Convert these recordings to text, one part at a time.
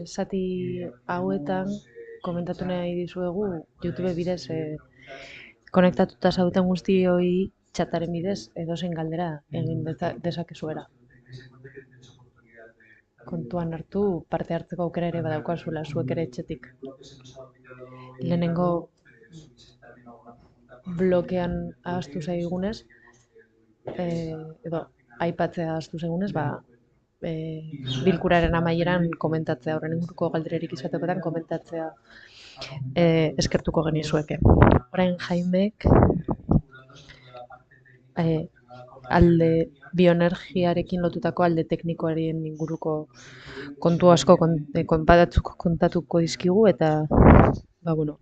zati hauetan komentatu nahi dizuegu YouTube bidez konektatuta zaudeten guztioi txataren bidez edozein galdera egin dezakezuela. Kontuan hartu parte hartzeko aukera ere badaukazuela zuek ere etxetik. Lehenengo blokean ahaztu zaigunez, edo aipatzea ahaztu zaigunez, e, bilkuraren amaieran komentatzea, horren inguruko galdererik izatekotan komentatzea eskertuko genizueke. Orain Jaimek eh, alde bioenergiarekin lotutako alde teknikoaren inguruko kontu asko kontatuko dizkigu eta bueno,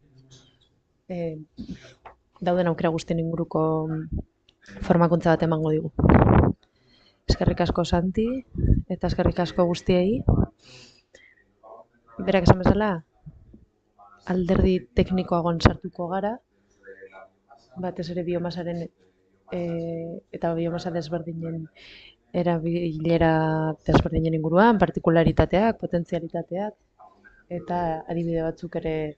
eh, dauden aukera guztien inguruko formakuntza bat emango digu. Eskerrik asko Santi eta eskerrik asko guztiei. Berak esan bezala, alderdi teknikoagon sartuko gara, batez ere biomasaren eta biomasa desberdinen erabilera desberdinen inguruan, partikularitateak, potentzialitateak, eta adibide batzuk ere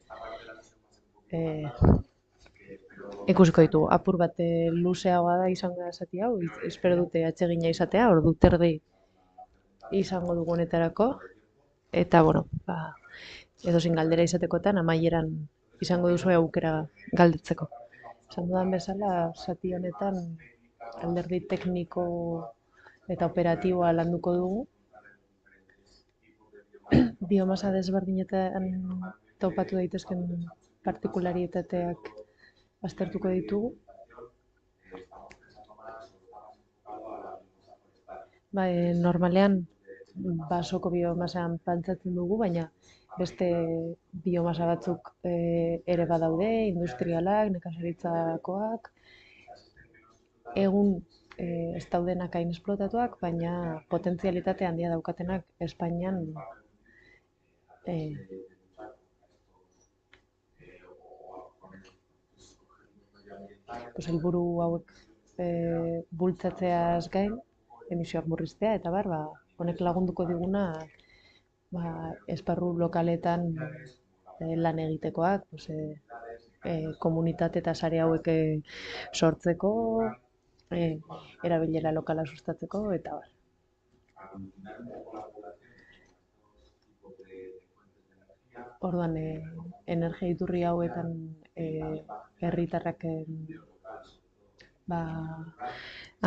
ikusiko ditugu. Apur bat luzeagoa da izango da zati hau, espero dute atsegina izatea, ordu terdi izango dugunetarako, eta bueno, edozein galdera izatekotan amaieran izango duzu aukera galdetzeko. Esan dudan bezala, zati honetan alderdi tekniko eta operatiboa landuko dugu. Biomasa desberdinetan topatu daitezken partikularitateak aztertuko ditugu. Normalean basoko biomasan pantzatzen dugu, baina beste biomasa batzuk ere badaude, industrialak, nekazaritzakoak. Egun ez daudenak hain esplotatuak, baina potentzialitate handia daukatenak Espainian helburu hauek bultzatzeaz gain, emisioak murriztea, eta honek lagunduko diguna esparru lokaletan lan egitekoak, komunitate eta sare hauek sortzeko, erabilera lokala sustatzeko, eta Orduan, energia iturri hauetan herritarrak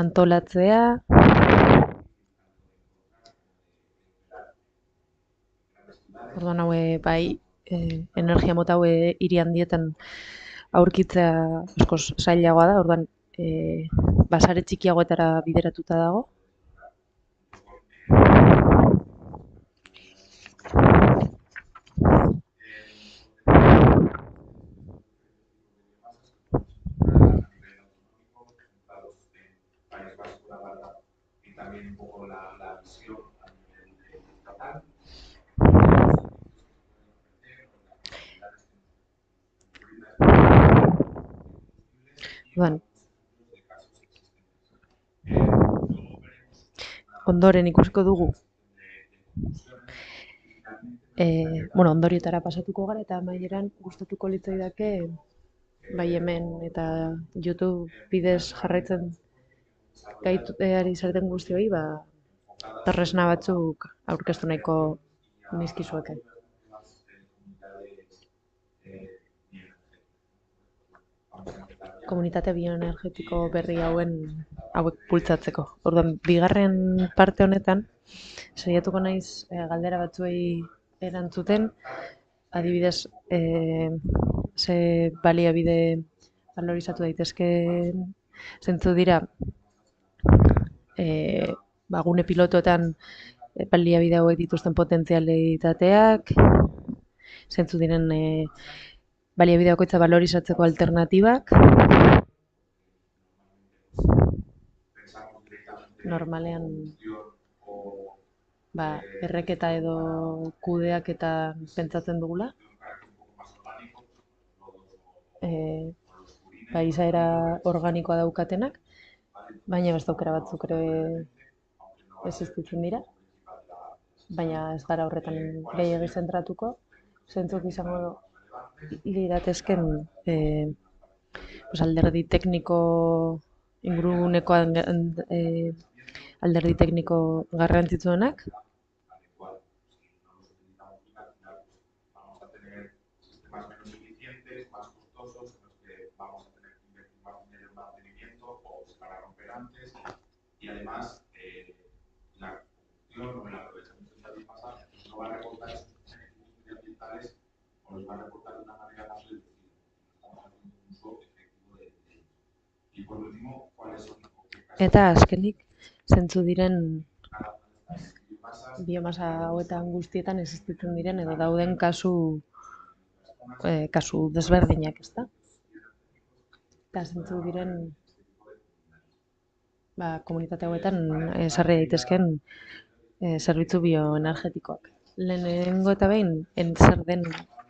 antolatzea, orduan hau bai energia mota hau hiri handietan aurkitzea askoz zailagoa da, orduan basare txikiagoetara bideratuta dago. Orduan, ondoren ikusiko dugu ondorioetara pasatuko gara eta amaieran gustatuko litzaidake bai hemen eta YouTube bidez jarraitzen ari zareten guztioi tresna batzuk aurkeztu nahiko nizkizueke. Komunitate bioenergetiko berri hauek bultzatzeko. Orduan, bigarren parte honetan, saiatuko naiz galdera batzuei erantzuten, adibidez, ze baliabide valorizatu daitezkeen zentzu dira gune pilotoetan baliabide hauek dituzten potentzialitateak, zentzu diren baliabide bakoitza valorizatzeko alternatibak. Normalean erreketa edo kudeak eta pentsatzen dugula. Izaera organikoa daukatenak, baina beste aukera batzuk ere existitzen dira. baina ez gara horretan gehiegi zentratuko, zentzuk izango liratezken alderdi tekniko inguruneko alderdi tekniko garrantzitsuenak. Y además la producción o el aprovechamiento de esta biomasa no va a reportar esos beneficios medioambientales o los va a reportar de una manera más reducida. Estamos haciendo un uso efectivo de ellos. Y por último, ¿cuáles son los Eta azkenik, zentzu diren biomasa hauetan guztietan existitzen diren edo dauden kasu desberdinak, ezta? Eta zentzu diren komunitate hauetan sarri daitezken zerbitzu bioenergetikoak. Lehenengo eta behin, zer den,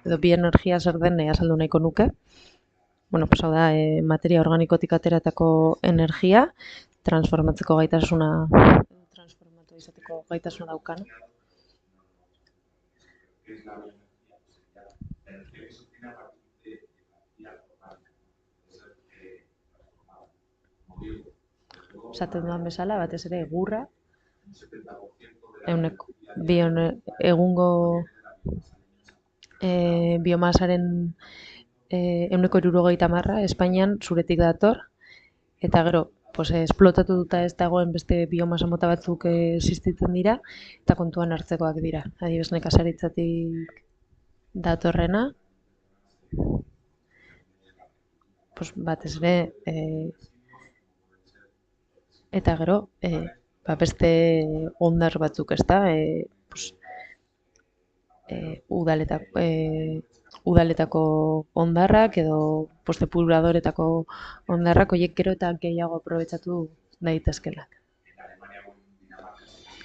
edo bioenergia zer den azaldu nahiko nuke. Bueno, pues hau da, materia organikotik ateratako energia, transformatu izateko gaitasuna daukan. Esaten duan bezala, batez ere egurra, egungo biomasaren 70%, Espainian zuretik dator, eta gero, pues, esplotatu duta ez dagoen beste biomasa mota batzuk existitzen dira, eta kontuan hartzekoak dira. Adibidez, nekazaritzatik datorrena, pues, batez ere, eta gero, beste ondar batzuk, ezta? Pues, udaletako ondarrak edo depuradoretako ondarrak horiek gero eta gehiago aprobetxatu daitezkenak.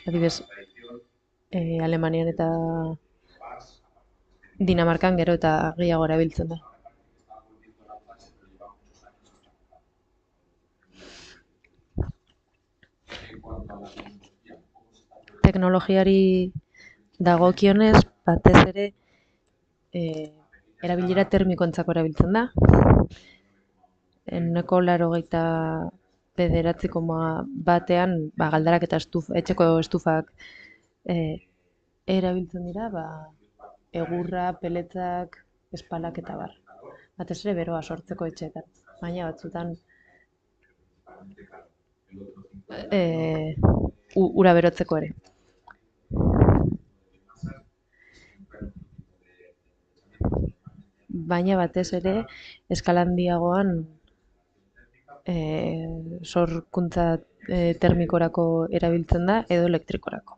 Adibidez, Alemanian eta Dinamarkan gero eta gehiago erabiltzen da. Teknologiari dagokionez, batez ere, erabilera termikoentzako erabiltzen da. 89,1%, galdarak eta etxeko estufak erabiltzen dira, egurra, peletak, espalak eta bar. Batez ere beroa sortzeko etxeetan. Baina batzutan ura berotzeko ere. Baina batez ere eskala handiagoan sorkuntza termikorako erabiltzen da edo elektrikorako.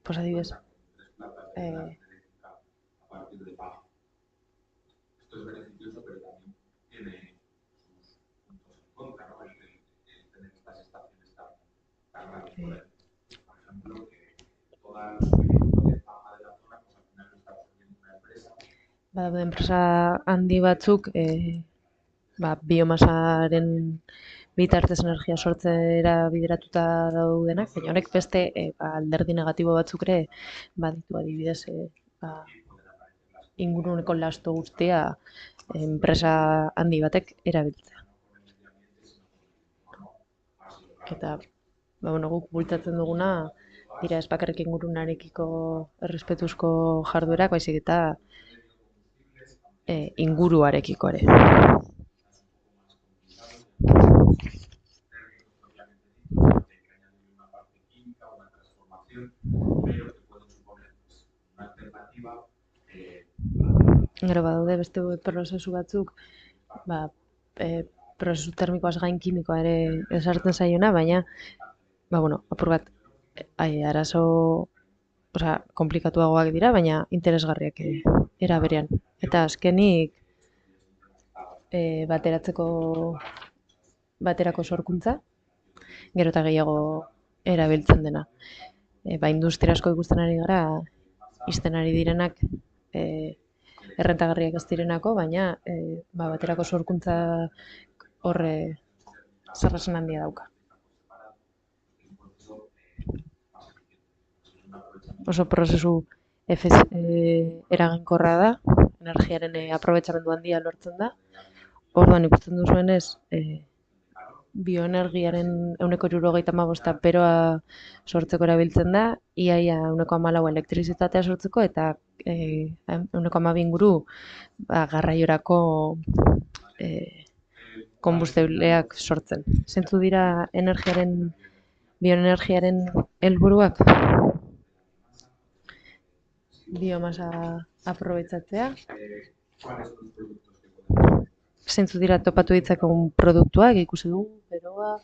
Pues adibidez, badaude enpresa handi batzuk biomasaren bitartez energia sortzera bideratuta daudenak, baina horrek beste alderdi negatibo batzuk ere baditu, adibidez, inguruneko lasto guztia enpresa handi batek erabiltzea. Eta guk bultatzen duguna dira ez bakarrik ingurunarekiko errespetuzko jarduerak, baizik eta inguruarekiko ere. Gero badaude beste prozesu batzuk, prozesu termikoaz gain kimikoa ere ezartzen zaiona, baina, apur bat, arazo komplikatuagoak dira, baina interesgarriak era berean. Eta azkenik, baterako sorkuntza, gero eta gehiago erabiltzen dena. Industria asko ikusten ari gara, izten ari direnak errentagarriak ez direnako, baina baterako sorkuntza horre zer esan handia dauka. oso prozesu eraginkorra da, energiaren aprobetxamendu handia lortzen da. Orduan ikusten duzuenez, bioenergiaren 75% beroa sortzeko erabiltzen da, iaia 14 elektrizitatea sortzeko eta 12 inguru garraiorako konbustibleak sortzen. Zentzu dira bioenergiaren helburuak? Biomasa aprobetxatzea. Zentzu dira topatu ditzakegun produktuak, ikusi dugu, beroa,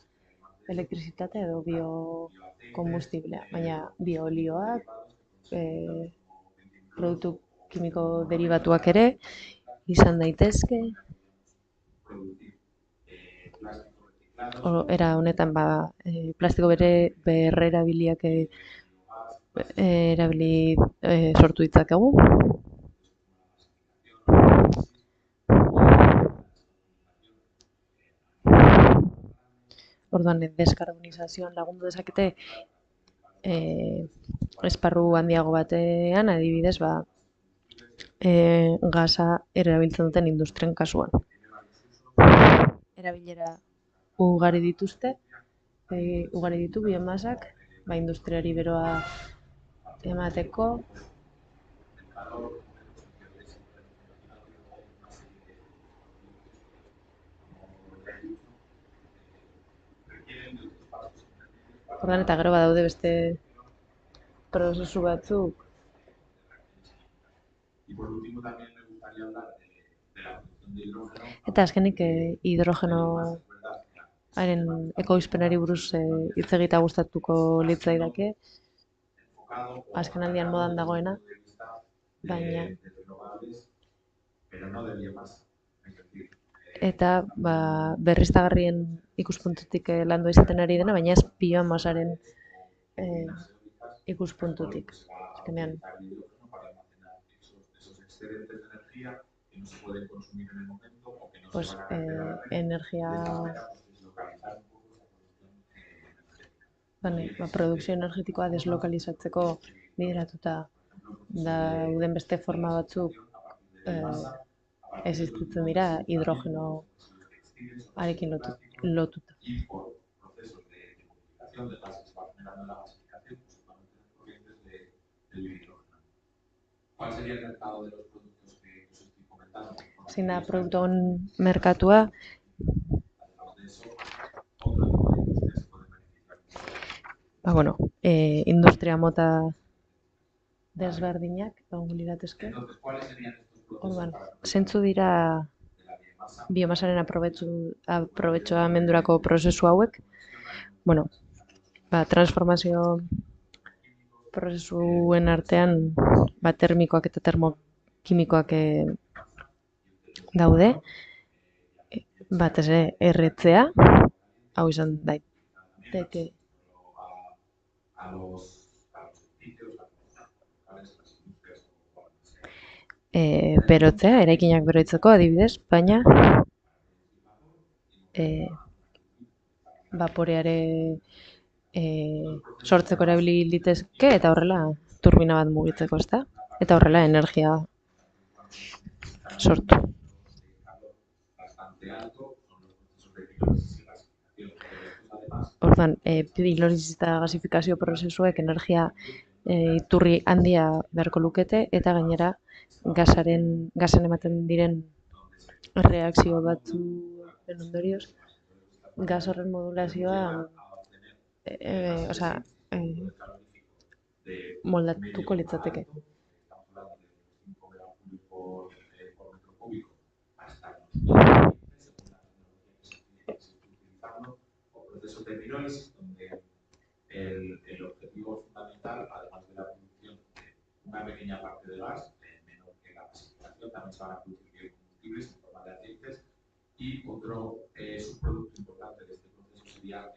elektrizitatea edo biokonbustiblea. Baina bioolioak, produktu kimiko derivatuak ere, izan daitezke. Era honetan plastiko berrerabiliak erabili sortu ditzakegu. Orduan, deskarbonizazioan lagundu dezakete esparru handiago batean, adibidez, gasa erabiltzen duten industrien kasuan. Erabilera ugari dituzte, ugari ditu biomasak, industriari beroa emateko. Orduan, eta gero badaude beste prozesu batzuk. Eta azkenik hidrogenoaren ekoizpenari buruz hitz egitea gustatuko litzaidake. Azkenaldian modan dagoena, baina eta berriztagarrien ikuspuntutik landua izaten ari dena, baina ez biomasaren ikuspuntutik. Azkenean. Pues, energia produkzio energetikoa deslokalizatzeko bideratuta dauden beste forma batzuk existitzen dira hidrogenoarekin lotuta. Zein da produktuen merkatua? Industria mota desberdinak egongo lirateke. Orduan, zentzu dira biomasaren aprobetxamendurako prozesu hauek? Transformazio prozesuen artean termikoak eta termokimikoak daude. Batez ere erretzea, hau izan daiteke. Berotzea, eraikinak beroitzeko adibidez, baina baporeare sortzeko erabili litezke eta horrela turbina bat mugitzeko, ezta? Eta horrela energia sortu. Orduan, pilolisis eta gasifikazio prozesuek energia iturri handia beharko lukete eta gainera gasen ematen diren reakzio batzuen ondorioz, gas horren modulazioa moldatuko litzateke. El objetivo fundamental, además de la producción de una pequeña parte de gas, menor que la gasificación, también se van a producir biocombustibles en forma de aceites y otro subproducto importante de este proceso sería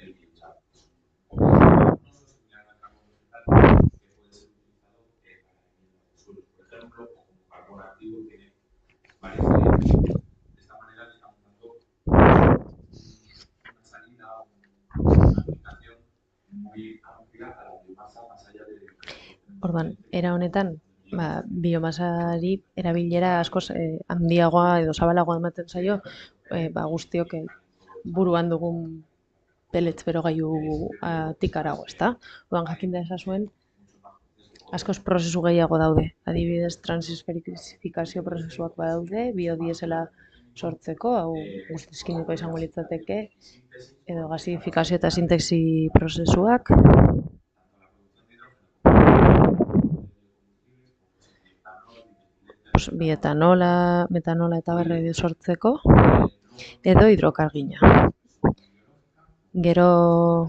el biodiesel. Un compuesto similar al carbón vegetal que puede ser utilizado para viviendas de suelos, por ejemplo, o como carbón activo tiene varias variantes. De esta manera le estamos dando una salida, una aplicación muy amplia a la biomasa más allá de Orduan, era honetan, biomasari erabilera askoz handiagoa edo zabalagoa ematen zaio, guztiok buruan dugun pellets berogailu tikarago, ezta? Orduan, jakin da esazuen, askoz prozesu gehiago daude. Adibidez, transesferifikazio prozesuak badaude, biodiesela sortzeko, hau guztiz kimiko izango litzateke, edo gasifikazio eta sintesi prozesuak, bietanola, metanola eta barre sortzeko, edo hidrokargina. Gero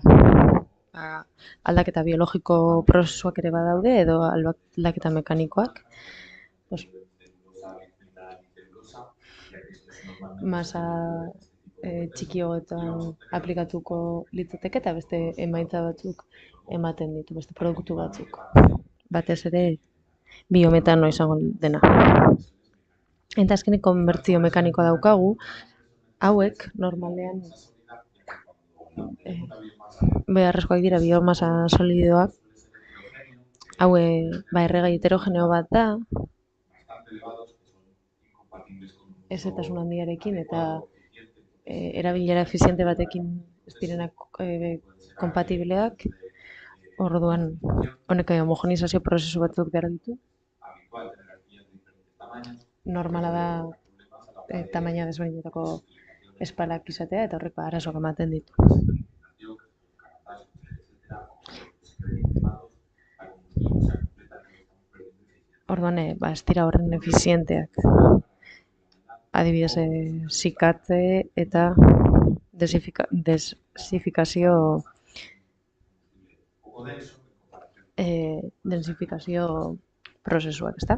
aldaketa biologiko prozesuak ere badaude, edo aldaketa mekanikoak. Masa txikioetan aplikatuko litzateke eta beste emaitza batzuk ematen ditu, beste produktu batzuk. Batez ere biometano izango dena. Eta azkenik konbertzio mekanikoa daukagu, hauek normalean beharrezkoak dira biomasa solidoak. Hau erregai heterogeneo bat da, ezetasun handiarekin eta erabilera efiziente batekin ez direnak konpatibleak. Orduan, honek homogenizazio prozesu batzuk behar ditu. Normala da tamaina desberdinetako espalak izatea eta horrek arazoak ematen ditu. Orduan, ez dira horren efizienteak. Adibidez, sikatze eta densifikazio prozesuak, ezta?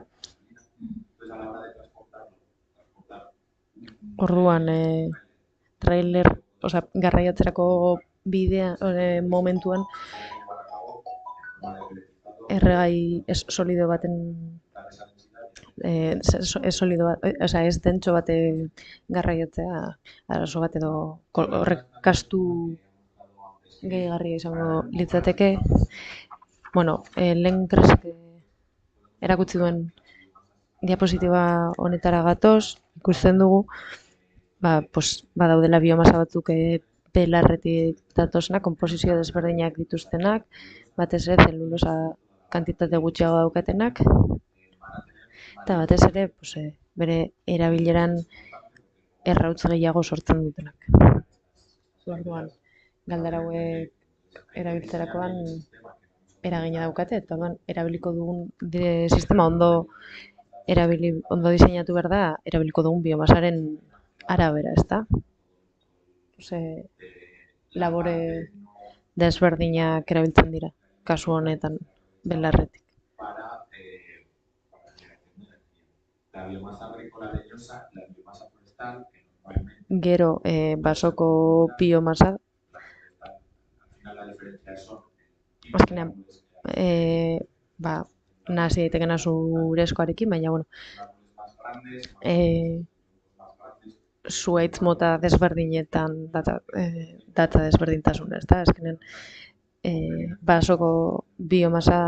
Orduan, trailer, garraiatzerako bidea momentuan erregai solido baten ez dentso bat garraiatzea arazo bat edo horrek kastu gehigarria izango litzateke. Bueno, lehen kresek erakutsi duen diapositiba honetara gatoz, ikusten dugu, badaudela biomasa batzuk belarretik datosnak, konposizio desberdinak dituztenak, batez ere zelulosa kantitate gutxiago daukatenak, eta batez ere bere erabileran errautz gehiago sortzen dutenak. Orduan, galdara hauek erabiltzerakoan eragina daukate, eta orduan erabiliko dugun sistema ondo diseinatu behar da, erabiliko dugun biomasaren arabera, ezta? Labore desberdinak erabiltzen dira, kasu honetan, belarretik. Gero, basoko biomasa, azkenean, nahasi daitekena zurezkoarekin, baina, zuhaitz mota desberdinetan datza desberdintasuna, ezta? Azkenean, basoko biomasa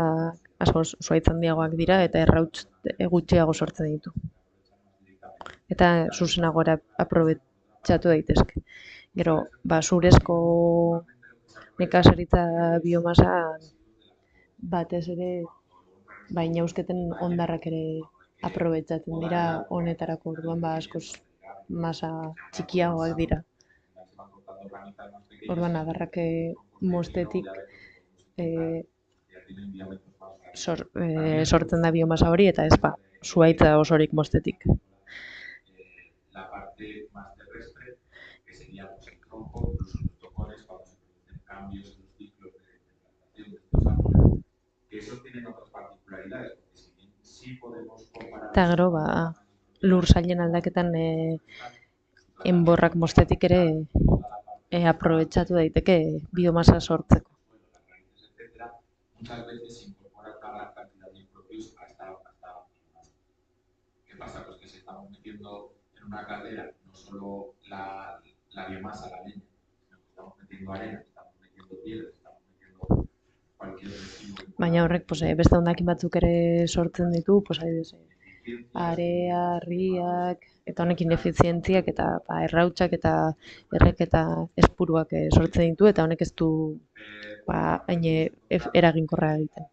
asko zuhaitz handiagoak dira eta errautz gutxiago sortzen ditu. Eta zuzenago aprobetxatu daitezke. Gero, zurezko nekazaritza biomasa batez ere inauzketen hondarrak ere aprobetxatzen dira honetarako, orduan askoz masa txikiagoak dira. Orduan, adarrak mostetik sortzen da biomasa hori eta ez zuhaitza osorik mostetik. Eta gero, lur zailen aldaketan enborrak mostetik ere aprobetxatu daiteke biomasa sortzeko. Muchas veces se incorpora una gran cantidad de impropios a esta biomasa. ¿Qué pasa? Pues que si estamos metiendo en una caldera no solo la biomasa, la leña, sino que estamos metiendo arena, estamos metiendo piedras, estamos metiendo cualquier residuo. baina horrek beste hondakin batzuk ere sortzen ditu, adibidez, area, harriak, eta honekin efizientziak eta errautsak eta erreketa espuruak sortzen ditu, eta honek ez du hain eraginkorra egiten.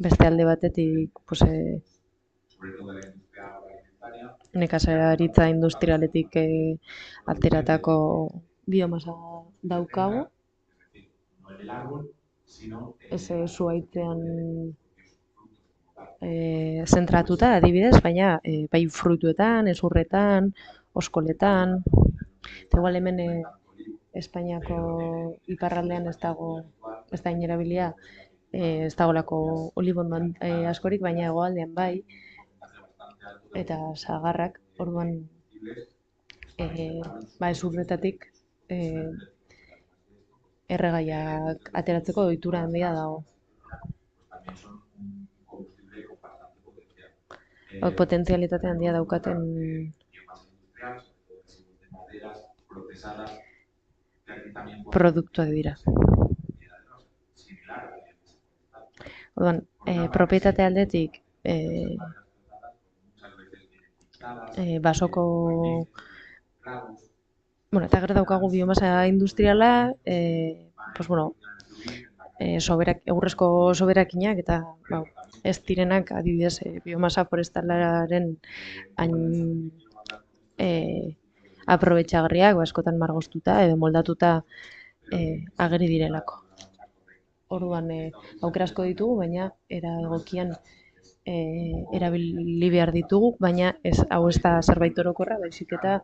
Beste alde batetik, nekazaritza industrialetik ateratako biomasa daukagu, ez zuhaitzean zentratuta adibidez, baina bai fruituetan, ezurretan, oskoletan, eta igual hemen Espainiako iparraldean ez da inerabilia, ez dagolako olibondo askorik, baina hegoaldean bai, eta sagarrak, orduan ezurretatik erregaiak ateratzeko ohitura handia dago. Potentzialitate handia daukaten produktuak dira. Orduan, propietate aldetik basoko eta gero daukagu biomasa industriala, egurrezko soberakinak eta ez direnak adibidez biomasa forestalaren hain aprobetxagarriak, askotan margostuta edo moldatuta ageri direlako. Orduan aukera asko ditugu, baina era egokian erabili behar ditugu, baina hau ez da zerbait orokorra, baizik eta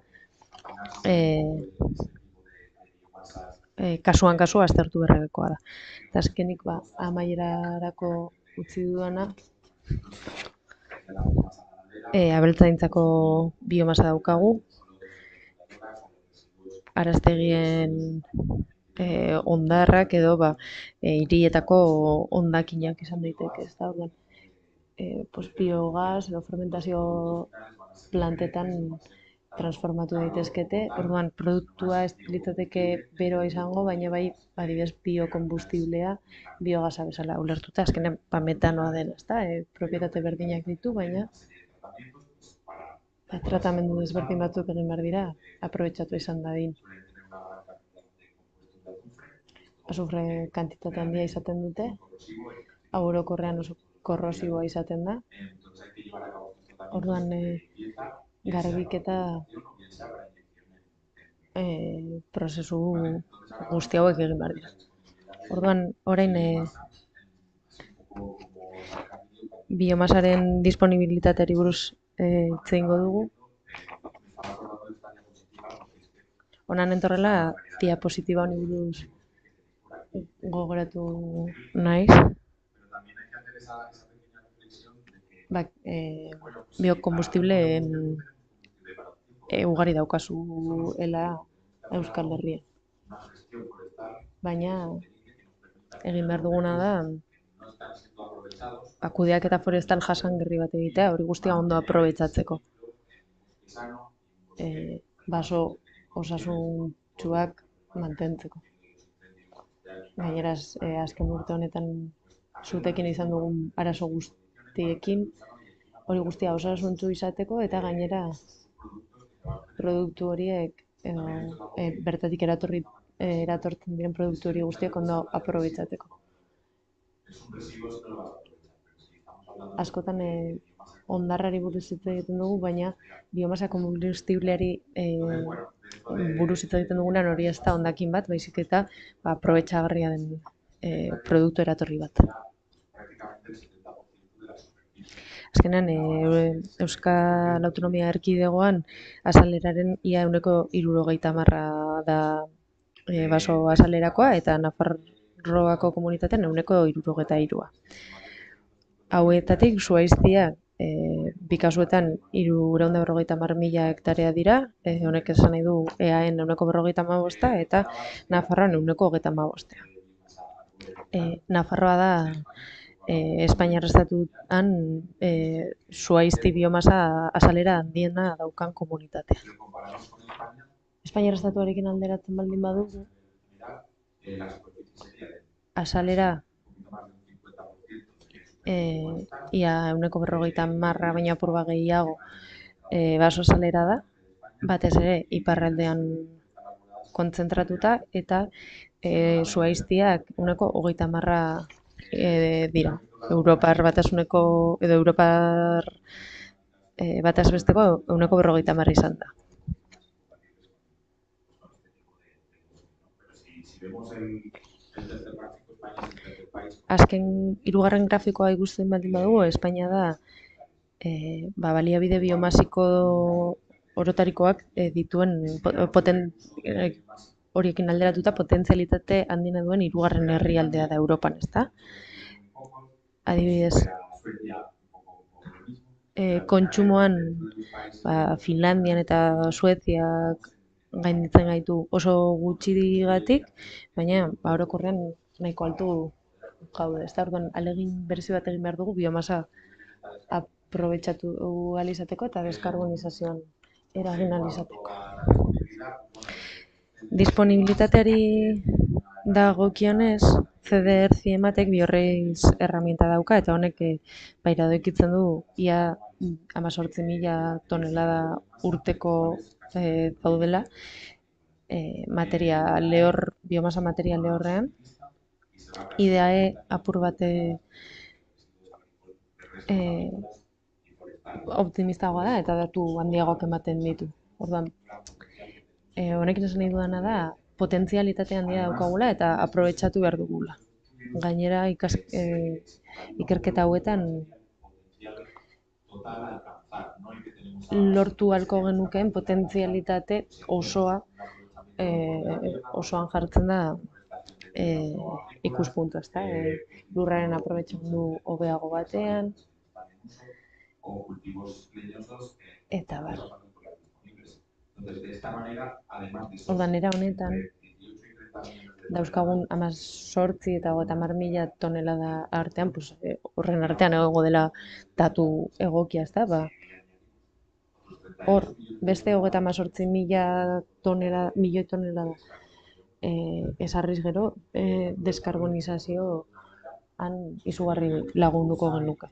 kasuan kasu aztertu beharrekoa da. Eta azkenik amaierarako utzi dudana, abeltzaintzako biomasa daukagu, araztegien hondarrak edo hirietako hondakinak izan daiteke, ez da, biogas edo fermentazio plantetan transformatu daitezkete, orduan produktua ez litzateke beroa izango, baina bai adibidez biokonbustiblea biogasa bezala ulertuta, azkenean metanoa dena, ezta? Propietate berdinak ditu, baina tratamendu desberdin batzuk egin behar dira, aprobetxatu izan dadin. Azufre kantitate handia izaten dute, hau orokorrean oso korrosiboa izaten da. Orduan garbiketa prozesu guzti hauek egin behar dira. Orduan orain biomasaren disponibilitateari buruz hitz egingo dugu. Honan entorrela diapositiba honi buruz gogoratu naiz. Biokombustible ugari daukazuela Euskal Herrian. Baina egin behar duguna da kudeaketa forestal jasangarri bat egitea, hori guztia ondo aprobetxatzeko. Baso osasuntsuak mantentzeko. Gainera, azken urte honetan zutekin izan dugun arazo guztiekin, hori guztia osasuntsu izateko eta gainera produktu horiek bertatik eratortzen diren produktu hori guztiak ondo aprobetxatzeko. Askotan hondarrari buruz hitz egiten dugu, baina biomasa kombustibleari buruz hitz egiten dugunean hori ez da hondakin bat, baizik eta aprobetxagarria den produktu eratorri bat. Azkenean, Euskal Autonomia Erkidegoan azaleraren ia 70% da baso azalerakoa eta Nafarroako komunitatean 73%. Hauetatik zuhaiztia bi kasuetan 350.000 hektarea dira, honek esan nahi du EAen 45% eta Nafarroan 25%. Nafarroa da Espainiar estatuan zuhaizti biomasa azalera handiena daukan komunitatea. Espainiar estatuarekin alderatzen baldin badugu, azalera ia 50% baino apur bat gehiago baso salera da, batez ere iparraldean kontzentratuta, eta zuhaiztiak 30% dira. Europar batasuneko edo Europar bataz besteko 50% izan da. Azken hirugarren grafikoa ikusten baldin badugu, Espainia da baliabide biomasiko orotarikoak dituen horiekin alderatuta potentzialitate handiena duen hirugarren herrialdea da Europan, ezta? Adibidez, kontsumoan Finlandian eta Sueziak gainditzen gaitu oso gutxigatik, baina orokorrean nahiko altu gaude, ezta? Orduan, ahalegin berezi bat egin behar dugu biomasa aprobetxatu ahal izateko eta deskarbonizazioan eragin ahal izateko. Disponibilitateari dagokionez, CDR Ziematek Biorreiz erraminta dauka, eta honek iradokitzen du ia 18.000 tonelada urteko daudela biomasa material lehorrean. Ideae apur bat optimistagoa da eta datu handiagoak ematen ditu. Orduan, honekin esan nahi dudana da, potentzialitate handia daukagula eta aprobetxatu behar dugula. Gainera, ikerketa hauetan lortu ahalko genukeen potentzialitate osoan jartzen da ikuspuntu, ezta? Lurraren aprobetxamendu hobeago batean, eta bar. Orduan, era honetan, dauzkagun 18 eta 30.000 tonelada artean, horren artean egongo dela datu egokia, ezta? Hor, beste 38.000 milioi tonelada esarriz gero, deskarbonizazioan izugarri lagunduko genuke.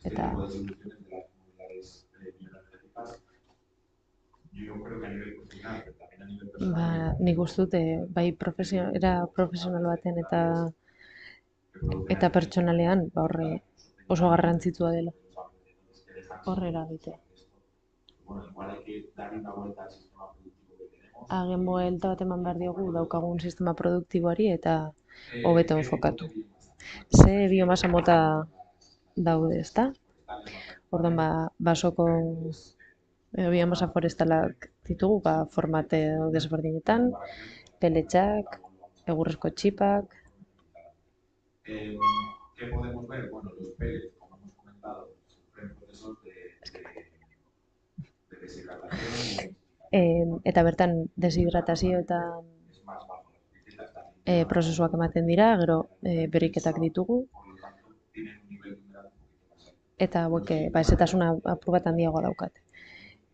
Eta nik uste dut bai profesional baten eta pertsonalean horre oso garrantzitsua dela. Horre eragitea. Hagen buelta bat eman behar diogu daukagun sistema produktiboari eta hobeto enfokatu. Ze biomasa mota daude, ezta? Orduan, basoko biomasa forestalak ditugu, formate desberdinetan, peletxak, egurrezko txipak. Eta bertan deshidratazio eta prozesuak ematen dira, gero berriketak ditugu. Eta hauek ezetasuna apur bat handiagoa daukate.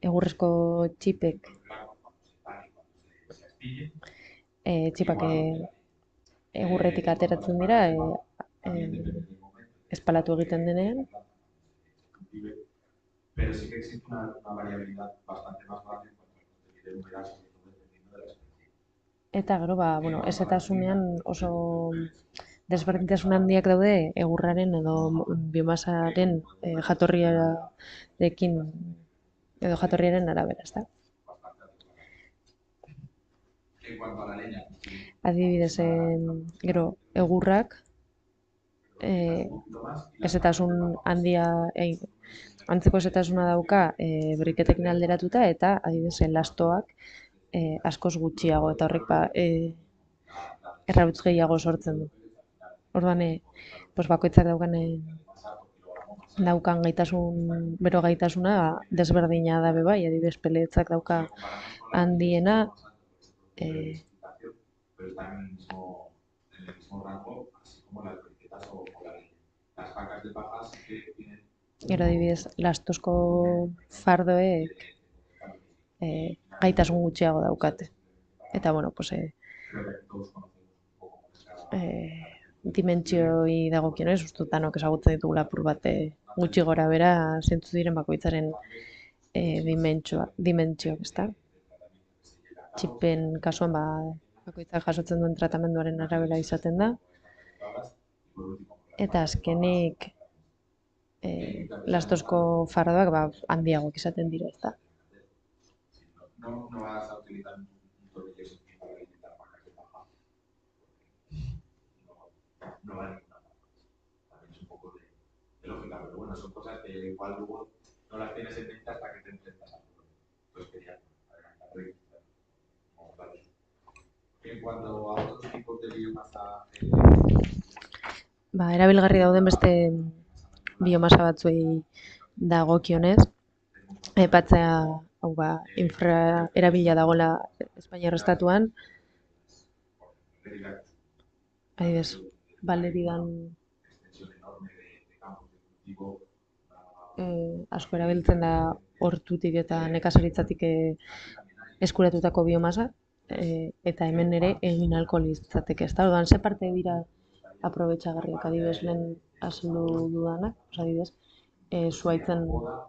Egurrezko txipak egurretik ateratzen dira, espalatu egiten denean. Eta gero, ezetasunean oso desberdintasun handiak daude egurraren edo biomasaren jatorriaren arabera, ezta? Adibidez, gero egurrak ezetasun handia antzeko ezetasuna dauka berriketekin alderatuta, eta adibidez lastoak askoz gutxiago, eta horrek errauts gehiago sortzen du. Orduan, bakoitzak daukan bero gaitasuna desberdina da bai, adibidez peletzak dauka handiena, gero adibidez lastozko fardoek gaitasun gutxiago daukate. Eta, dimentsioi dagokionez, uste dut danok ezagutzen ditugula apur bat gutxi gora bera zeintzuk diren bakoitzaren dimentsioak, ezta? Txipen kasuan bakoitzak jasotzen duen tratamenduaren arabera izaten da. Eta azkenik lastozko fardoak handiagoak izaten dira, ezta? No vas a utilizar un tornillo sin para limitar para que baja. No vale ninguna parte. También es un poco de lógica, pero bueno, son cosas que igual luego no las tienes en mente hasta que te enfrentas a todo. Entonces quería adelantar. En cuanto a otros tipos de biomasa, Erabilgarri dauden beste biomasa batzuei dagokionez, aipatzea hau infra erabila dagoela Espainiar estatuan, adibidez, Valerian asko erabiltzen da hortutik eta nekazaritzatik eskuratutako biomasa, eta hemen ere egin ahalko litzateke, ezta? Orduan, ze parte dira aprobetxagarriak, adibidez, lehen azaldu dudanak, adibidez, zuhaitzen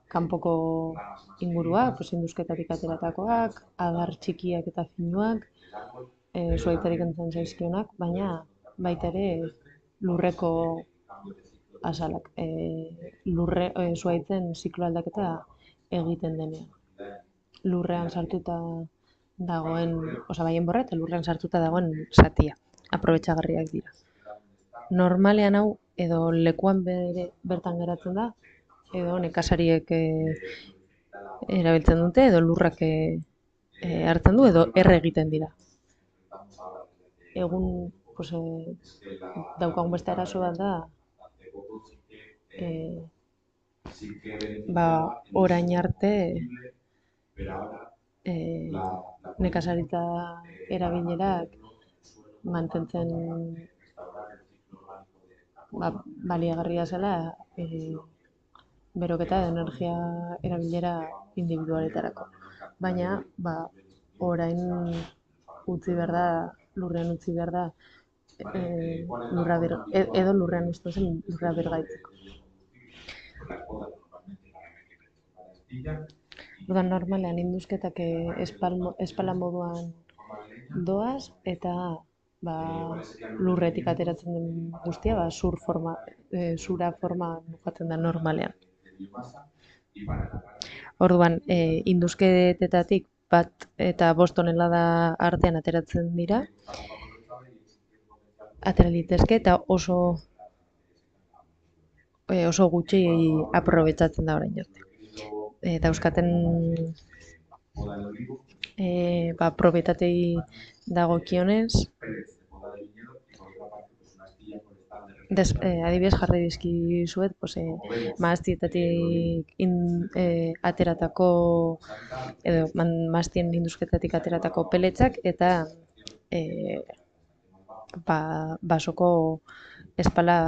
kanpoko ingurua, indusketatik ateratakoak, adar txikiak eta finuak, zuhaitzarik entzen zaizkionak, baina baita ere lurreko azalak, zuhaitzen ziklo aldaketa egiten denean. Lurrean sartuta dagoen, baien borra eta lurrean sartuta dagoen zatia, aprobetxagarriak dira. Normalean hau, edo lekuan bertan geratzen da, edo nekazariek erabiltzen dute, edo lurrak hartzen du, edo erre egiten dira. Egun daukagun beste arazo bat da, orain arte nekazaritza erabilerak mantentzen baliagarria zela beroketa edo energia erabilera individualetarako. Baina, orain lurrean utzi behar da, edo lurrean usten zen lurra bergaitzeko. Normalean induzketak espala moduan doaz, eta lurretik ateratzen den guztia, zura forma jokatzen da normalean. Orduan, induzketetatik 1 eta 5 tonelada artean ateratzen dira, atera litezke, eta oso gutxi aprobetxatzen da orain arte. Dauzkaten propietatei dagokionez, adibidez jarri dizkizuet, mahastietatik ateratako, edo mahastien induzketatik ateratako peletzak, eta basoko espala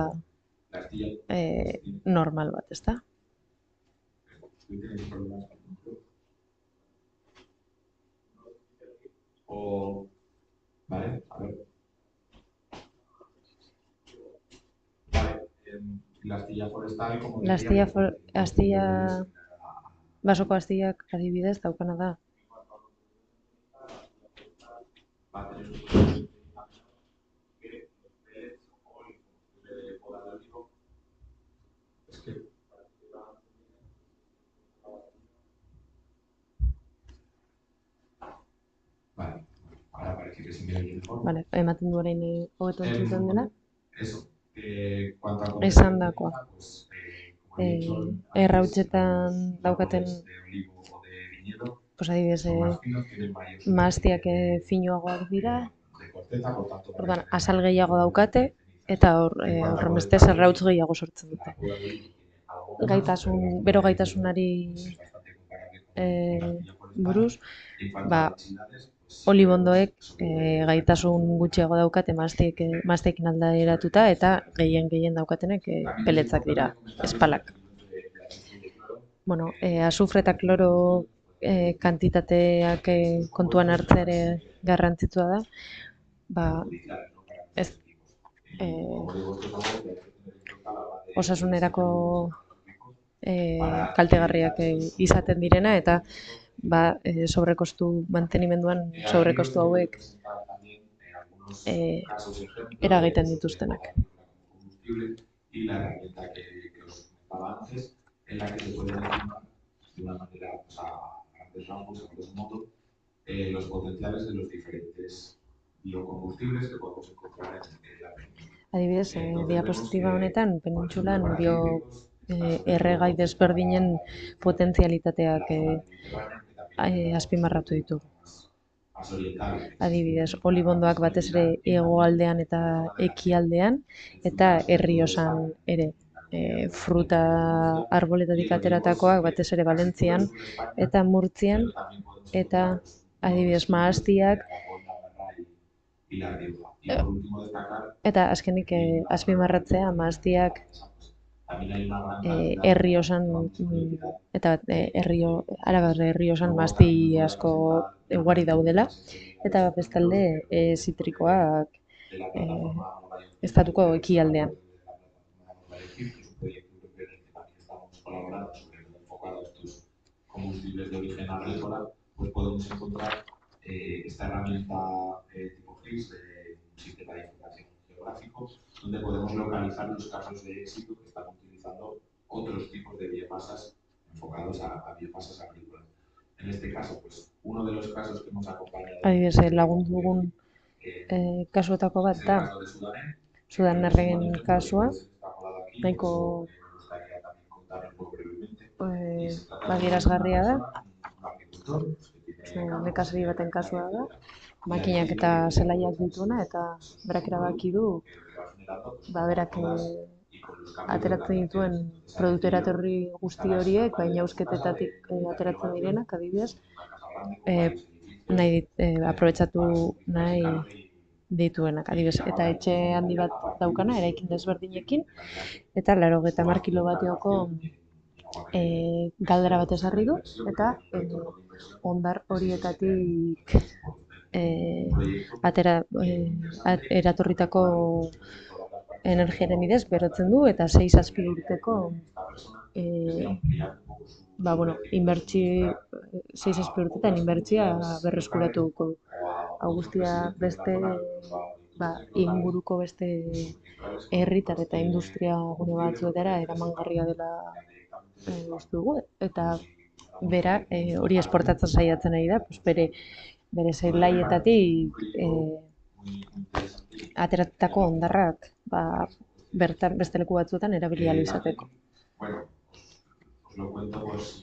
normal bat, ezta? Vale, a ver. La astilla forestal, como basoko astillak adibidez daukana da. Vale, ematen du orain hobeto entzuten dela. Esan dakoa. Errautsetan daukaten, adibidez, mahastiak finuagoak dira, orduan, azal gehiago daukate, eta horrenbestez errautz gehiago sortzen dute. Bero gaitasunari buruz, olibondoek gaitasun gutxiago daukate mahastiekin alderatuta, eta gehien daukatenek peletzak dira, espalak. Azufre eta kloro kantitateak kontuan hartzea ere garrantzitsua da. osasunerako kaltegarriak izaten direna, eta sobrekostu mantenimenduan sobrekostu hauek eragiten dituztenak. Y la herramienta que os comentaba antes, en la que se pueden estimar de una manera, pues, a grandes rasgos, a grosso modo, los potenciales de los diferentes biocombustibles que podemos encontrar en la península. Adibidez, diapositiba honetan, penintsulan erregai desberdinen potentzialitateak azpimarratu ditugu. Adibidez, olibondoak batez ere hegoaldean eta ekialdean, eta Errioxan ere. Fruta arboletatik ateratakoak batez ere Valentzian eta Murtzian, eta adibidez mahastiak, eta azkenik azpimarratzea mahastiak Errioxan eta Arabar Errioxan mahasti asko ugari daudela, eta bestalde zitrikoak estatuko ekialdean. Combustibles de origen agrícola, pues podemos encontrar esta herramienta tipo GIS de un sistema de información geográfico, donde podemos localizar los casos de éxito que están utilizando otros tipos de biomasas enfocados a biomasas agrícolas. En este caso, pues uno de los casos que hemos acompañado lagundu dugun kasuetako bat da Sudanarren kasua, nahiko adierazgarria da. Nekazari baten kasua da, makinak eta zelaiak dituena, eta berak erabaki du berak ateratzen dituen produktu eratorri guzti horiek, baina ausketetatik ateratzen direnak, adibidez, aprobetxatu nahi dituenak, adibidez, eta etxe handi bat daukana, eraikin desberdinekin, eta 80 kilobatioko galdera bat ezarri du, eta hondar horietatik eratorritako energiaren bidez berotzen du, eta 6 azpidurteko 6 azpidurtetan inbertsia berreskuratuko du. Hau guztia beste inguruko beste herritar eta industria gune batzuetara eramangarria dela uste dugu, eta bera hori esportatzen saiatzen ari da, bere zelaietatik ateratutako hondarrak bertan beste leku batzuetan erabili ahal izateko.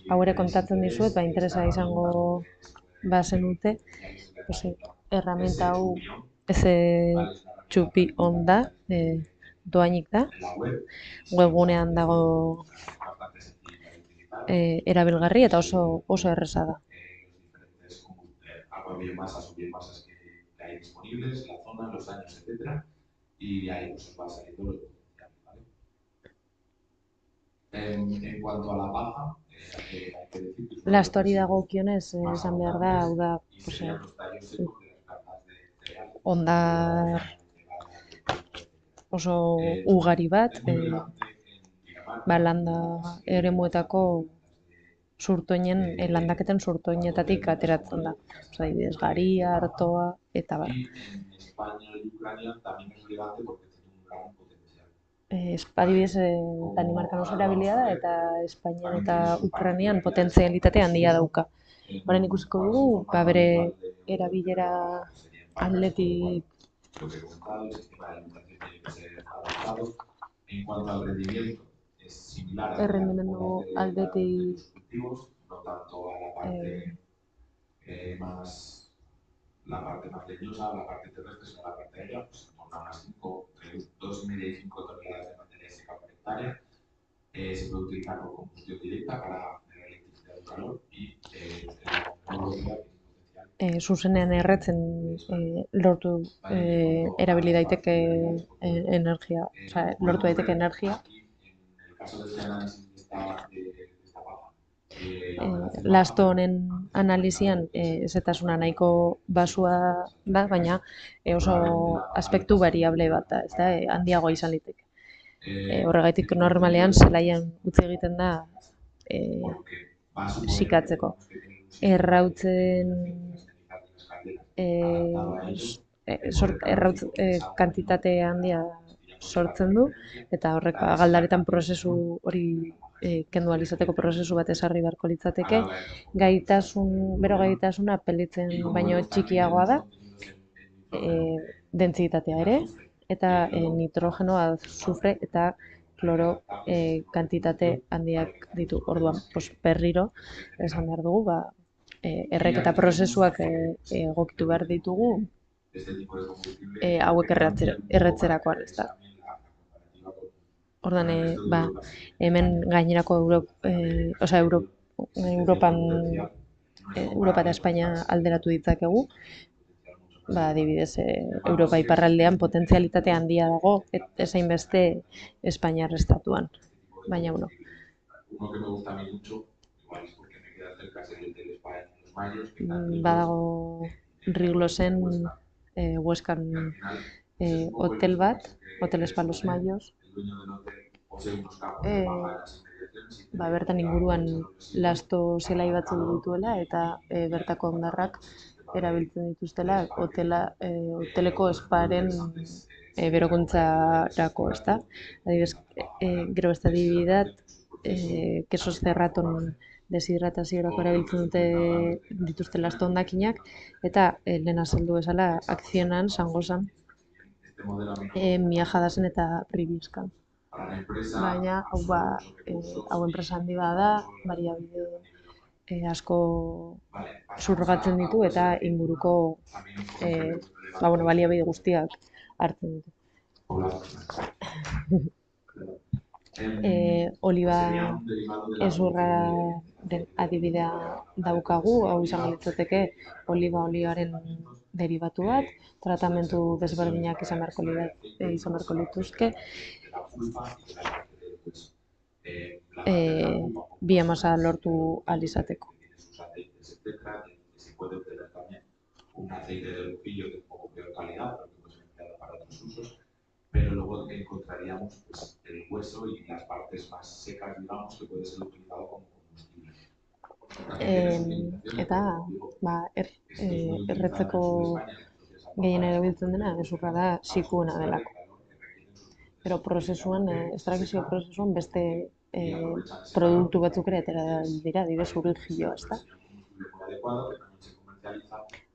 Hau ere kontatzen dizuet, interesa izango bazenute, herramienta hau txupi onda, doainik da, webgunean dago erabilgarri eta oso erreza da. Biomasas o biomasas que hay disponibles, la zona, los años, etcétera, y de ahí pues va saliendo los potenciales, ¿vale? En cuanto a la paja, hay que decir que lastoari dagokionez esan behar da, hau da, hondar oso ugari bat, landa eremuetako surtoinen, landaketen surtoinetatik ateratzen da. Adibidez, garia, artoa, eta bar. Adibidez, Danimarkan oso erabilia da, eta Espainian eta Ukrainian potentzialitate handia dauka. Horren ikusiko dugu, bere erabilera aldetik errendimendu aldetik la parte más leñosa, la parte terrestre, sino la parte aérea, pues en torno a unas 2,5 y 5 toneladas de materia seca por hectárea. Se puede utilizar como combustión directa para generar electricidad y calor, y zuzenean erretzen lortu erabili daiteke energia, lortu daiteke energia. lasto honen analisian ezetasuna nahiko basua da, baina oso aspektu variable bat da, ez da, handiagoa izan liteke. Horregaitik normalean zelaian utzi egiten da sikatzeko. Errautzen errautz kantitate handia sortzen du, eta horrek galdaretan prozesu hori kendu ahal izateko prozesu bat ezarri beharko litzateke. Bero gaitasuna pelitzen baino txikiagoa da, dentsitatea ere, eta nitrogenoa, azufre eta kloro kantitate handiak ditu. Orduan, berriro, esan behar dugu, erreketa prozesuak egokitu behar ditugu hauek erretzerakoan, ez da. Ordan, hemen gainerako Europa eta Espainia alderatu ditzakegu. Adibidez, Europa iparraldean potentzialitate handia dago, ezain beste Espainiar estatuan. Baina, Uno que me gusta a mí mucho, igual es porque me queda cerca, es el del Spa en los Mayos. Badago Riglosen Huescan hotel bat, Hotel Spa Los Mayos. Bertan inguruan lasto zelai batzuk dituela eta bertako hondarrak erabiltzen dituztela hoteleko esparen berokuntzarako, ezta? Adibidez, gero beste adibidat, kesos zerraton deshidrataziorako erabiltzen dituzte lasto hondakinak, eta lehen azaldu bezala akzionan, Sangosan, Miajadasen eta Pribiskan. Baina, hau enpresa handi da, baliabide asko zurgatzen ditu eta inguruko baliabide guztiak hartzen ditu. Oliba ezurraren adibidea daukagu, hau izango litzateke olibaren derivatu bat, tratamentu desberdinak izan beharko lituzke, biomasa lortu ahal izateko. Un aceite de lupillo de un poco peor calidad, porque puede ser empleado para otros usos, pero luego encontraríamos el hueso y las partes más secas, digamos, que puede ser utilizado como combustible. Eta, erretzeko gehien erabiltzen dena, ezurra da sikuena delako. Pero prozesuan, estrakzio prozesuan beste produktu batzuk ere atera dira, adibidez urigioa, ezta?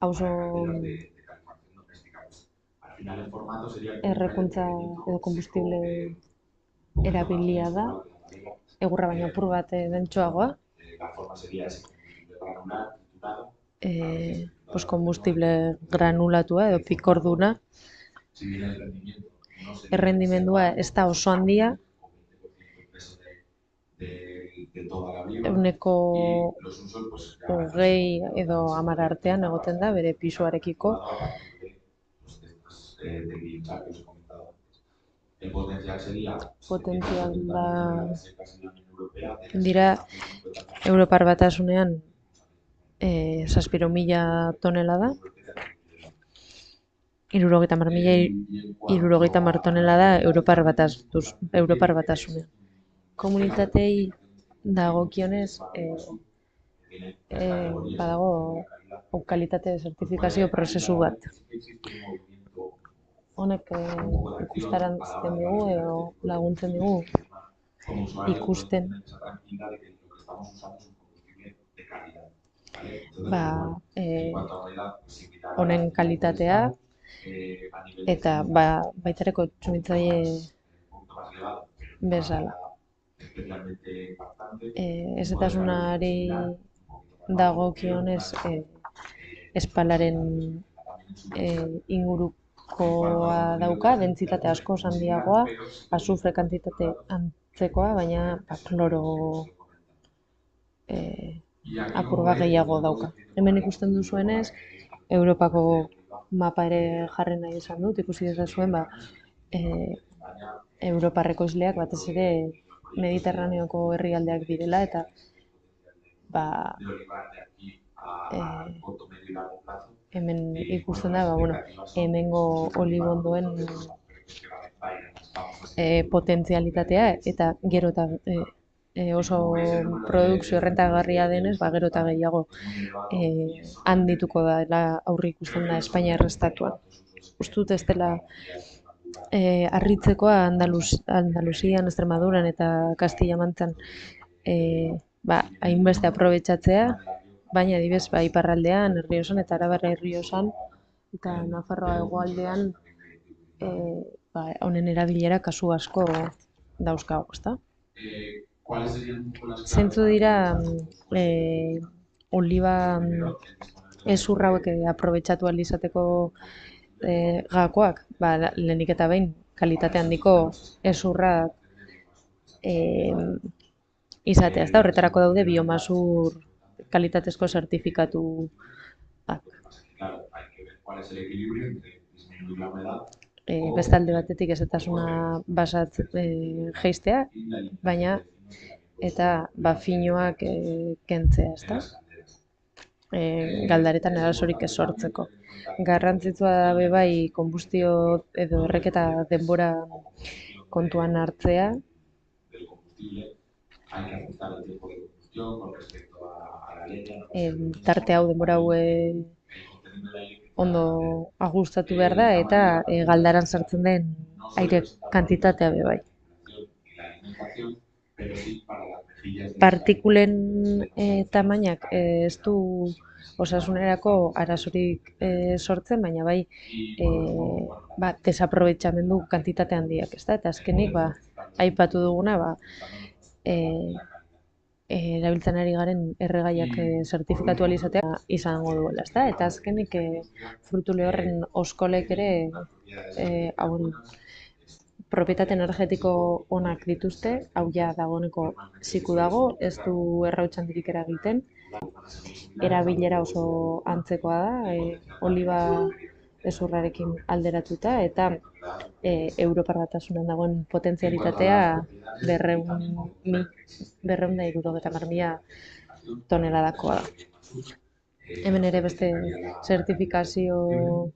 Hauzo errekuntza edo kombustible erabilia da, egurra baino apur bat dentsoagoa, kombustible granulatua edo pikorduna, errendimendua ez da oso handia, 20 edo 10 artean egoten da bere pisuarekiko. Potentziala dira Europar Batasunean 7.000 tonelada, 70.000 tonelada Europar Batasunean. Komunitatei dagokionez, badago kalitate zertifikazio prozesu bat. Honek ikustarazten digu edo laguntzen digu ikusten honen kalitatea eta baitareko kontsumitzaile bezala. Ezetasunari dagokionez espalaren ingurukoa dauka, dentsitate asko handiagoa, azufre kantitate antzekoa, baina kloro apur bat gehiago dauka. Hemen ikusten duzuenez, Europako mapa ere jarri nahi izan dut, ikusi dezazuen Europarreko isleak batez ere Mediterraneoko herrialdeak direla, eta ba, de olivar de aquí eh, al corto, medio y largo plazo. hemen ikusten da, ba, bueno, hemengo olibondoen potentzialitatea eta gero eta oso produkzio errentagarria denez, ba, gero eta gehiago handituko da aurreikusten da Espainiar estatuan. Uste dut ez dela harritzekoa Andaluzian, Extremaduran eta Castilla-Mantzan hainbeste aprobetxatzea, baina adibidez iparraldean, Errioxan eta Arabar Errioxan eta Nafarroa hegoaldean honen erabilera kasu asko dauzkago, ezta? Zentzu dira oliba ezur hauek aprobetxatu ahal izateko gakoak, lehenik eta behin kalitate handiko ezurrak izatea, ezta? Horretarako daude biomasur kalitatezko zertifikatu beste alde batetik ezetasuna basat jeistea, baina eta finoak kentzea, ezta? Galdaretan arazorik ez sortzeko. Garrantzitsua da bai konbustio edo erreketa denbora kontuan hartzea. Tarte hau denbora hau ondo ajustatu behar da eta galdaran sartzen den aire kantitatea bai. Partikulen tamainak ez du osasunerako arazorik sortzen, baina bai desaprobetxamendu kantitate handiak, ezta? Eta azkenik aipatu duguna erabiltzen ari garen erregaiak zertifikatu ahal izatea izango duela, ezta? Eta azkenik frutu lehorren oskolek ere propietate energetiko onak dituzte, hau ja dagoeneko ziku dago, ez du errautsandirik eragiten. Erabilera oso antzekoa da, oliba ezurrarekin alderatuta, eta Europar Batasunan dagoen potentzialitatea 270.000 toneladakoa da. Hemen ere beste zertifikazio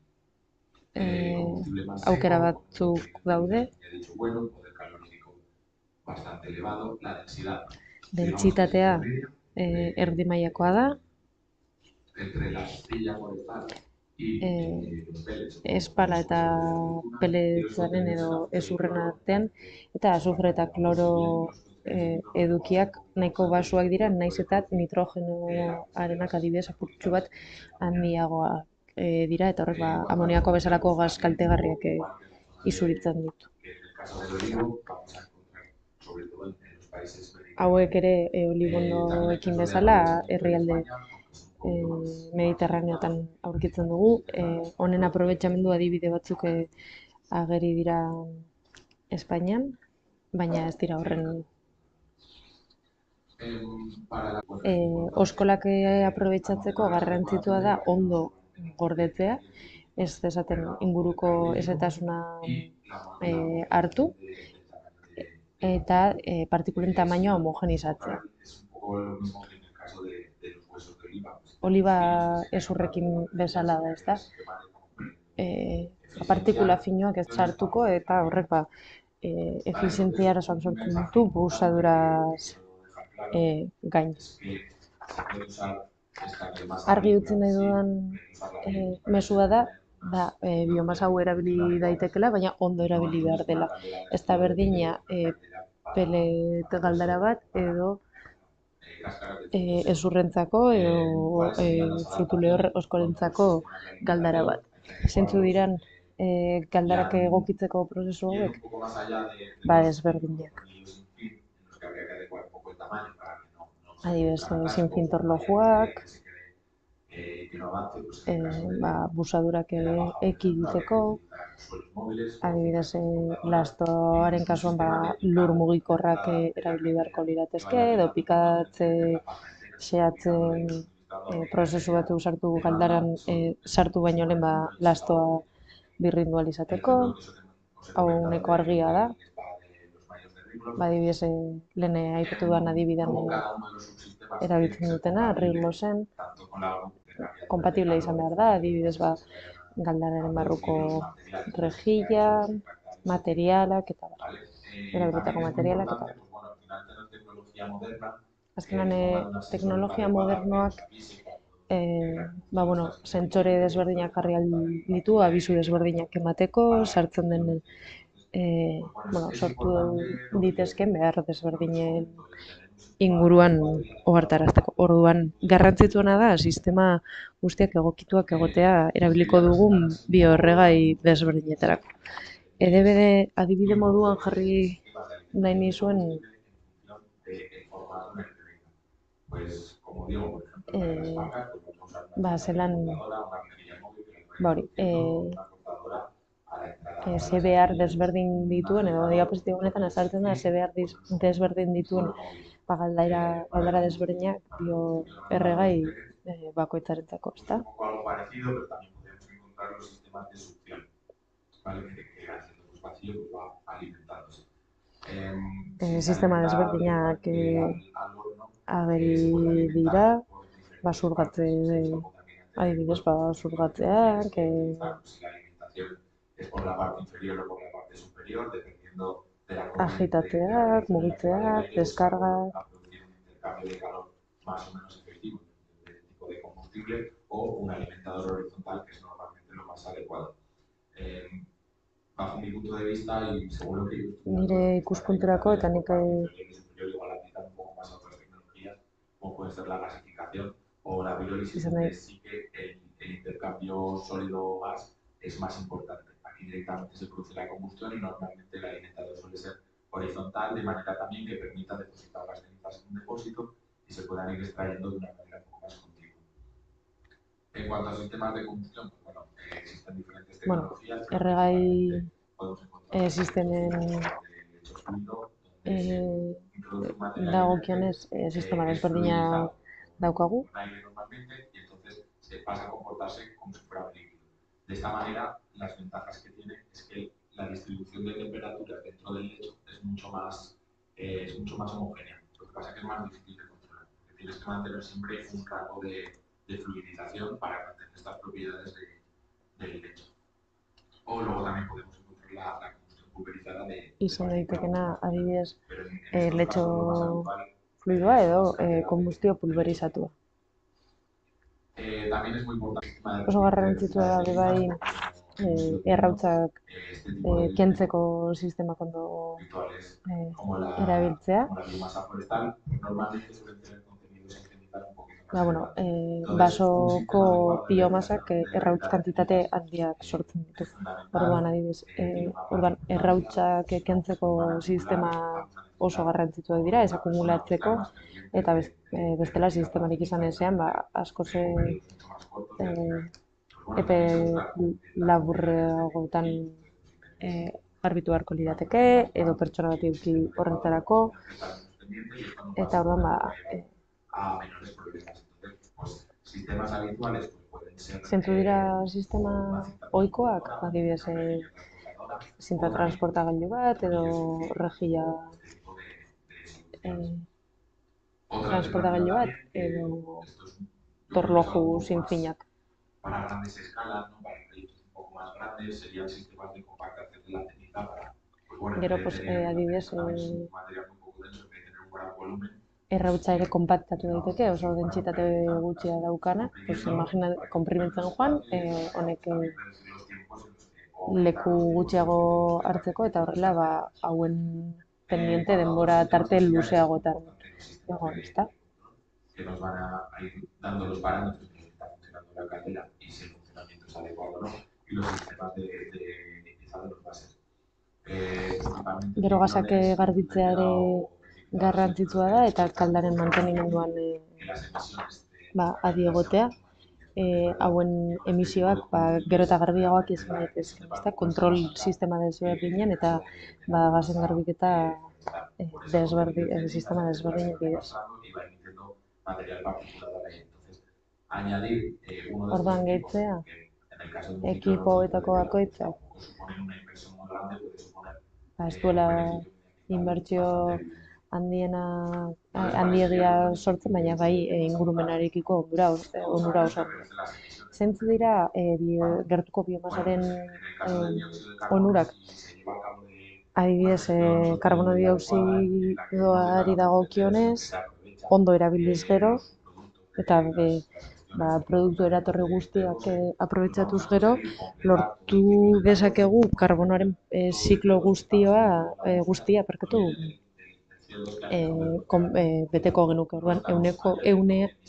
aukera batzuk daude. Dentsitatea erdi mailakoa da. Espala eta peletzaren edo ezurren artean, eta azufre eta kloro edukiak nahiko basuak dira, naiz eta nitrogenoarenak adibidez apurtxu bat handiagoa dira, eta horrek amoniako bezalako gas kaltegarriak isuritzen ditu. Hauek ere olibondoekin bezala herrialde mediterraneotan aurkitzen dugu. Honen aprobetxamendu adibide batzuk ageri dira Espainian, baina ez dira horren. Oskolak aprobetxatzeko garrantzitsua da ondo gordetzea, ez dezaten inguruko ezetasuna hartu, eta partikulen tamainoa homogenizatzea. Oliba ezurrekin bezala da, ezta? Partikula finoak ez sartuko eta horrek efizientzia arazoak sortzen ditu busaduraz gain. Argi utzi nahi dudan mezua da biomasa hau erabili daitekela, baina ondo erabili behar dela. Ez da berdina pelet galdara bat edo ezurrentzako edo frutu lehor oskolentzako galdara bat. Zentzu diran galdarak egokitzeko prozesu hauek? Desberdinak. Adibidez, zinfintorlojuak, busadurak ekiditeko, adibidez, lastoaren kasuan lur mugikorrak erabili beharko liratezke, edo pikatze xehatzen prozesu bat sartu galdaran sartu baino lehen lastoa birrindu ahal izateko, hau nahiko argia da. adibidez, lehen aipatu dudan adibidean erabiltzen dutena, riglosen, kompatible izan behar da, adibidez, galdararen barruko rejilla, materialak, eta erabiltako materialak, eta azkenan teknologia modernoak sentsore desberdinak jarri ditu, abisu desberdinak emateko, sartzen den sortu ditezken behar desberdinen inguruan ohartarazteko. Orduan, garrantzitsuena da sistema guztiak egokituak egotea erabiliko dugun bioerregai desberdinetarako. Edebede adibide moduan jarri nahi nizuen zelan CBR desberdin dituen, edo diapositibo honetan azaltzen da CBR desberdin dituen galdara desberdinak bioerregai bakoitzarentzako, ezta? Sistema desberdinak ageri dira, adibidez, basurgatzeak, agitateak, mugitzeak, deskargak, o un alimentador horizontal, que es normalmente lo más adecuado. Bajo mi punto de vista, y según lo que yo nire ikuspunturako, eta nik igual aplicar un poco más a otras tecnologías, como puede ser la gasificación o la pirólisis, donde sí que el intercambio sólido-gas es más importante. Aquí directamente se produce la combustión y normalmente el alimentador suele ser horizontal, de manera también que permita depositar las cenizas en un depósito y se puedan ir extrayendo de una manera un poco más continua. En cuanto a sistemas de combustión, pues bueno, existen diferentes tecnologías. Erregai sistemen dagokionez sistema desberdina daukagu. Y entonces se pasa a comportarse como si fuera un líquido. De esta manera, las ventajas que tiene es que la distribución de temperaturas dentro del lecho es mucho más homogénea. Lo que pasa es que es más difícil de controlar. Tienes que mantener siempre un rango de fluidización para mantener estas propiedades del lecho. O luego también podemos encontrar la combustión pulverizada izan daitekena, adibidez, letxo fluidoa edo kombustio pulverizatua. Oso garrantzitsua da bai errautzak kentzeko sistemak ondo erabiltzea. Basoko biomasak errautz kantitate handiak sortzen ditu. Orduan, adibidez, errautzak kentzeko sistema oso garrantzitsuak dira, ez akumulatzeko, eta bestela sistemarik izan ezean, askoz epe laburragoetan garbitu beharko lirateke, edo pertsona bat eduki horretarako, eta orduan, zentzu dira sistema ohikoak, adibidez, zinta transportagailu bat, edo rejilla transportagailu bat, edo torloju sin finak. Para grandes escalas, ¿no? Para proyectos un poco más grandes, serían sistemas de compactación de la ceniza para, gero, adibidez, errautza ere konpaktatu daiteke, oso dentsitate gutxia daukana, imagina, konprimitzen joan, honek leku gutxiago hartzeko, eta horrela, hauen pendiente denbora tarte luzeagotan egon, ezta? Que nos van a ir dando los parámetros de cómo está funcionando la caldera y si el funcionamiento es adecuado o no, y los sistemas de limpieza de los gases. Gero gasak garbitzea ere garrantzitsua da, eta kaldaren mantenimenduan adi egotea, hauen emisioak gero eta garbiagoak izan daitezke, ezta? Kontrol sistema desberdinen eta gasen garbiketa sistema desberdinen bidez. Orduan gehitzea, ekipo hauetako bakoitzak ez duela inbertsio handiegia sortzen, baina bai ingurumenarekiko onura oso handia. Zentzu dira gertuko biomasaren onurak? Adibidez, karbono dioxidoari dagokionez, ondo erabiliz gero, eta produktu eratorri guztiak aprobetxatuz gero, lortu dezakegu karbonoaren ziklo guztia beteko genuke. Orduan,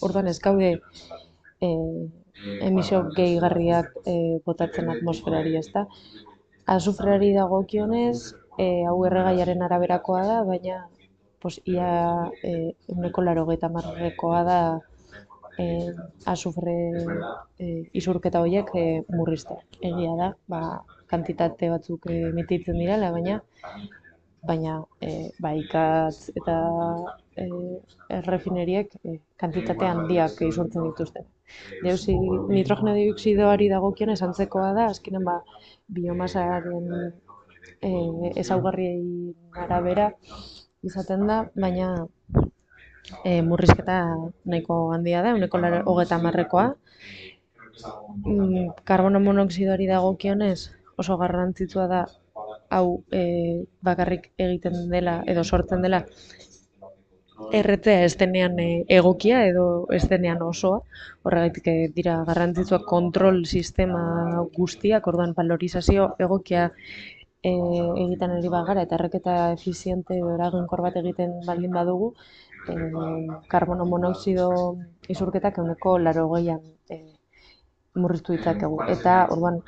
orduan ez gaude emisio gehigarriak botatzen atmosferari, ezta? Azufreari dagokionez, hau erregaiaren araberakoa da, baina ia 80%koa da azufre isurketa horiek murriztea. Egia da, kantitate batzuk emititzen direla, baina ikatz eta errefineriek kantitate handiak isurtzen dituzten. Nitrogeno dioxidoari dagokionez antzekoa da, azkenean biomasaren ezaugarriei arabera izaten da, baina murrizketa nahiko handia da, 30%koa. Karbono monoxidoari dagokionez oso garrantzitsua da hau bakarrik egiten dela edo sortzen dela erretzea ez denean egokia edo ez denean osoa. Horregatik dira garrantzitsuak kontrol sistema guztiak, orduan valorizazio egokia egiten ari bagara eta erreketa efiziente edo eraginkor bat egiten baldin badugu, karbono monoxido isurketak 80%an murriztu ditzakegu. Eta orduan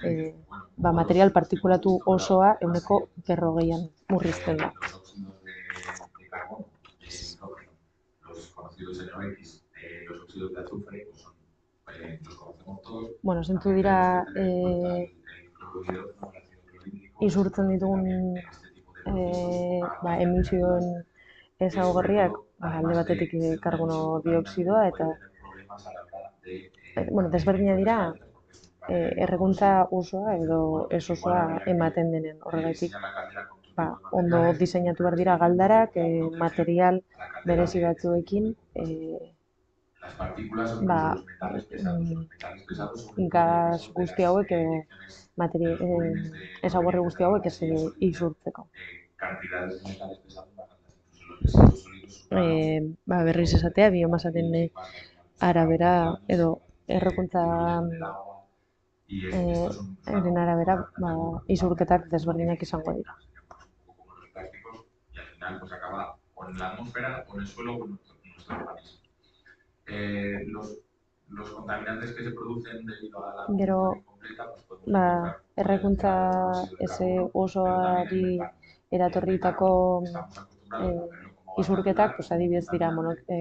material partikulatu osoa 40%an murrizten da. Bueno, zentzu dira isurtzen ditugun emisioen ezaugarriak, alde batetik karbono dioxidoa eta desberdinak dira errekuntza osoa edo ez osoa ematen denen. Horregatik ondo diseinatu behar dira galdarak, material berezi batzuekin, gas guzti hauek ezaugarri guzti hauek ez isurtzeko. Berriz esatea, biomasaren arabera edo errekuntzaren arabera isurketak desberdinak izango dira. Gero, errekuntza osoari eratorritako isurketak, adibidez dira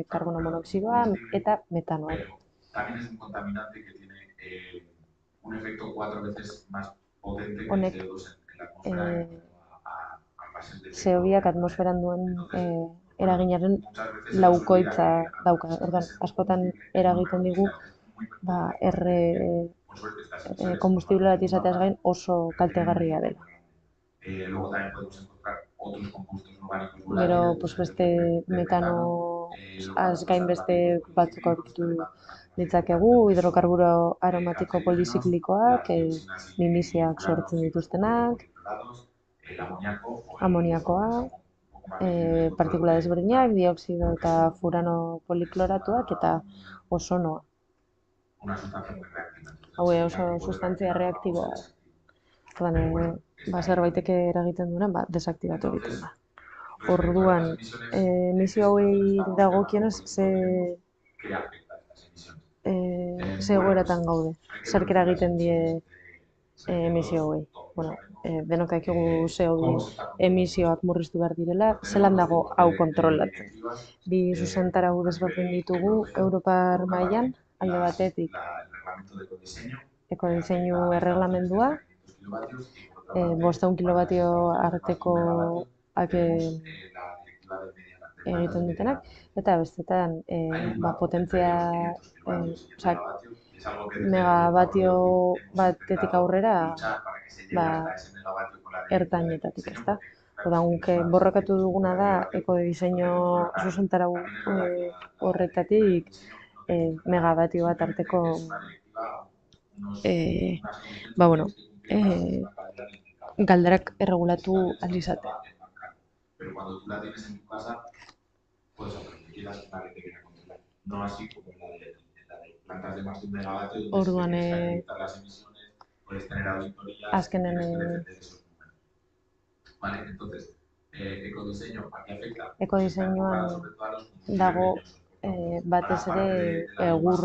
karbono monoxidoa eta metanoa. Honek CO2ak atmosferan duen eraginaren laukoitza dauka. Orduan, askotan eragiten digu konbustible bat izateaz gain oso kaltegarria dela. Gero, beste metano gain beste batzuk aurkitu ditzakegu, hidrokarburo aromatiko poliziklikoak, minbiziak sortzen dituztenak, amoniakoa, partikula desberdinak, dioxido eta furano polikloratuak eta ozonoa. Hau oso sustantzia reaktiboa da. Zerbaitek eragiten duenean, desaktibatu egiten da. Orduan, emisio hauei dagokionez ze egoeratan gaude. Zerk eragiten die emisio hauei. Denok dakigu CO2 emisioak murriztu behar direla, zelan dago hau kontrolatzen. Bi zuzentarau desberdin ditugu Europar mailan, alde batetik ekodiseinu erreglamendua, 500 kilobatio artekoak egiten dutenak, eta bestetan potentzia megabatio batetik aurrera ertainetatik, ezta? Orduan, guk borrokatu duguna da ekodiseinu zuzentarau horretatik megabatio bat arteko ba, bueno, galdarak erregulatu ahal izatea. Pero cuando tú la tienes en tu casa, puedes hacer lo que quieras, nadie te viene a controlar. No así como la de plantas de más de un megavatio, donde Orduan, si te quieres limitar las emisiones, puedes tener auditorías azkenen que dependen de esos números. ¿Vale? Entonces, ecodiseño, ¿a qué afecta? Ekodiseinuan dago batez ere egur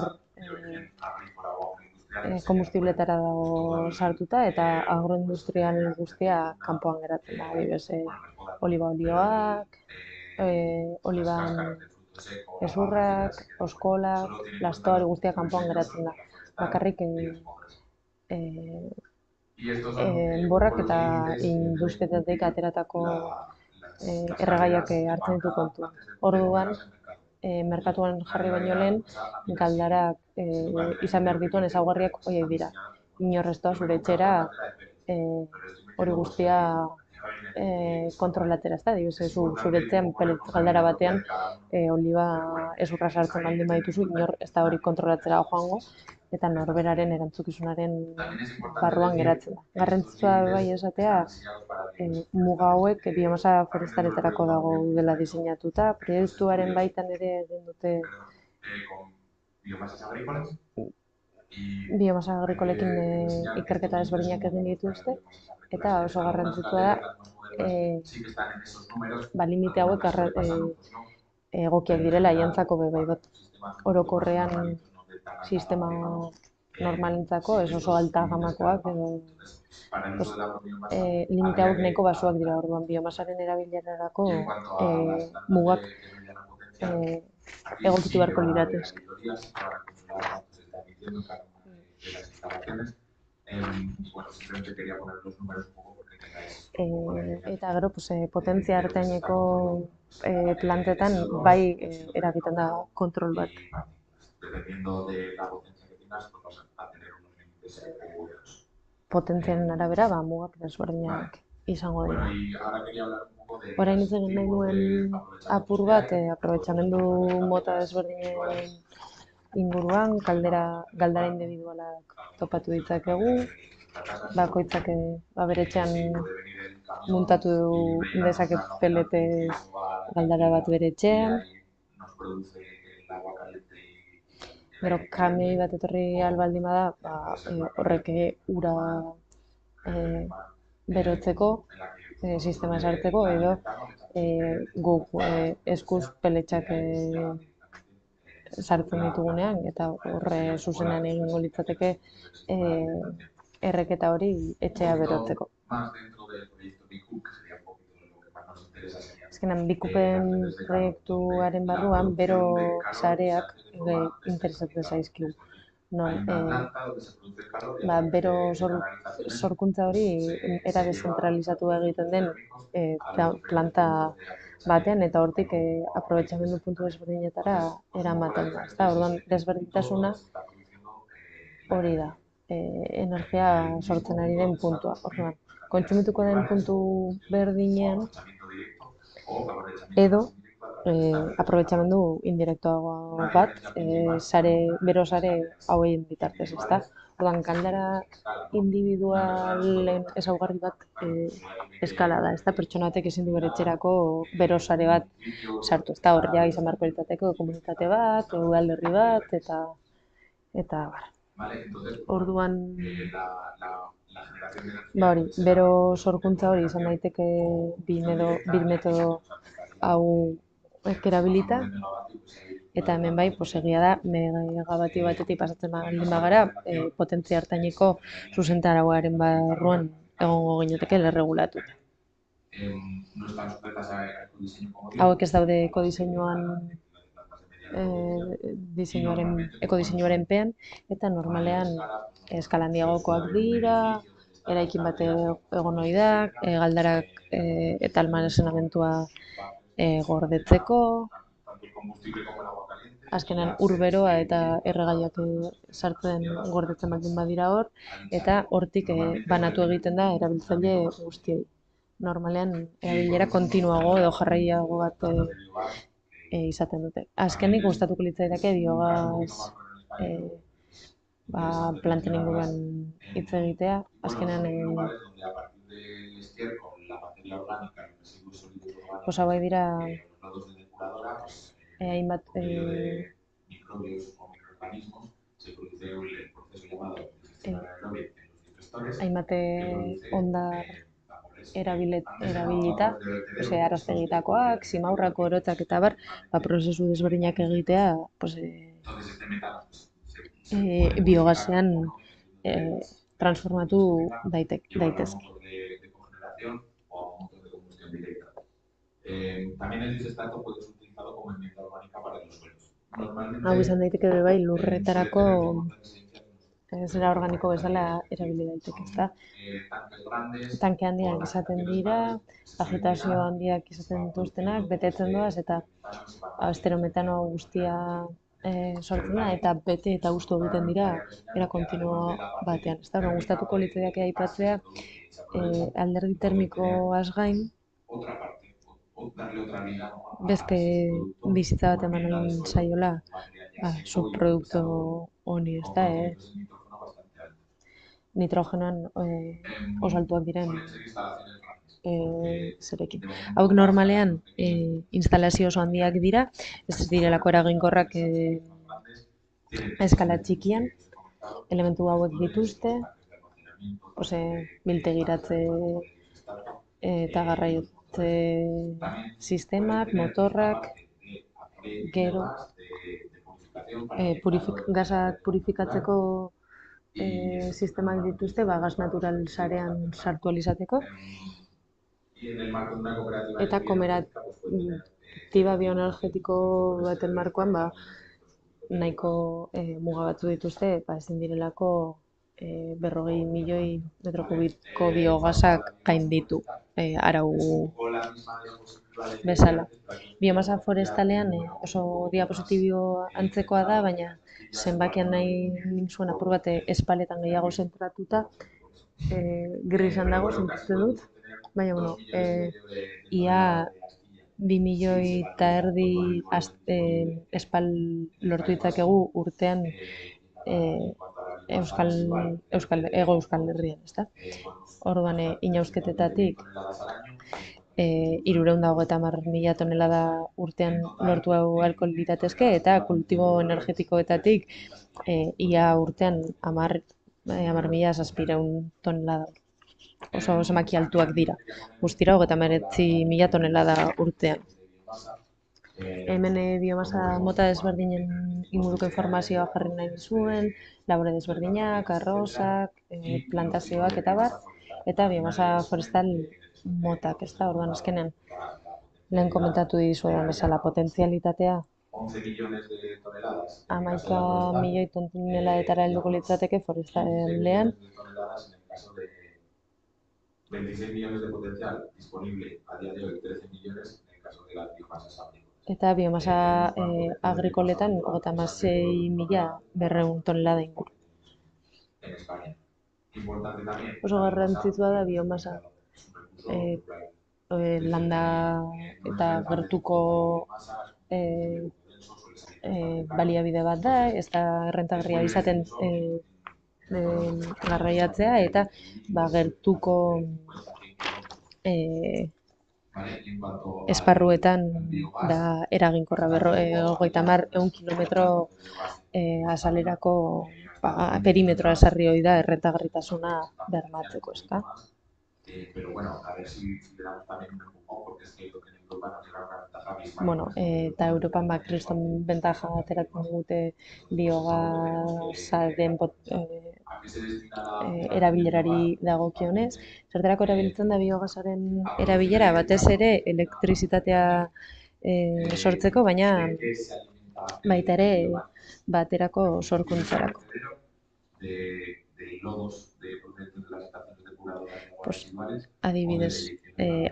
kombustibletara dago sartuta eta agroindustrial guztia kanpoan geratzen da. Adibidez, oliba olioak, oliban hezurrak, oskolak, lastoa hori guztia kanpoan geratzen da. Bakarrik enborrak eta industrietatik ateratako erregaiak hartzen ditu kontu. Orduan, merkatuan jarri baino lehen, galdarak izan behar dituen ezaugarriak horiek dira. Inorreztoa zure etxera hori guztia kontrolatera, ezta? Adibidez, zure etxean pelet galdara batean oliba ezurra sartzen baldin badituzu, inor ez da hori kontrolatzera joango, eta norberaren erantzukizunaren barruan geratzen da. Garrantzitsua bai esatea, muga hauek biomasa forestaretarako dago dela diseinatuta, proiektuaren baitan ere egin dute biomasa agrikolekin ikerketa desberdinak egin dituzte, eta oso garrantzitsua da limite hauek egokiak direla iantzako bai bat orokorrean sistema normalentzako, ez oso alta gamakoak edo limite hauek nahiko basuak dira. Orduan biomasaren erabilerarako mugak egokitu beharko liratezke. Eta gero, potentzia arteineko plantetan bai eragiten da kontrol bat. Dependiendo de la potencia que tengas, pues vas a tener unos límites seguros. Potentziaren arabera, mugak desberdinak izango dira. Orain hitz egin nahi nuen apur bat, aprobetxamendu mota desberdinen inguruan, galdara individualak topatu ditzakegu, bakoitzak bere etxean muntatu dezake peletez galdara bat bere etxean. Gero, kamioi bat etorri albaldin bada, horrek ura berotzeko, sistema sartzeko, edo guk eskuz peletxak sartzen ditugunean, eta horre zuzenean egingo litzateke erreketa hori etxea berotzeko. Azkenan, Bikupen proiektuaren barruan, bero sareak interesatzen zaizkigu. Bero sorkuntza hori era deszentralizatu egiten den planta batean, eta hortik aprobetxamendu puntu desberdinetara eramaten da. Orduan, desberdintasuna hori da, energia sortzen ari den puntua. Orduan, kontsumituko den puntu berdinean, edo aprobetxamendu indirektoago bat, bero sare hauei bitartez, ezta? Orduan, galdara individualen ezaugarri bat eskala da, ezta? Pertsona batek ezin du bere etxerako bero sare bat sartu, ezta? Horria izan beharko litzateke komunitate bat, udalerri bat, eta orduan, hori, bero sorkuntza hori izan daiteke bi metodo hau erabilita, eta hemen bai, egia da, megabatio batetik pasatzen baldin bagara, potentzia artaineko zuzentarauaren barruan egongo ginateke lerregulatuta. Hauek ez daude ekodiseinuan ekodiseinuaren pean, eta normalean eskala handiagokoak dira, eraikin bat egon ohi da, galdarak eta almazenamentua gordetzeko, azkenan urberoa eta erregaiak sartzen gordetzen baldin badira hor, eta hortik banatu egiten da erabiltzaile guztiei. normalean erabilera kontinuago edo jarraiago bat izaten dute. Azkenik gustatuko litzaidake biogaz planten inguruan hitz egitea. Azkenean hauek dira hainbat hainbat ondar erabilita, araztegitakoak, simaurrako orotzak eta bar, prozesu desberdinak egitea, biogasean transformatu daitezke. Hau izan daiteke ere bai lurretarako zera organiko bezala erabili daiteke, ezta? Tanke handiak izaten dira, agitazio handiak izaten dituztenak, betetzen doaz eta esterometano guztia sortzen da eta bete eta hustu egiten dira era kontinuo batean, ezta? Gustatuko litzaidake aipatzea alderdi termikoaz gain beste bizitza bat eman nahi zaiola subproduktu honi, ezta? Nitrogenoan oso altuak diren zerekin. Hauek normalean instalazio oso handiak dira, ez direlako eraginkorrak eskala txikian, elementu hauek dituzte, biltegiratze eta garraiotze sistemak, motorrak, gero, gasak purifikatzeko sistemak dituzte, gas natural sarean sartu ahal izateko. Eta kooperatiba bioenergetiko baten markoan nahiko muga batzu dituzte, ezin direlako 40 milioi metro kubiko biogasak gainditu arau bezala. Biomasa forestalean oso diapositibo antzekoa da, baina zenbakian nahi zuen apur bat espaletan gehiago zentratuta, grisan dago, sentitzen dut, baina, ia 2 milioi eta erdi espal lortu ditzakegu urtean Hego Euskal Herrian, ezta? Orduan, inausketetatik 330.000 tonelada urtean lortu ahalko liratezke eta kultibo energetikoetatik ia urtean 10.700 tonelada. Oso zenbaki altuak dira. Guztira 39.000 tonelada urtean. Hemen biomasa mota desberdinen inguruko informazioa jarri nahi zuen, labore desberdinak, arrozak, plantazioak eta bar, eta biomasa forestal motak, ez da, orduan azkenean. Lehen komentatu dizuetan bezala, potentzialitatea 11 milioi toneladetara helduko litzateke forestalean. 26 millones de potencial disponible a día de hoy, 13 millones en el caso de las biomasas agrícolas. Eta biomasa agrikoletan 36.200 tonelada inguru. Oso garrantzitsua da biomasa landa eta gertuko baliabide bat da, ez da errentagarria izaten garraiatzea eta gertuko esparruetan da eraginkorra 100 kilometro azalerako perimetroa esarri hori da errentagarritasuna bermatzeko, ezta? Eta Europan kriston bentaja ateratzen dute biogasaren erabilerari dagokionez. Zertarako erabiltzen da biogasaren erabilera, batez ere elektrizitatea sortzeko, baina baita ere baterako sorkuntzarako. Adibidez,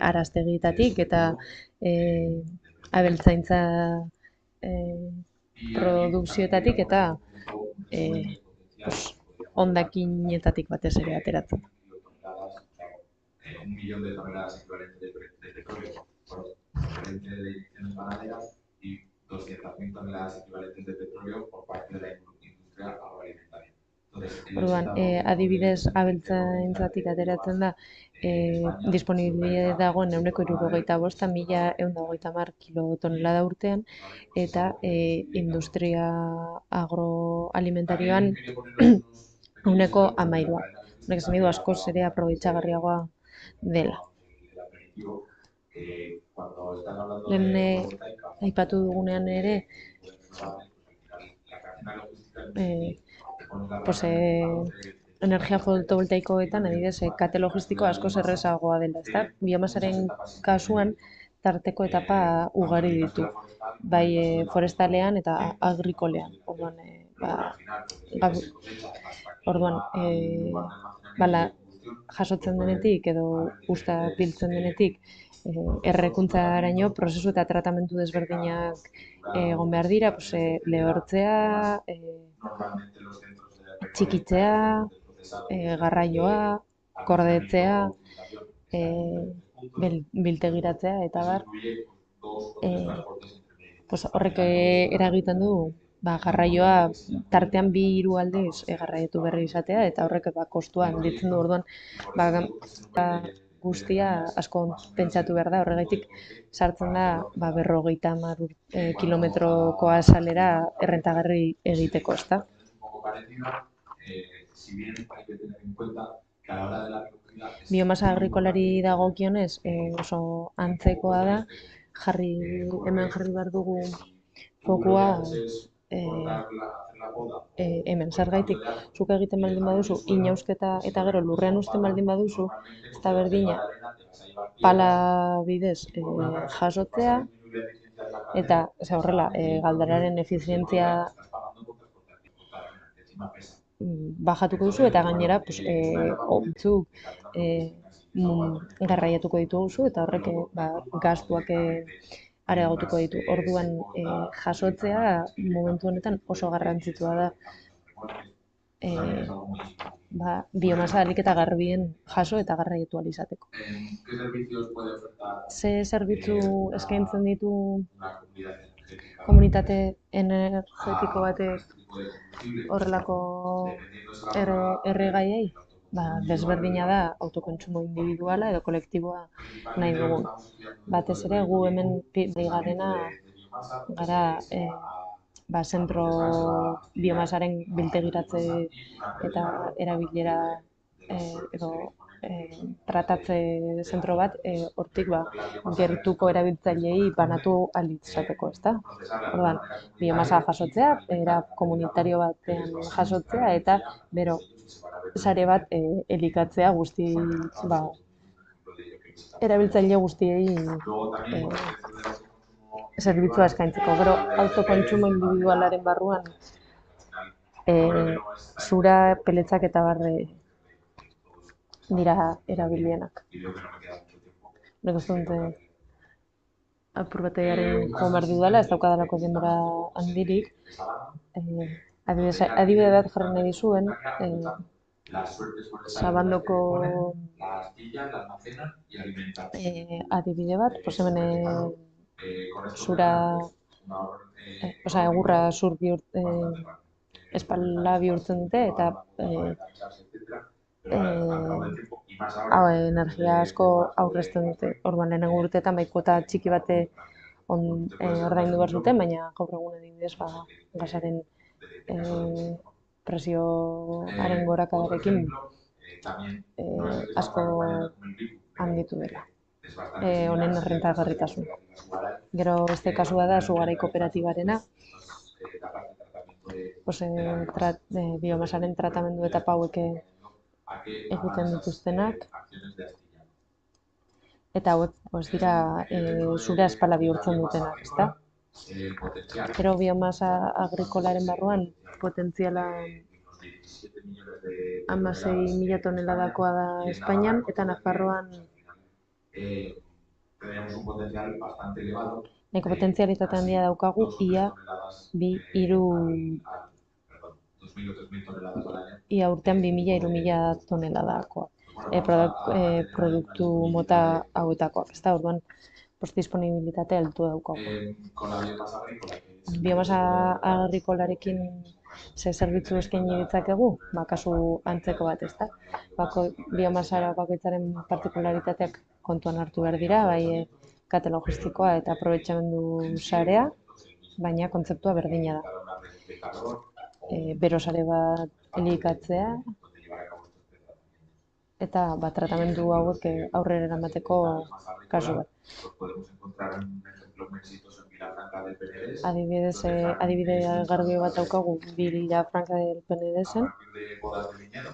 araztegitatik eta abeltzaintza produkzioetatik eta hondakinetatik batez ere ateratzen. 1 millón de toneladas equivalentes de petróleo por diferente de emisiones ganaderas y 200.000 toneladas equivalentes de petróleo por parte de la industria agroalimentaria. Orduan, adibidez abeltzaintzatik ateratzen da, disponibilitate dagoen 175 1.130 kilotonelada urtean, eta industria agroalimentarioan 13%. Horrek esan nahi du askoz ere aprobetxagarriagoa dela. Lehen aipatu dugunean ere, pues, energia fotovoltaikoetan, adibidez, kate logistiko askoz errazagoa dela, ezta? Biomasaren kasuan tarteko etapa ugari ditu, bai forestalean eta agrikolean. Orduan, jasotzen denetik edo usta biltzen denetik errekuntzaraino prozesu eta tratamendu desberdinak egon behar dira, pues, lehortzea, txikitzea, garraioa, kordetzea, biltegiratzea eta bar. Pues, horrek eragiten du garraioa tartean 2-3 aldiz garraiatu berri izatea, eta horrek kostua handitzen du. Orduan, guztia asko pentsatu behar da, horregatik sartzen da 50 kilometroko azalera errentagarri egiteko, ezta? Biomasa agrikolari dagokionez oso antzekoa da, hemen jarri behar dugu fokua hemen, zergaitik, zuk egiten baldin baduzu, inausketa eta gero lurrean uzten baldin baduzu, ez da berdina pala bidez jasotzea, eta horrela galdararen efizientzia bajatuko duzu, eta gainera garraiatuko ditugu, eta horrek gastuak areagotuko ditu. Orduan, jasotzea momentu honetan oso garrantzitsua da. Biomasa ahalik eta garbien jaso eta garraiatu ahal izateko. Ze zerbitzu eskaintzen ditu komunitate energetiko batek horrelako erregaiei? Desberdina da autokontsumo individuala edo kolektiboa nahi dugun. Batez ere, gu hemen garena gara zentro biomasaren biltegiratze eta erabilera edo tratatze zentro bat, hortik gertuko erabiltzaileei banatu ahal izateko, ezta? Orduan, biomasa jasotzea, era komunitario batean jasotzea, eta bero sare bat elikatzea erabiltzaile guztiei zerbitzua eskaintzeko. Gero, autokontsumo individualaren barruan zura, peletzak eta barre dira erabilienak. Nik uste dut apur batearen joan behar dudala, ez daukadalako denbora handirik. Adibide bat jarri nahi dizuen, Sabandoko adibide bat, hemen egurra zur espala bihurtzen dute, eta energia asko aurrezten dute. Orduan, lehenengo urteetan kuota txiki bate ordaindu behar zuten, baina gaur egun adibidez gasaren presioaren gorakadarekin asko handitu dela. Honen errentagarritasun. Gero beste kasua da Zugarai kooperatibarena, biomasaren tratamendu eta hauek egiten dituztenak, eta hauek dira zura espala bihurtzen dutenak, ezta? Gero biomasa agrikolaren barruan potentziala 16.000 toneladakoa da Espainian, eta Nafarroan nahiko potentzialitate handia daukagu, ia urtean 2.000-3.000 toneladakoa. produktu mota hauetakoak, ezta? Orduan, disponibilitate altua daukagu. Con la biomasa agrícola, que es Biomasa agrikolarekin ze zerbitzu eskaini ditzakegu, kasu antzeko bat, ezta? Biomasa bakoitzaren partikularitateak kontuan hartu behar dira, bai kate logistikoa eta aprobetxamendu sarea, baina kontzeptua berdina da. Bero sare bat elikatzea eta tratamendu hauek aurrera eramateko kasu bat. podemos encontrar un ejemplo muy exitoso en Vilafranca del Penedés. Adibide garbi bat daukagu Vilafranca del Penedesen. A partir de podas de viñedo.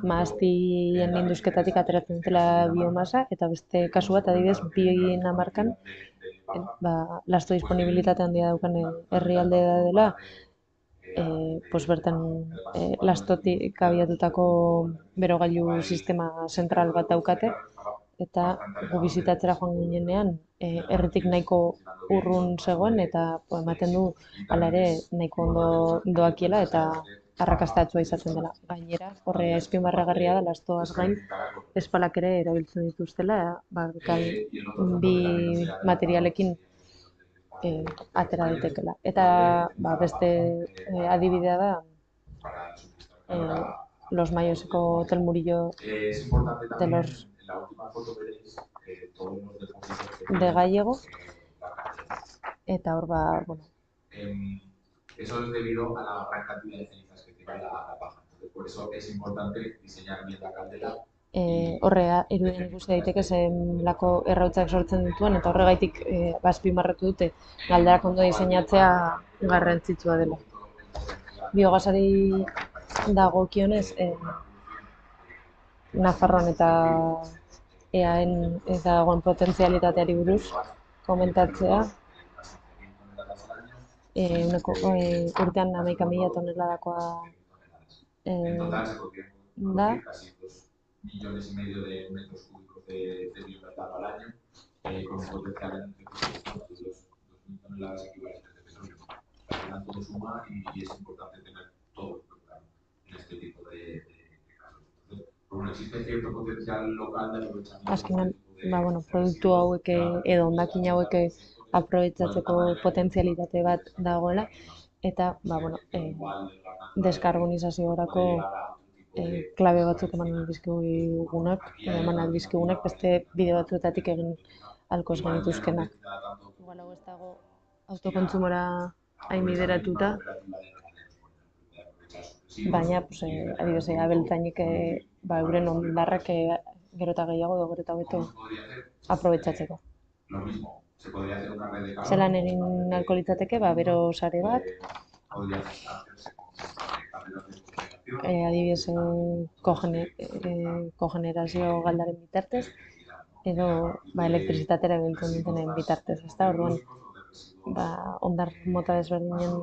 Maaztien indusketatik ateratzen dutela biomasa, eta beste kasu bat, adibidez, 2010 lasto disponibilitate handia daukan herrialdea dela, bertan lastotik abiatutako berogailu sistema zentral bat daukate, eta gu bizitatzera joan ginenean, herritik nahiko urrun zegoen, eta ematen du hala ere nahiko ondo doakiela, eta arrakastatsua izaten dela. Gainera, horre azpimarragarria da, lastoaz gain, espalak ere erabiltzen dituztela, bi materialekin atera daitekela. Eta beste adibidea da, Los Mayoseko Hotel Murillo de los de Gallego, eta hor Eso es debido a la gran cantidad de cenizas que tiene la paja. Entonces, por eso es importante diseñar bien la caldera. Horrea, irudien ikusi daiteke zenlako errautzak sortzen dituen, eta horregaitik azpimarratu dute galderak ondo diseinatzea garrantzitsua dela. Biogasari dagokionez, Nafarroan eta EAen eta dagoen potentzialitateari buruz komentatzea, urtean 11.000 toneladakoa da. Millones y medio de metros cúbicos de biometano al año, con un potencial de 2.000 toneladas equivalentes de petróleo. Al final todo suma y es importante tener todo en este tipo de casos. Entonces, bueno, existe cierto potencial local de aprovechamiento. Azkenean, produktu hauek edo hondakin hauek aprobetxatzeko potentzialitate bat dagoela, eta deskarbonizaziorako klabe batzuk eman dizkigunak, beste bide batzuetatik egin alkoz genituzkenak. Igual hau ez dago autokontsumora hain bideratuta, baina, adibidez, abeltzainik euren ondarrak gero eta gehiago edo gero eta hobeto aprobetxatzeko. Zelan egin ahalko litzateke, bero sare bat, adibidez, kogenerazio galdaren bitartez, edo elektrizitatera biltzen dutenen bitartez, ezta? Orduan, ondar mota desberdinen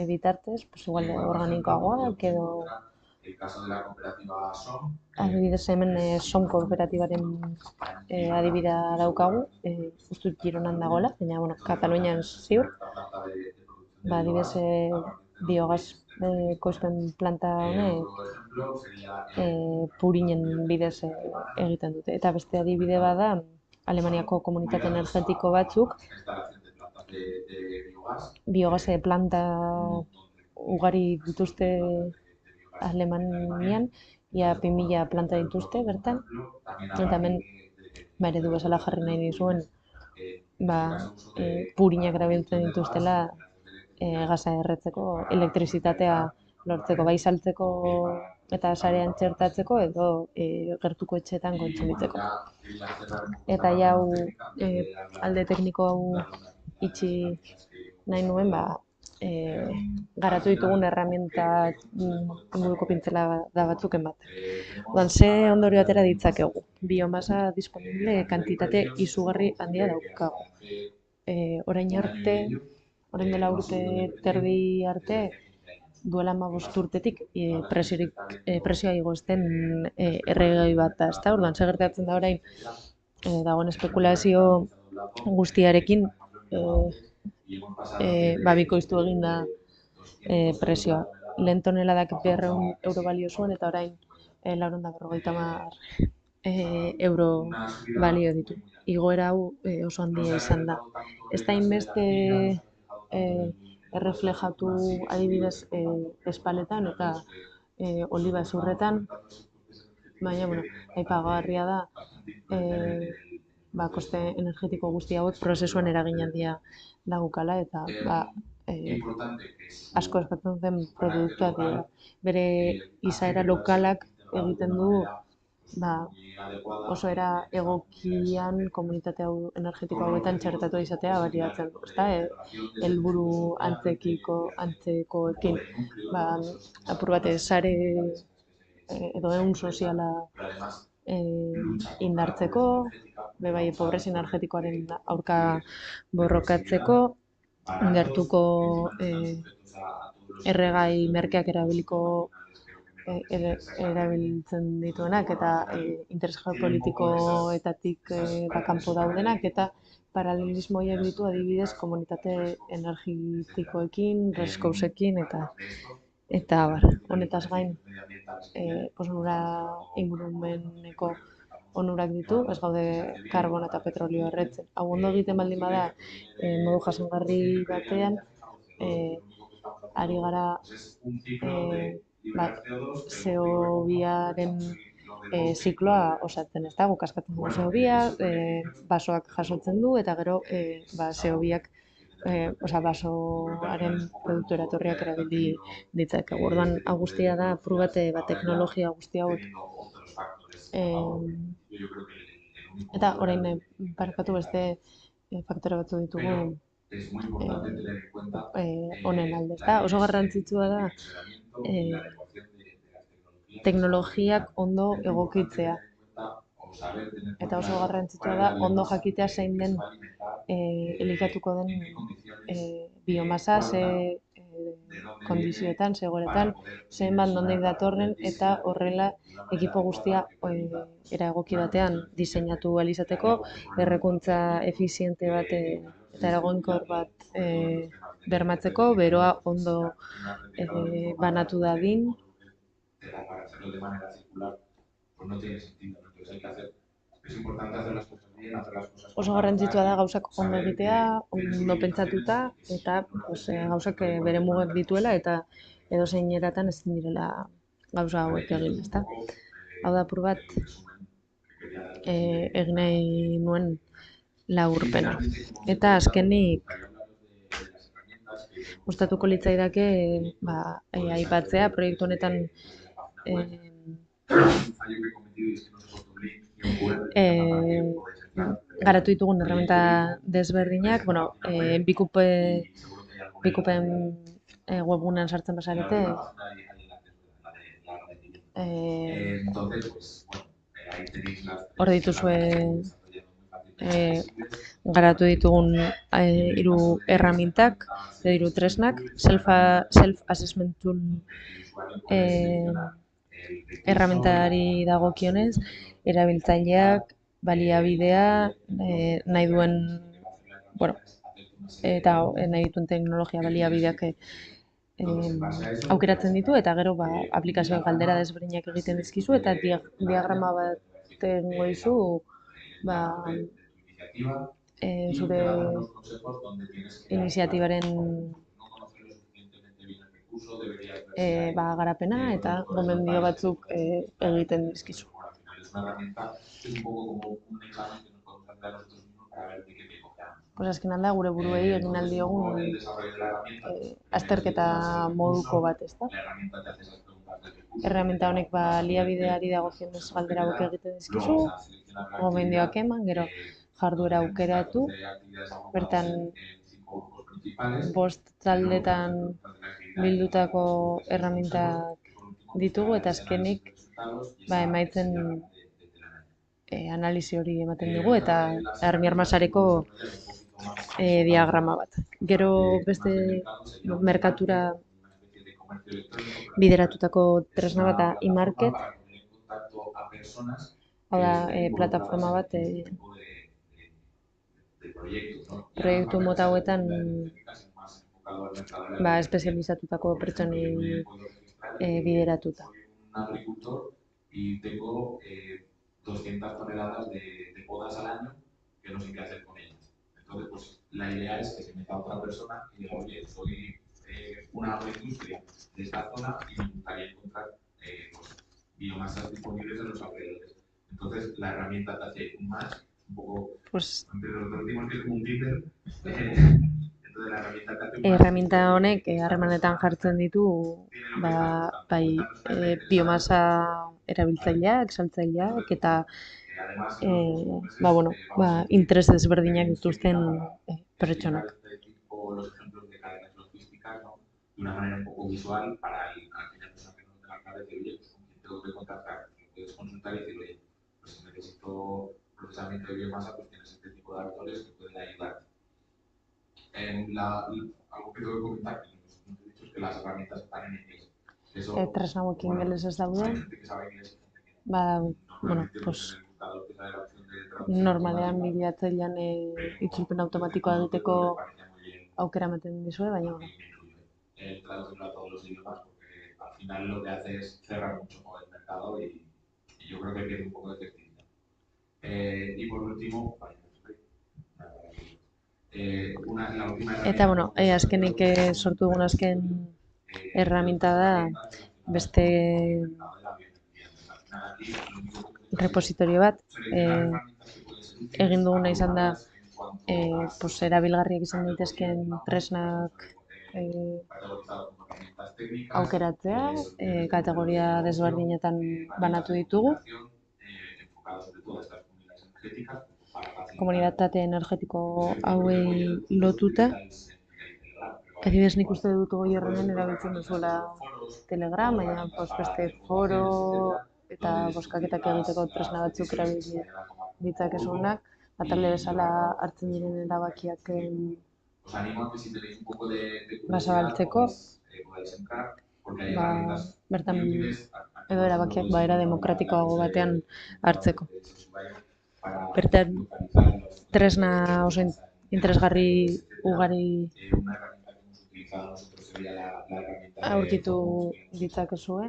bitartez, igual organikoagoak edo adibidez hemen SOM kooperatibaren adibidea daukagu, uste Gironan dagoela, baina Katalunian ziur, adibidez biogaz koizpen planta honek purinen bidez egiten dute. Eta beste adibide bada, Alemaniako komunitate energetiko batzuk biogaz planta ugari dituzte Alemanian, ia 2.000 planta dituzte bertan, eta hemen eredu bezala jarri nahi dizuen purinak erabiltzen dituztela gaza erretzeko, elektrizitatea lortzeko, bai saltzeko eta sarean txertatzeko edo gertuko etxeetan kontsumitzeko. Eta hau alde tekniko hau itxi nahi nuen, garatu ditugun erraminta inguruko pintzela da batzuk ematen. Ze ondorio atera ditzakegu. Biomasa disponible kantitate izugarri handia daukagu. Orain dela urte terdi arte, duela 15 urtetik presioa igo ezten erregai bat da, ezta? Orduan, zer gertatzen da orain dagoen espekulazio guztiarekin bikoiztu egin da presioa. Lehen toneladak €200 balio zuen, eta orain 450 euro balio ditu. Igoera hau oso handia izan da. Ez da inbeste erreflejatu adibidez espaletan eta oliba zurretan, baina, bueno, aipagarria da koste energetiko guzti hauek prozesuan eragin handia daukala eta asko eskatzen den produktuak dira. Bere izaera lokalak egiten du oso era egokian komunitate hau energetiko hauetan txertatu izatea baliatzen du, ezta? Helburu antzekoekin, apur bat sare edo ehun soziala indartzeko, bai pobrezia energetikoaren aurka borrokatzeko, gertuko erregai merkeak erabiltzen dituenak eta interes geopolitikoetatik kanpo daudenak eta paralelismo horiek ditu adibidez komunitate energetikoekin, reskousekin eta abar. Honetaz gain, onura ingurumeneko onurak ditu, ez gaude karbon eta petrolio erretzen. Hau ondo egiten baldin bada modu jasangarri batean, ari gara CO2aren zikloa osatzen, ez da? Guk askatzen dugu CO2, basoak jasotzen du eta gero CO2ak basoaren produktu eratorriak erabili ditzakegu. Orduan, hau guztia da, apur bat teknologia guzti hauek. Eta orain parkatu beste faktore batzu ditugu honen alde, ezta? Oso garrantzitsua da teknologiak ondo egokitzea. Eta oso garrantzitsua da ondo jakitea zein den elikatuko den biomasa, ze kondizioetan, ze egoeretan, zenbat nondik datorren eta horrela ekipo guztia era egoki batean diseinatu ahal izateko, berrekuntza efiziente bat eta eraginkor bat bermatzeko, beroa ondo banatu dadin. Oso garrantzitsua da gauzak ondo egitea, ondo pentsatuta eta gauzak bere mugak dituela eta edozein eratan ezin direla gauza hauek egin, ezta? Hau da apur bat egin nahi nuen laburpena. Eta azkenik gustatuko litzaidake aipatzea proiektu honetan garatu ditugun erreminta desberdinak, Bikupen webgunean sartzen bazarete, hor dituzue garatu ditugun 3 erremintak, 3 tresnak, self-assessment erremintari dagokionez, erabiltzaileak, baliabidea, nahi duen, eta nahi dituen teknologia baliabideak aukeratzen ditu, eta gero aplikazioen galdera desberdinak egiten dizkizu, eta diagrama bat egingo dizu, zure iniziatibaren garapena eta gomendio batzuk egiten dizkizu. Azkenan da, gure buruei egin ahal diogun azterketa moduko bat, ezta? Erreminta honek baliabideari dagokionez galdera hauek egiten dizkizu, gomendioak eman, gero jarduera aukeratu, bertan 5 taldetan bildutako erremintak ditugu eta azkenik emaitzen analisi hori ematen dugu eta armi-armasareko diagrama bat. Gero beste merkatura bideratutako tresna bat da e-market, hau da plataforma bat proiektu mota hauetan espezializatutako pertsonei bideratuta. y tengo 200 toneladas de podas al año que no sé qué hacer con ellas. Entonces, pues la idea es que se meta otra persona y diga, oye, soy una agroindustria de esta zona y me gustaría encontrar pues, biomasas disponibles en los alrededores. Entonces, la herramienta te hace un match, un poco, Pues, entre los dos decimos que es como un Tinder. Entonces, la herramienta te hace un match. herramienta honek harremanetan jartzen ditu bai biomasa erabiltzaileak, saltzaileak eta interes desberdinak dituzten pertsonak. Los ejemplos de cadenas logísticas, ¿no? De una manera un poco visual para aquella persona que no tenga claro de, oye, pues con quién tengo que contactar, lo puedes consultar y decir, oye, pues si necesito procesamiento de biomasa, pues tienes este tipo de autores que pueden ayudar. Algo que tengo que comentar, que no te he dicho, es que las herramientas están en inglés. Eso, Tresna hauek ingelesez daude, hay gente que sabe inglés y gente que no. bueno, Normalmente, pues, en el buscador te sale la opción de traducción normalean automática, bilatzailean itzulpen automatikoa egiteko parece muy bien aukera ematen dizue, baina bueno. traducirlo a todos los idiomas porque al final lo que hace es cerrar mucho el mercado y yo creo que pierde un poco de efectividad. Y por último, la última Eta, bueno, azkenik sortu dugun azken erraminta da beste repositorio bat. Egin duguna izan da erabilgarriak izan daitezkeen tresnak aukeratzea, kategoria desberdinetan banatu ditugu. Komunitate energetiko hauei lotuta. Adibidez, nik uste dut Goierrian erabiltzen duzuela Telegram, baina beste foro eta bozkaketak egiteko tresna batzuk erabili ditzakezunak, talde bezala hartzen diren erabakiak zabaltzeko, bertan edo erabakiak era demokratikoago batean hartzeko. Bertan tresna oso interesgarri ugari aurkitu ditzakezue.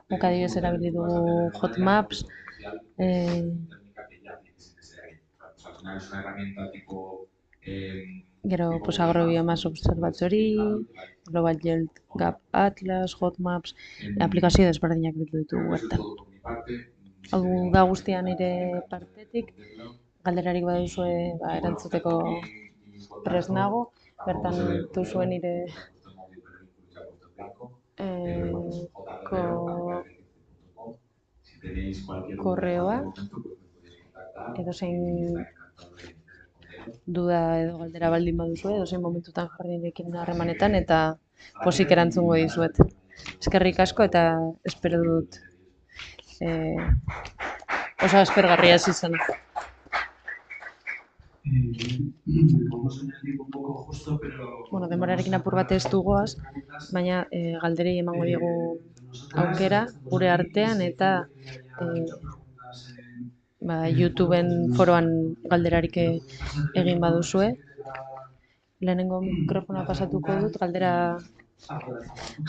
Guk adibidez erabili dugu Hotmaps, gero Agrobiomas Observatory, Global Yield Gap Atlas, Hotmaps, aplikazio desberdinak ditugu bertan. Hau da guztia nire partetik, galderarik baduzue erantzuteko prest nago, bertan duzue nire korreoa, edozein duda edo galdera baldin baduzue, edozein momentutan jarri nirekin harremanetan eta pozik erantzungo dizuet. Eskerrik asko eta espero dut oso aspergarria ez izan. Bueno, denborarekin apur bat ez dugoaz, baina galderei emango diegu aukera gure artean eta YouTubeen foroan galderarik egin baduzue. Lehenengo mikrofona pasatuko dut, galdera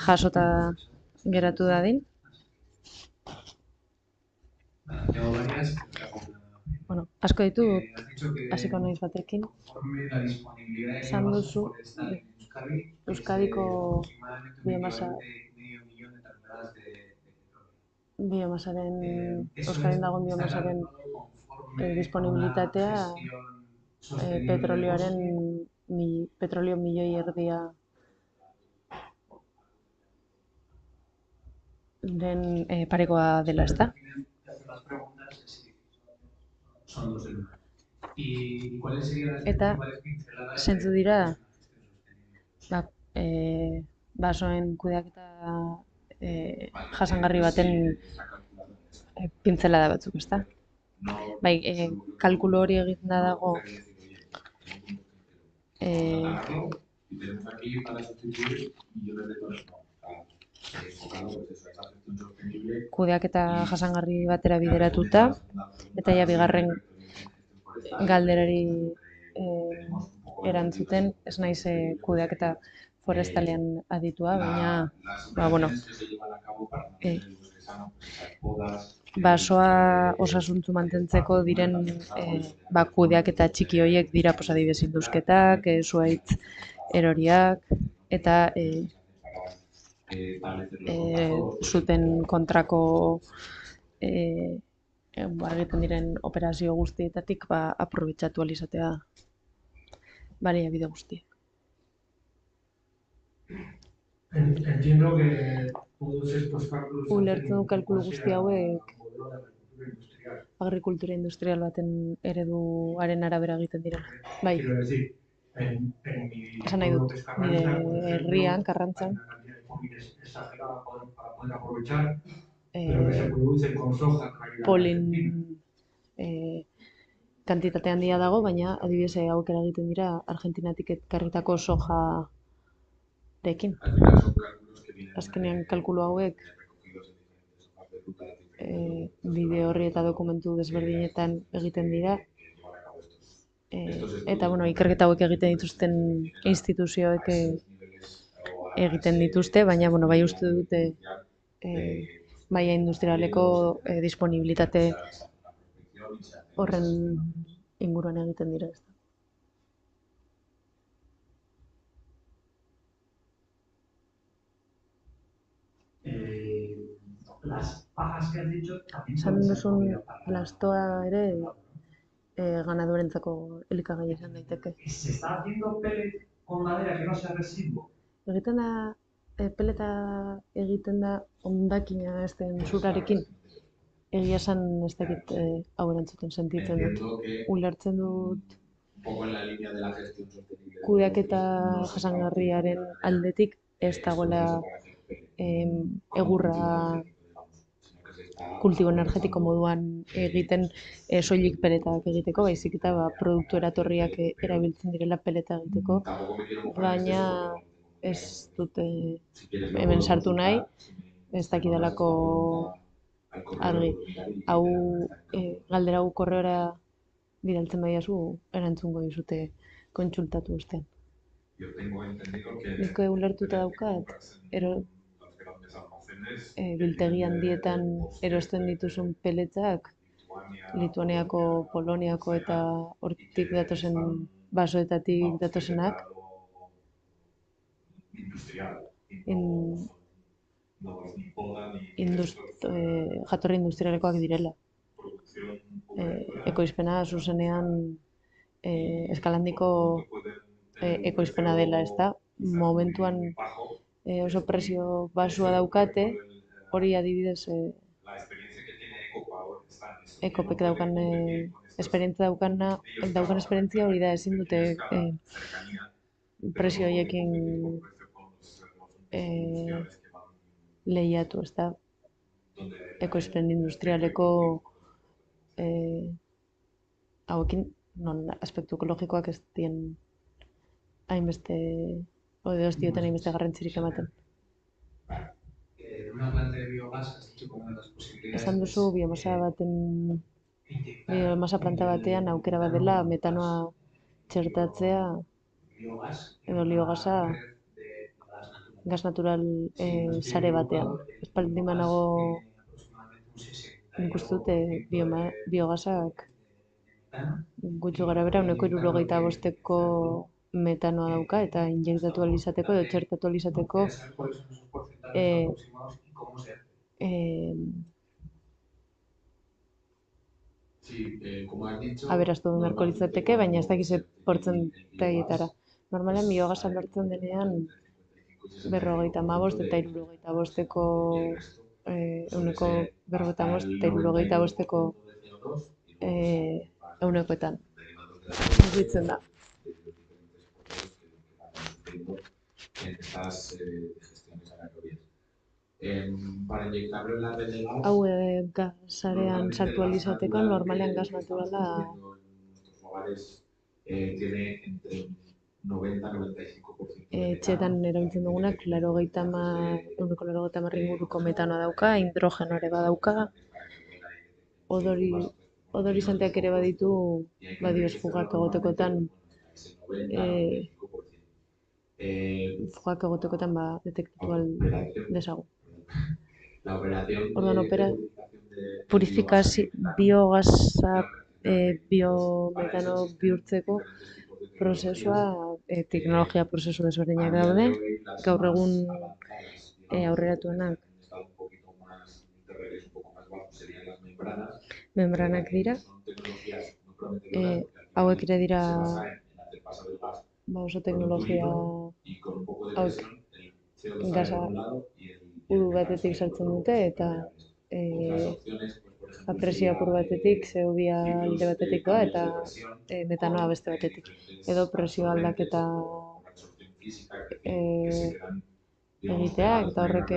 jasota geratu dadin. Bueno, asko ditut, hasiko naiz batekin. Esan duzu, Euskadiko Euskadin dagoen biomasaren disponibilitatea petrolio milioi erdia den parekoa dela, ezta? Eta zentzu dira basoen kudeaketa jasangarri baten pintzelada batzuk, ezta? Bai, kalkulo hori eginda dago kudeaketa jasangarri batera bideratuta, eta ja bigarren galderari erantzuten, ez naiz kudeaketa forestalean aditua, baina, bueno, basoa osasuntsu mantentzeko diren kudeaketa txiki horiek dira, adibidez, indusketak, zuhaitz eroriak, eta zuten kontrako egiten diren operazio guztietatik aprobetxatu ahal izatea baliabide guztiak. Entiendo que todos estos cálculos Ulertzen du kalkulu guzti hauek industrial. agrikultura industrial baten ereduaren arabera egiten dira. Bai, Quiero decir, en mi esan nahi dut, nire herrian, Karrantzan, exagerada para poder aprovechar, pero que se producen con soja polin kantitate handia dago, baina adibidez hauek eragiten dira Argentinatik ekarritako sojarekin. Azkenean kalkulu hauek bideo horri eta dokumentu desberdinetan egiten dira, eta ikerketa hauek egiten dituzten instituzioek egiten dituzte, baina bai uste dute maila industrialeko disponibilitate horren inguruan egiten dira. Las pajas que has dicho también Esan duzun lastoa ere ganadorentzako elikagai izan daiteke. Se está haciendo pellet con madera que no sea residuo. Egiten da, peleta egiten da hondakina ez den zurarekin. Egia esan ez dakit hau erantzuten sentitzen dut. Ulertzen dut kudeaketa jasangarriaren aldetik ez dagoela egurra kultibo energetiko moduan egiten soilik peletak egiteko, baizik eta produktu eratorriak erabiltzen direla peleta egiteko, baina ez dute hemen sartu nahi, ez dakidalako argi. Hau galdera hau korreora bidaltzen badiazu, erantzungo dizute kontsultatu ostean. Nik ulertuta daukat, biltegi handietan erosten dituzun peletak, Lituaniako, Poloniako eta hortik datozen basoetatik datozenak, jatorri industrialekoak direla. Ekoizpena zuzenean eskalandiko ekoizpena dela, ez da? Momentuan oso presio basua daukate, hori adibidez Ekopek daukan esperientzia hori da, ezin dute presio horiekin lehiatu, ez da? Ekoizpen industrialeko hauekin, non aspektu ekologikoak ez dien hainbeste, edo ez dioten hainbeste garrantzirik ematen. Una planta de biogás has dicho como una de las posibilidades. Esan duzu biomasa planta batean aukera bat dela metanoa txertatzea edo biogasa gas natural sare batean. Ez baldin banago nik uste dut biogasak gutxi garabera 175 metanoa dauka eta injektatu ahal izateko edo txertatu ahal izateko aberastu beharko litzateke, baina ez dakiz portzentaietara. Normalean biogasa lortzen denean 55 eta 65eko 100etan. Mugitzen da. Hau gasarean sartu ahal izateko, normalean gas naturala etxeetan erabiltzen dugunak 90 inguruko metanoa dauka, hidrogeno ere badauka, odorizanteak ere baditu, badioz fugak egotekotan frogak egotekotan detektatu ahal dezagun. La operación Orduan, de purificación de purifikazio biogasa biometano bihurtzeko prozesua teknologia prozesu desberdinak daude. Gaur egun aurreratuenak membranak dira. Hauek ere dira oso teknologia hauek gasa uru batetik sartzen dute eta presio apur batetik CO2 alde batetik doa eta metanoa beste batetik. Edo presio aldaketa egitea eta horrek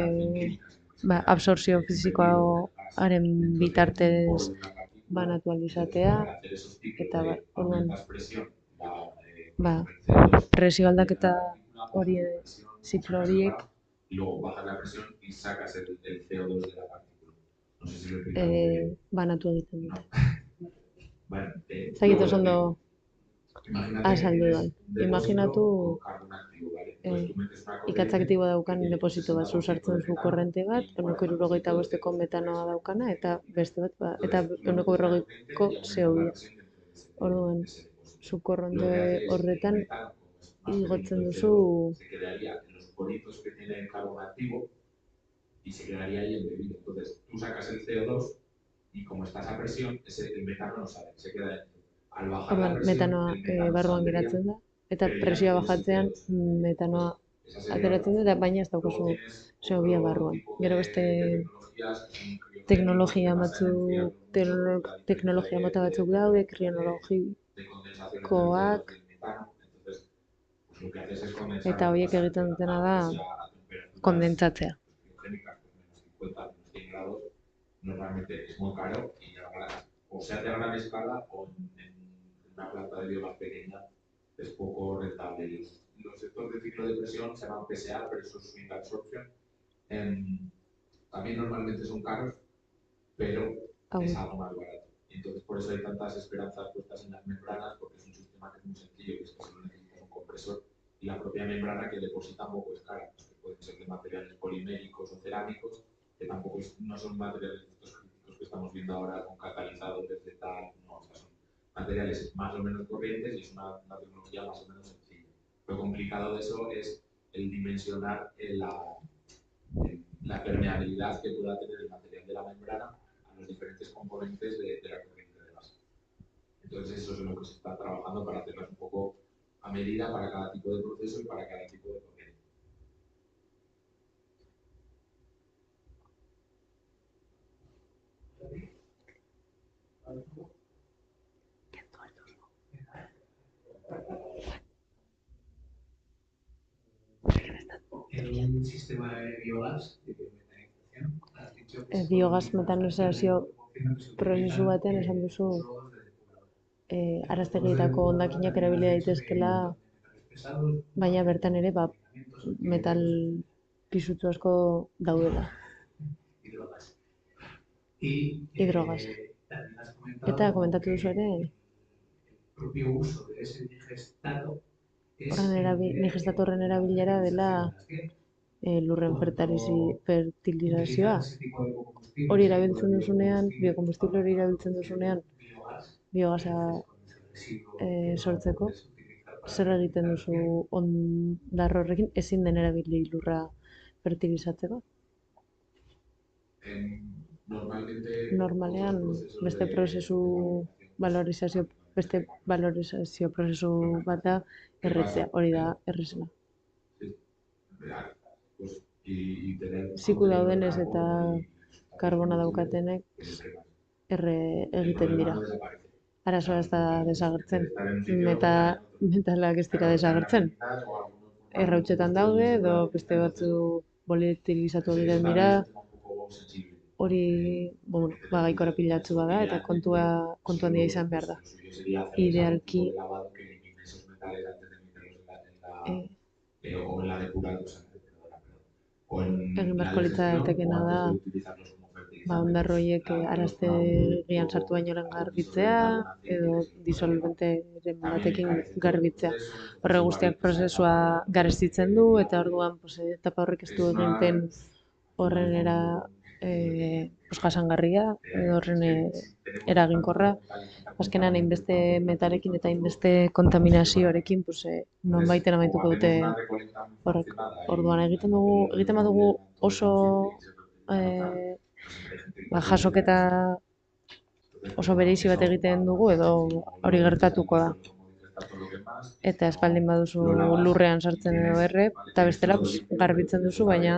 absortzio fisikoaren bitartez banatu ahal izatea eta orduan presio aldaketa hori ziklo horiek banatu egiten dute. Zagit oso ondo azaldu duan. Imaginatu ikatz aktibo daukan deposito bat, sartzen zu korrente bat, 175ko metanoa daukana eta beste bat, eta 140ko CO2. Orduan, zu korronte horretan igotzen duzu y se quedaría ahí embebido. Entonces, tú sacas el CO2 y como estás a presión, el metano no sale, se queda dentro. Al bajar la presión, metanoa barruan geratzen da, eta presioa bajatzean metanoa ateratzen da, baina ez daukazu CO2 barruan. Gero beste teknologia mota batzuk daude, krionologikoak, eta horiek egiten dutena da kondentsatzea. Normalmente es muy caro y o se hace a gran escala o en una planta de biomasa pequeña es poco rentable. Los sectores de ciclo de presión se llaman PSA, Pressure Swing Absorption. También normalmente son caros, pero es algo más barato. Y entonces por eso hay tantas esperanzas puestas en las membranas, porque es un sistema que es muy sencillo, que es que solo necesitas un compresor y la propia membrana que deposita un poco es cara, que pueden ser de materiales poliméricos o cerámicos, que tampoco no son materiales estos críticos que estamos viendo ahora con catalizadores de tal, no, o sea, son materiales más o menos corrientes y es una tecnología más o menos sencilla. Lo complicado de eso es el dimensionar la permeabilidad que pueda tener el material de la membrana a los diferentes componentes de la corriente de gas. Entonces eso es lo que se está trabajando para hacerlas un poco a medida para cada tipo de proceso y para cada tipo de corriente. En un sistema de biogás, de metanización, has dicho que biogas metanizazio prozesu batean esan duzu araztegietako hondakinak erabili daitezkela, baina bertan ere metal pisutsu asko daudela. Y drogas. Eta komentatu duzu ere digestatorren erabilera dela lurren fertilizazioa. Hori erabiltzen duzunean, biokombustible hori erabiltzen duzunean, biogasa sortzeko, zer egiten duzu hondar horrekin ezin den erabili lurra fertilizatzeko? Normalean beste valorizazio prozesu bat da erretzea, hori da errezena. Ziku daudenez eta karbona daukatenek erre egiten dira. Arazoa ez da desagertzen, metalak ez dira desagertzen. Errautsetan daude, edo beste batzu volatilizatu egiten dira, hori gai korapilatsu bada eta kontu handia izan behar da. Idealki egin beharko litzatekeena da hondar horiek araztegian sartu baino lehen garbitzea, edo disolventeren batekin garbitzea. Horre guztiak prozesua garestitzen du, eta orduan etapa horrek ez du egiten horren jasangarria, edo horren eraginkorra. Azkenan, hainbeste metalekin eta hainbeste kontaminazioarekin, nonbaiten amaituko dute horrek. Orduan, egiten badugu oso jasoketa oso bereizi bat egiten dugu, edo hori gertatuko da. Eta espaldin baduzu lurrean sartzen edo eta bestela garbitzen duzu, baina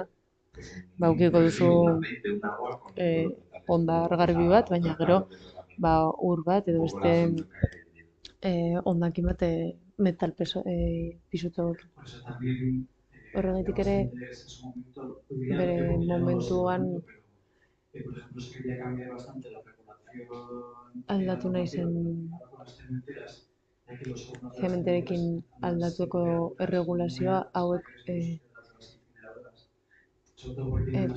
ukiko duzu hondar garbi bat, baina gero ur bat edo beste hondakin bat metal pisutxo. Horregatik ere bere momentuan aldatu nahi zen zementerekin aldatuko erregulazioa hauek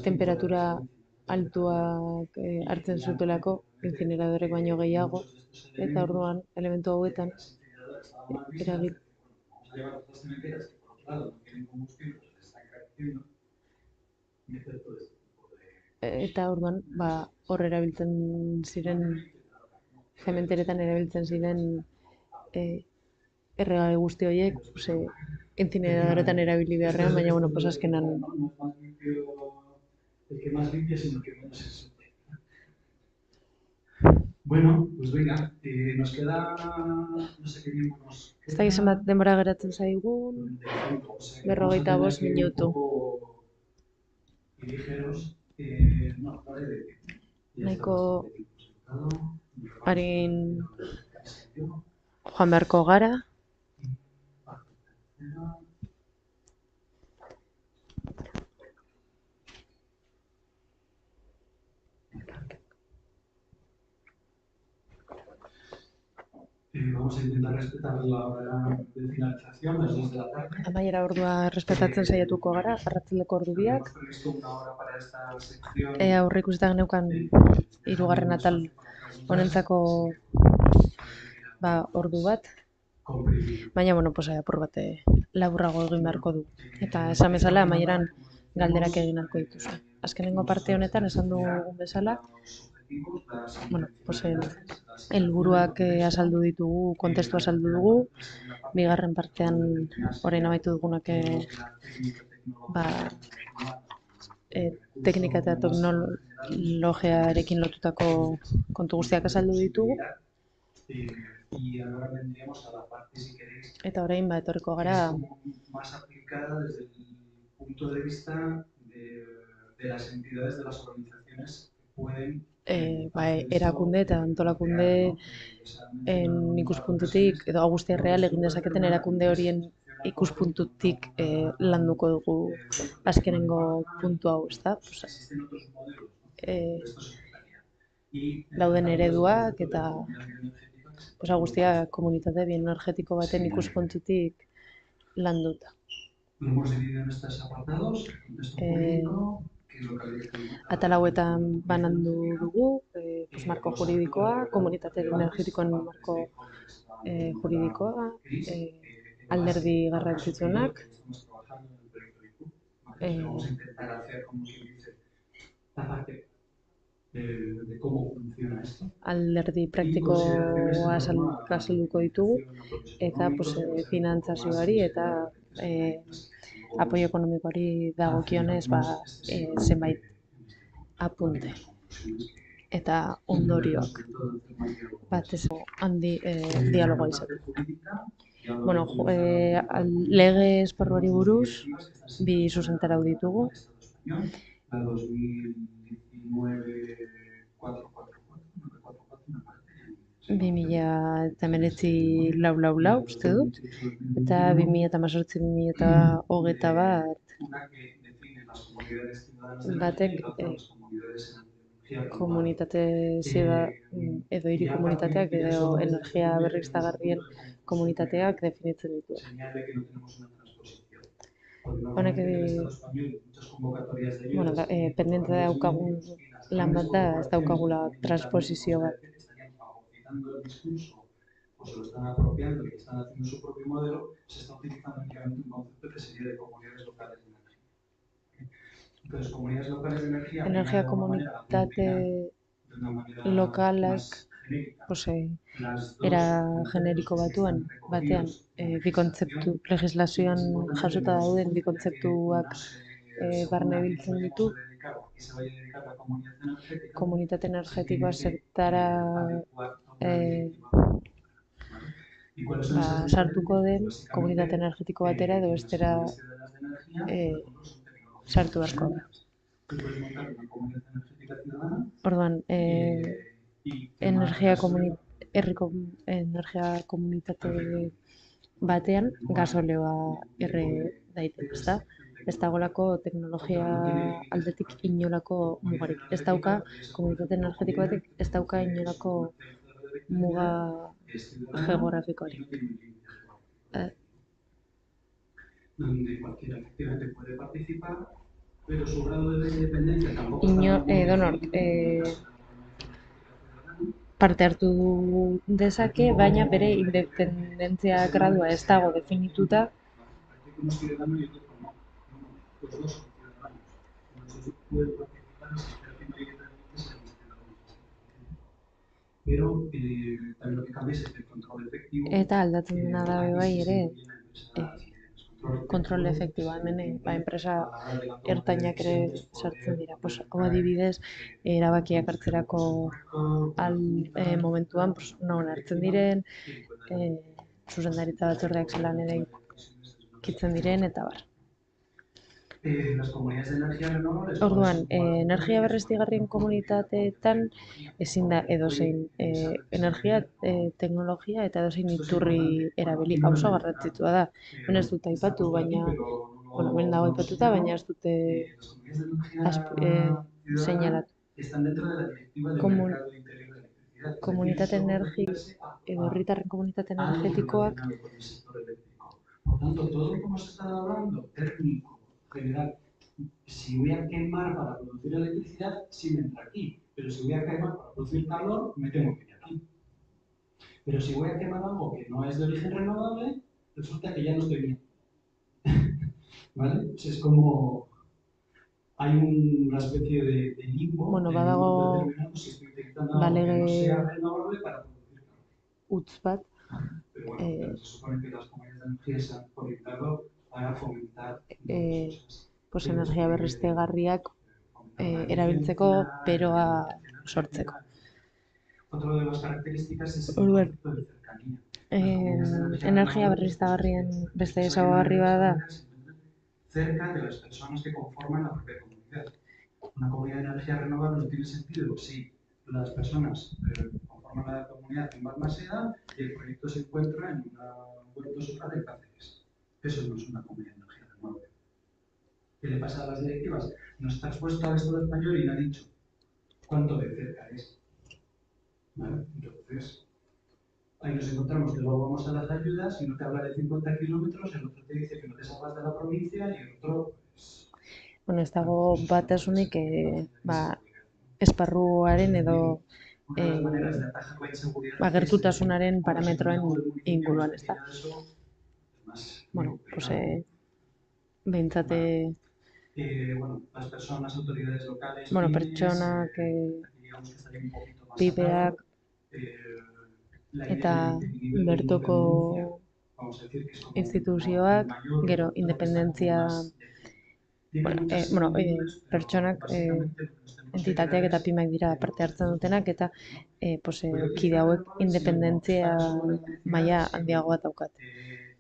temperatura altuak hartzen zutelako incineradorek baino gehiago, eta orduan elementu hauetan eta orduan hor erabiltzen ziren zementeretan erabiltzen ziren erregai guzti horiek incineradoretan erabili beharrean, baina azkenan Bueno, pues venga, nos queda, no sé qué tiempo nos queda. Ez da zenbat denbora geratzen zaigun, 45 minutu. Nahiko harin joan beharko gara. Vamos a intentar respetar la hora de finalización, las 2 de la tarde. Amaiera ordua respetatzen saiatuko gara, arratsaldeko ordu biak. Aurreikusita geneukan 3. atal honentzako ordu bat. Baina, apur bat laburrago egin beharko du. Eta esan bezala, amaieran galderak egin ahalko dituzu. Azkenengo parte honetan esan dugun bezala, helburuak azaldu ditugu, kontestu azaldu dugu, bigarren partean orain amaitu dugunak teknika eta teknologiarekin lotutako kontu guztiak azaldu ditugu. Eta orain etorriko gara erakunde eta antolakunde ikuspuntutik, edo guztia real egin dezaketen erakunde horien ikuspuntutik landuko dugu azkenengo puntu hau, ezta? Dauden ereduak eta guztia komunitate bioenergetiko baten ikuspuntutik landuta. Atal hauetan banandu dugu, marko juridikoa, komunitate energetikoen marko juridikoa, alderdi garrantzitsuenak, alderdi praktikoa azalduko ditugu, eta finantzazioari eta apoio ekonomikoari dagokionez zenbait apunte eta ondorioak batez handi dialogoa izateko. Lege esparruari buruz, 2 zuzentarau ditugu. 2019-444, uste dut, eta 2018-2021 batek komunitate edo hiri komunitateak edo energia berriztagarrien komunitateak definitzen ditu. Honek, bueno, pendiente daukagun lan bat da, ez daukagula transposizio bat. o se lo están apropiando y están haciendo su propio modelo, se está utilizando únicamente un concepto que sería de comunidades locales de energía. Entonces, comunidades locales de energía, Energia komunitate lokalak, era generiko batean, bi kontzeptu, legislazioan jasota dauden bi kontzeptuak barne biltzen ditu, komunitate energetikoa zertara sartuko den komunitate energetiko batera edo bestera sartu asko da. Orduan, herriko energia komunitate batean gasoleoa erre daiteke, ezta? Ez dagoelako teknologia aldetik inolako mugarik. Ez dauka komunitate energetiko batek ez dauka inolako muga geografikorik. Donde cualquiera efectivamente puede participar, pero su grado de independencia tampoco edonork parte hartu dezake, baina bere independentzia gradua ez dago definituta. Eta aldatzen dena da bai ere kontrol efektiboa hemen, enpresa ertainak ere sartzen dira. Hau adibidez, erabakiak hartzerako momentuan non hartzen diren, zuzendaritza batzordeak zelan ere kitzen diren, eta bar. Orduan, energia berriztigarrien komunitateetan ezin da edozein energia, teknologia eta edozein iturri erabili. Oso garrantzitsua da. Hemen ez dut aipatu, baina hemen dago aipatuta, baina ez dute seinalatu. Komunitate edo herritarren komunitate energetikoak. Por tanto, todo como se está hablando, técnico, general, si voy a quemar para producir electricidad, sí me entra aquí. Pero si voy a quemar para producir calor, me tengo que ir aquí. Pero si voy a quemar algo que no es de origen renovable, resulta que ya no estoy bien. ¿Vale? Pues es como... Hay una especie de limbo bueno, en un momento determinado si estoy utilizando algo que no sea renovable para producir calor. Utz bat. Pero bueno, se supone que las comunidades de energía se han orientado para fomentar energia berriztagarriak erabiltzeko beroa sortzeko. Orduan, energia berriztagarrien beste ezaugarri bat da cerca de las personas que conforman la propia comunidad. Una comunidad de energía renovable no tiene sentido si las personas conforman la comunidad en Balmaseda y el proyecto se encuentra en un huerto solar en Cáceres. Eso no es una comunidad de energía renovable. ¿Qué le pasa a las directivas? No está expuesto al Estado español y no ha dicho cuánto de cerca es. ¿Vale? Entonces, ahí nos encontramos que luego vamos a las ayudas y uno te habla de 50 kilómetros, el otro te dice que no te salgas de la provincia y el otro, pues... Bueno, ez dago batasunik esparruaren edo gertutasunaren parametroen inguruan, ez da? Bueno, pues behintzat pertsonak, pipeak eta bertoko instituzioak, gero independentzia pertsonak, entitateak eta pymeak dira parte hartzen dutenak eta kide hauek independentzia maila handiagoa daukate.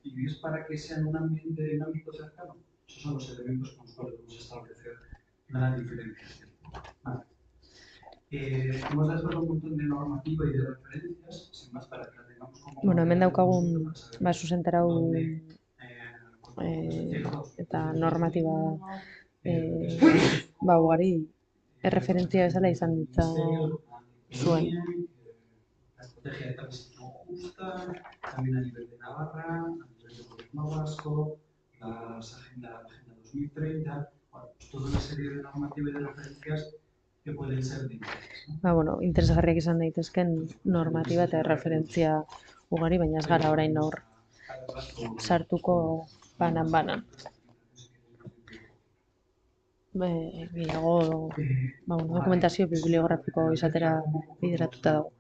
Y es para que sea en un ambiente dinámico cercano. Esos son los elementos con los cuales vamos a establecer la diferenciación. Vale. Hemos dado un montón de normativa y de referencias, sin más para que la tengamos como... Bueno, hemen daukagun zuzentarau eta normatiba ugari erreferentzia bezala izan ditza zuen. La estrategia de transición justa, también a nivel de Navarra, a nivel del gobierno vasco, Agenda 2030, bueno, pues toda una serie de normativas y de referencias que pueden ser de interés, ¿no? Bueno, interesgarriak izan daitezken normatiba eta referentzia ugari, baina ez gara orain hor sartuko banan. Gehiago dokumentazio bibliografiko izatera bideratuta dago.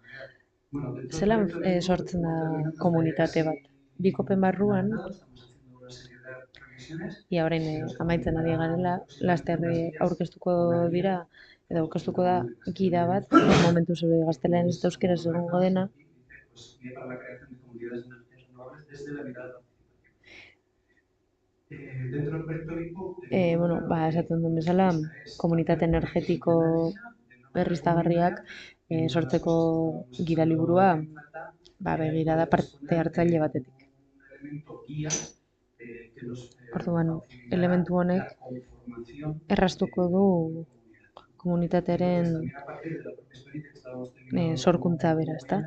Zelan sortzen da komunitate bat? Bikopen barruan, ia orain amaitzen ari garela, laster aurkeztuko dira, edo aurkeztuko da gida bat, momentu zure gaztelean ez da euskeraz egongo dena. Esaten duen bezala, komunitate energetiko berriztagarriak sortzeko gidaliburua begirada parte hartzaile batetik. Orduan, elementu honek erraztuko du komunitatearen sorkuntza bera, ezta?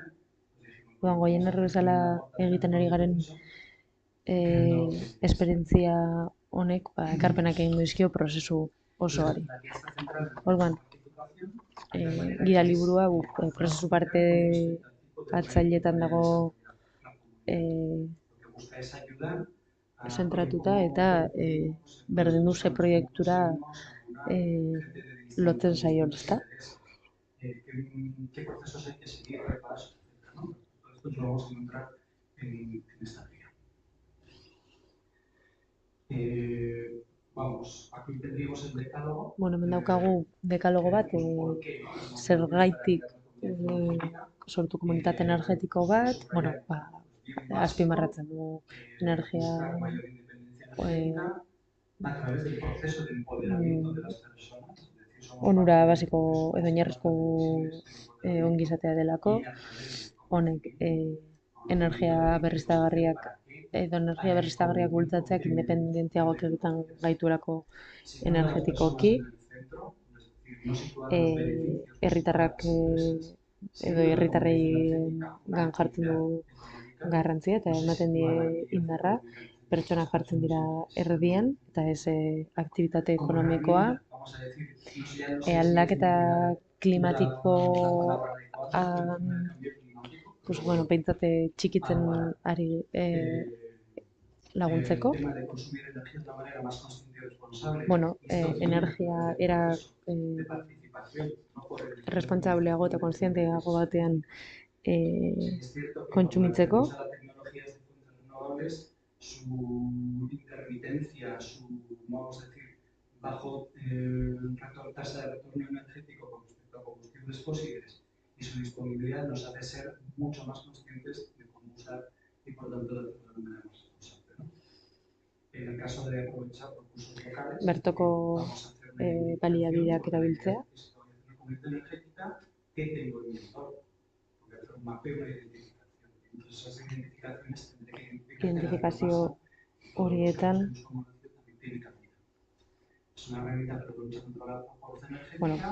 Orduan, goien bezala egiten ari garen esperientzia honek ekarpenak egin dizkio prozesu osoari. Orduan, gidaliburua prozesu parte hartzaileetan dago zentratuta eta berdindu ze proiektura lotzen zaion, ezta? Hemen daukagu dekalogo bat, zergaitik sortu komunitate energetiko bat, azpimarratzen du energia onura basiko edo oinarrizko ongizatea delako, honek energia berriztagarriak bultzatzeak independentziagoak egiten gaituelako energetikoki, herritarrak edo herritarrei gan jartzen du garrantzia eta ematen die indarra, pertsonak jartzen dira erdian eta ez aktibitate ekonomikoa, aldaketa klimatikoa behintzat txikitzen ari laguntzeko. Energia era responsableago eta kontzienteago batean kontsumitzeko. Bajo tasa de retorno energético con respecto a combustibles fósiles y su disponibilidad nos hace ser mucho más conscientes de cómo usar y por tanto de hacerlo de manera más responsable, ¿no? En el caso de aprovechar recursos locales, bertoko baliabideak erabiltzea. Una comunidad energética que tengo en mi entorno, porque hacer un mapeo y una identificación. Entonces esas identificaciones tendré que identifikazio horietan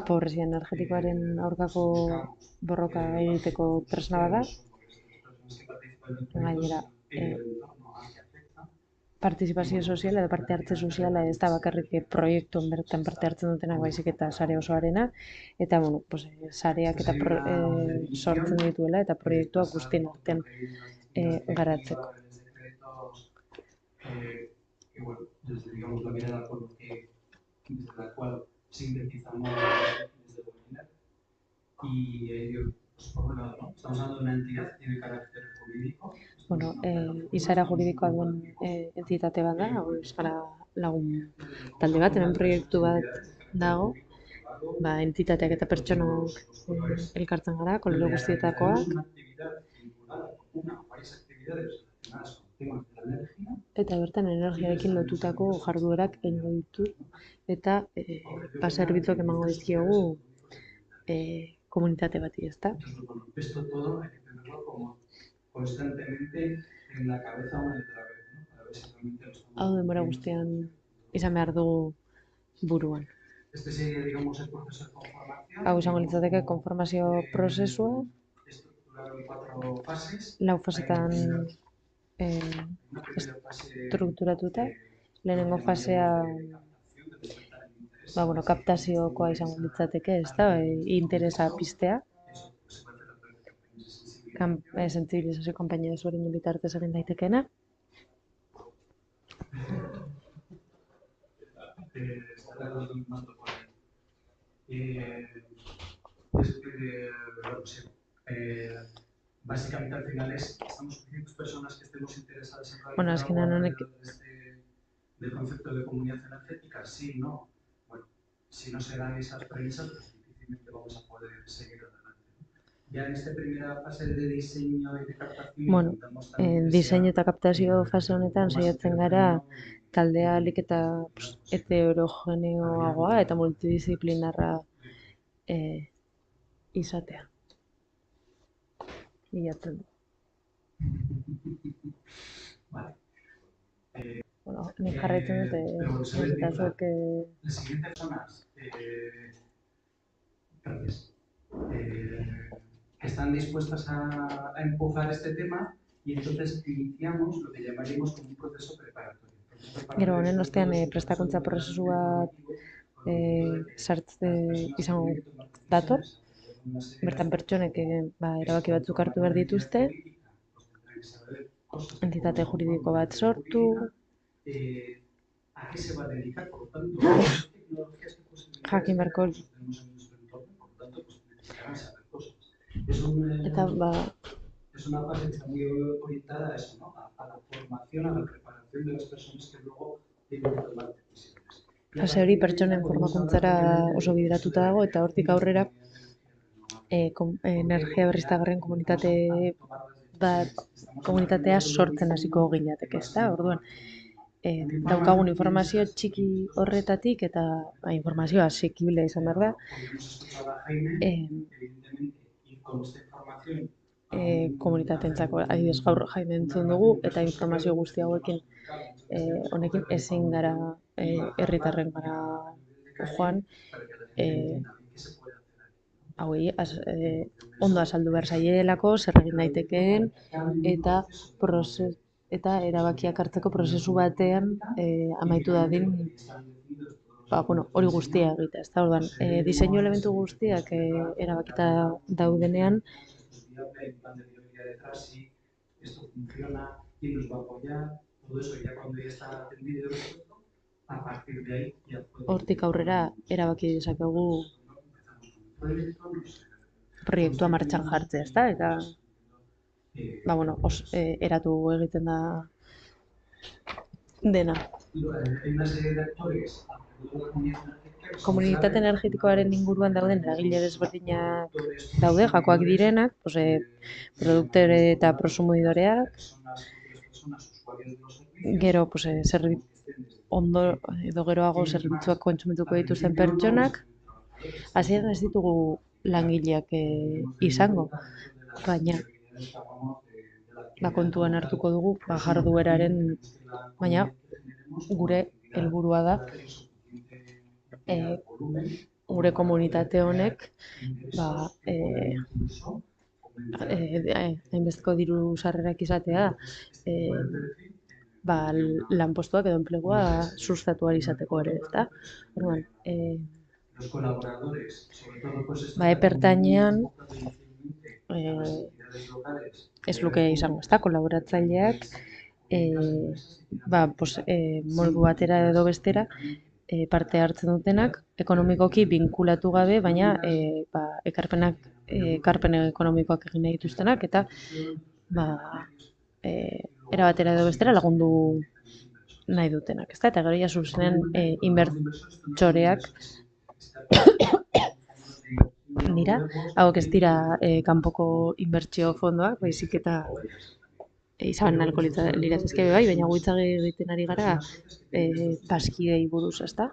pobrezia energetikoaren aurkako borroka egiteko tresna bada. Gainera, partizipazio soziala edo parte hartze soziala ez da bakarrik proiektuan bertan parte hartzen dutenak baizik eta sare osoarena, eta sareak eta sortzen dituela eta proiektuak guztien artean garatzeko. Desde la cual sintetizamos las de Boliner y ello, por un lado, ¿no? Estamos hablando de una entidad que tiene carácter jurídico. Izaera juridikoa duen entitate bat da, euskara lagun talde bat, hemen proiektu bat dago, entitateak eta pertsonak elkartzen gara, kolore guztietakoak. Eta bertan energiarekin lotutako jarduerak egingo ditu eta zerbitzuak emango dizkiogu komunitate bati, ezta? Hau denbora guztian izan behar dugu buruan. Hau izango litzateke konformazio prozesua, 4 fasetan estrukturatuta. lehenengo fasea kaptaziokoa izango litzateke, ezta? Interesa piztea. Sentsibilizazio kanpaina desberdinen bitartez egin daitekeena. Básicamente al final estamos suficientes personas que estemos interesadas en Bueno, realizar azkenean algo honek del concepto de comunidad energética, sí, no. Bueno, si no se dan esas premisas, pues difícilmente vamos a poder seguir adelante. Ya en esta primera fase de diseño y de captación, bueno, intentamos también diseinu eta kaptazio fase honetan saiatzen gara taldea ahalik eta heterogeneoagoa eta multidisciplinarra izatea. Bilatzen du. Vale. Bueno, nik jarraitzen dut, eta zuek... Las siguientes zonas que están dispuestas a empujar este tema y entonces iniciamos lo que llamaríamos como un proceso preparatorio. Gero honen ostean prestakuntza prozesu bat izango dator, bertan pertsonek erabaki batzuk hartu behar dituzte, entitate juridiko bat sortu, jakin beharko eta es una fase que está muy orientada a eso, ¿no? A la formación, a la preparación de las personas que luego tienen que tomar decisiones. Fase hori pertsonen formakuntzara oso bideratuta dago eta hortik aurrera energia berriztagarrien komunitatea sortzen hasiko ginateke, ezta? Orduan, daukagun informazio txiki horretatik eta informazio asekible izan behar da. Komunitateentzako adibidez gaur Jaime entzun dugu eta informazio guzti hauekin honekin ezin gara herritarren gara joan hauei ondo azaldu behar zaielako zer egin daitekeen eta erabakiak hartzeko prozesu batean amaitu dadin hori guztia egitea, ezta? Orduan, diseinu elementu guztiak erabakita daudenean hortik aurrera erabaki dezakegu proiektua martxan jartzea, ezta? Eta eratu egiten da dena. Komunitate energetikoaren inguruan dauden eragile desberdinak daude, jakoak direnak, produktore eta prosumidoreak, gero ondo edo geroago zerbitzuak kontsumituko dituzten pertsonak, hasieran ez ditugu langileak izango, baina kontuan hartuko dugu jardueraren, baina gure helburua da gure komunitate honek hainbesteko diru sarrerak izatea lanpostuak edo enplegua sustatu ahal izateko ere, ezta? Orduan, epertainean ez luke izango, ezta? Kolaboratzaileak modu batera edo bestera parte hartzen dutenak, ekonomikoki binkulatu gabe, baina ekarpen ekonomikoak egin nahi dituztenak, eta era batera edo bestera lagundu nahi dutenak, ezta? Eta gero ja zuzenen inbertsoreak dira, hauek ez dira kanpoko inbertsio fondoak, baizik eta izan nahiko liratezke bai, baina gu hitz egiten ari gara bazkideei buruz, ezta?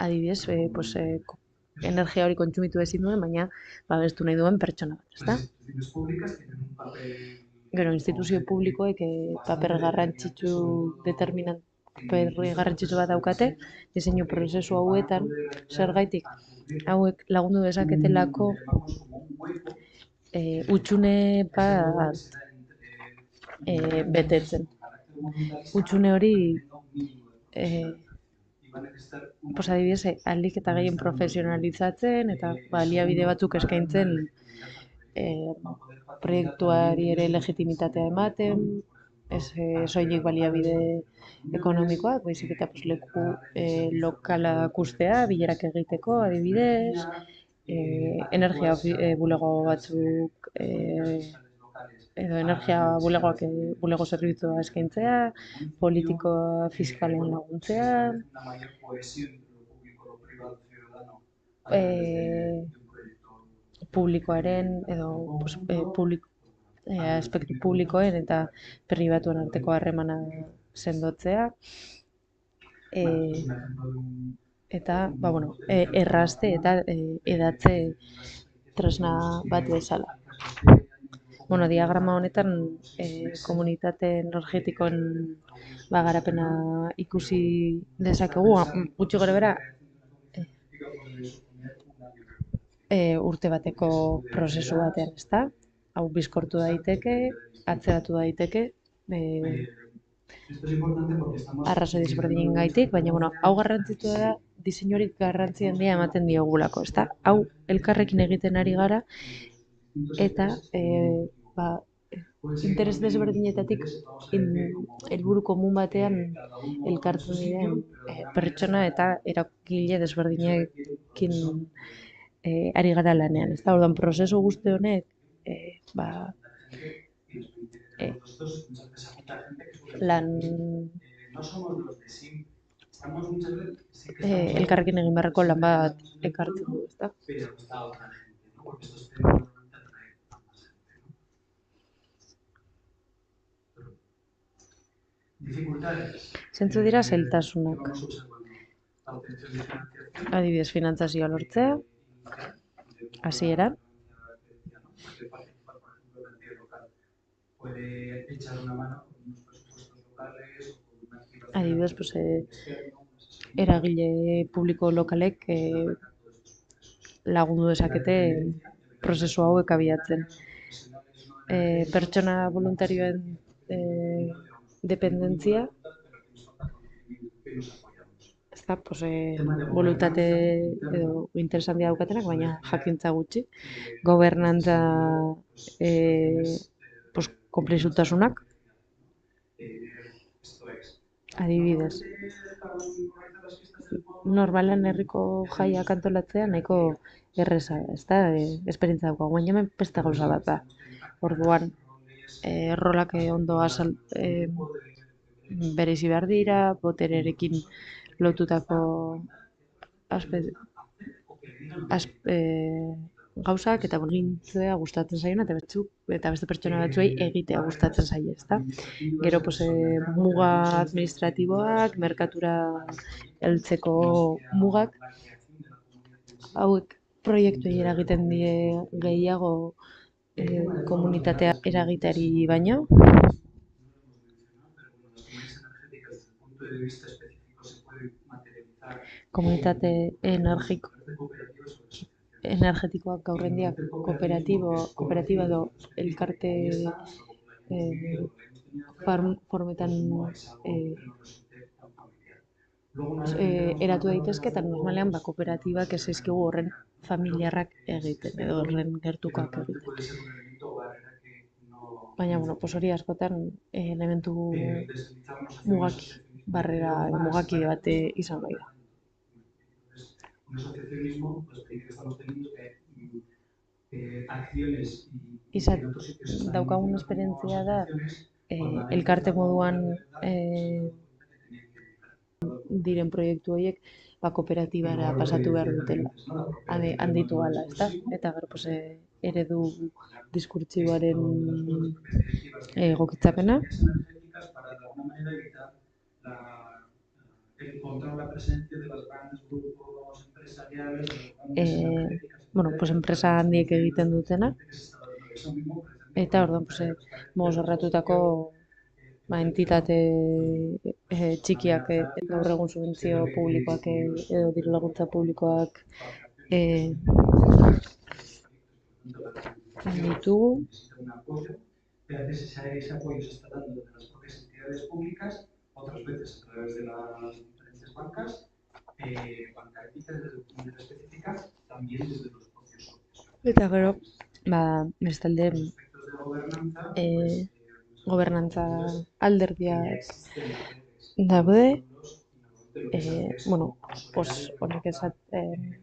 Adibidez, energia hori kontsumitu ezin duen, baina babestu nahi duen pertsona bat, ezta? Gero, instituzio publikoek paper garrantzitsu bat daukate, diseinu prozesu hauetan, zergaitik hauek lagundu dezaketelako hutsune bat betetzen. Hutsune hori adibidez, ahalik eta gehien profesionalizatzen eta baliabide batzuk eskaintzen proiektuari ere legitimitatea ematen, ez soilik baliabide ekonomikoak, baizik eta leku lokalak ustea, bilerak egiteko, adibidez, energia bulego batzuk edo energia bulego zerbitzua eskaintzea, politikoa fiskalen laguntzea, publikoaren edo aspektu publikoen eta pribatuen arteko harremana sendotzea, eta errazte eta edatze tresna bat bezala. Diagrama honetan komunitate energetikoen garapena ikusi dezakegu, gutxi gorabehera urte bateko prozesu batean, ezta? Hau bizkortu daiteke, atzeratu daiteke, arrazoi desberdinengatik, baina hau garrantzitsua da, diseinuari garrantzi handia ematen diogulako, ezta? Hau elkarrekin egiten ari gara eta interes desberdinetatik helburu komun batean elkartzen diren pertsona eta eragile desberdinekin ari gara lanean. Ez da, orduan, prozesu guzti honek lan elkarrekin egin beharreko lan bat ekartzen du, ez da? Zentzu dira zailtasunak. Adibidez, finantzazioa lortzea, hasieran. Adibidez, eragile publiko lokalek lagundu dezakete prozesu hauek abiatzen. Pertsona voluntarioen dependentzia, ez da, voluntate edo interes handia daukatenak, baina jakintza gutxi, gobernantza konplexutasunak, adibidez. Normalan herriko jaiak antolatzea nahiko erreza da, ez da, esperientzia daukagu, baina hemen beste gauza bat da. Orduan, rolak ondo bereizi behar dira, botererekin lotutako gauzak eta gintzea gustatzen zaiona eta beste pertsona batzuei egitea gustatzen zaie, ezta? Gero muga administratiboak, merkatura heltzeko mugak, hauek proiektuei eragiten die gehiago komunitatea eragiteari baino. Komunitate energetikoak gaur endia kooperatiba edo elkarte formetan eratu daitezke eta normalean kooperatibak ez zaizkigu horren familiarrak egiten edo horren gertukoak egiten. Baina, hori askotan elementu mugakide bat izan bai da. Daukagun esperientzia da elkarte moduan diren proiektu horiek kooperatibara pasatu behar dutela, handitu gala, ezta? Eta gero eredu diskurtsiboaren egokitzapena. Enpresa handiek egiten dutena. Eta orduan, mozorratutako entitate txikiak gaur egun subentzio publikoak edo diru laguntza publikoak ditugu. y a veces ese apoyo se está dando desde las propias entidades públicas, otras veces a través de las diferentes bancas, bancaritas desde el punto de vista específica, también desde los propios socios. Eta gero, bestalde, Los aspectos de gobernanza, eh, pues, gobernantza ya alderdiak existen redes, daude, pueblos, y normalmente lo que se hace es bueno, consolidar honek esat, relaciones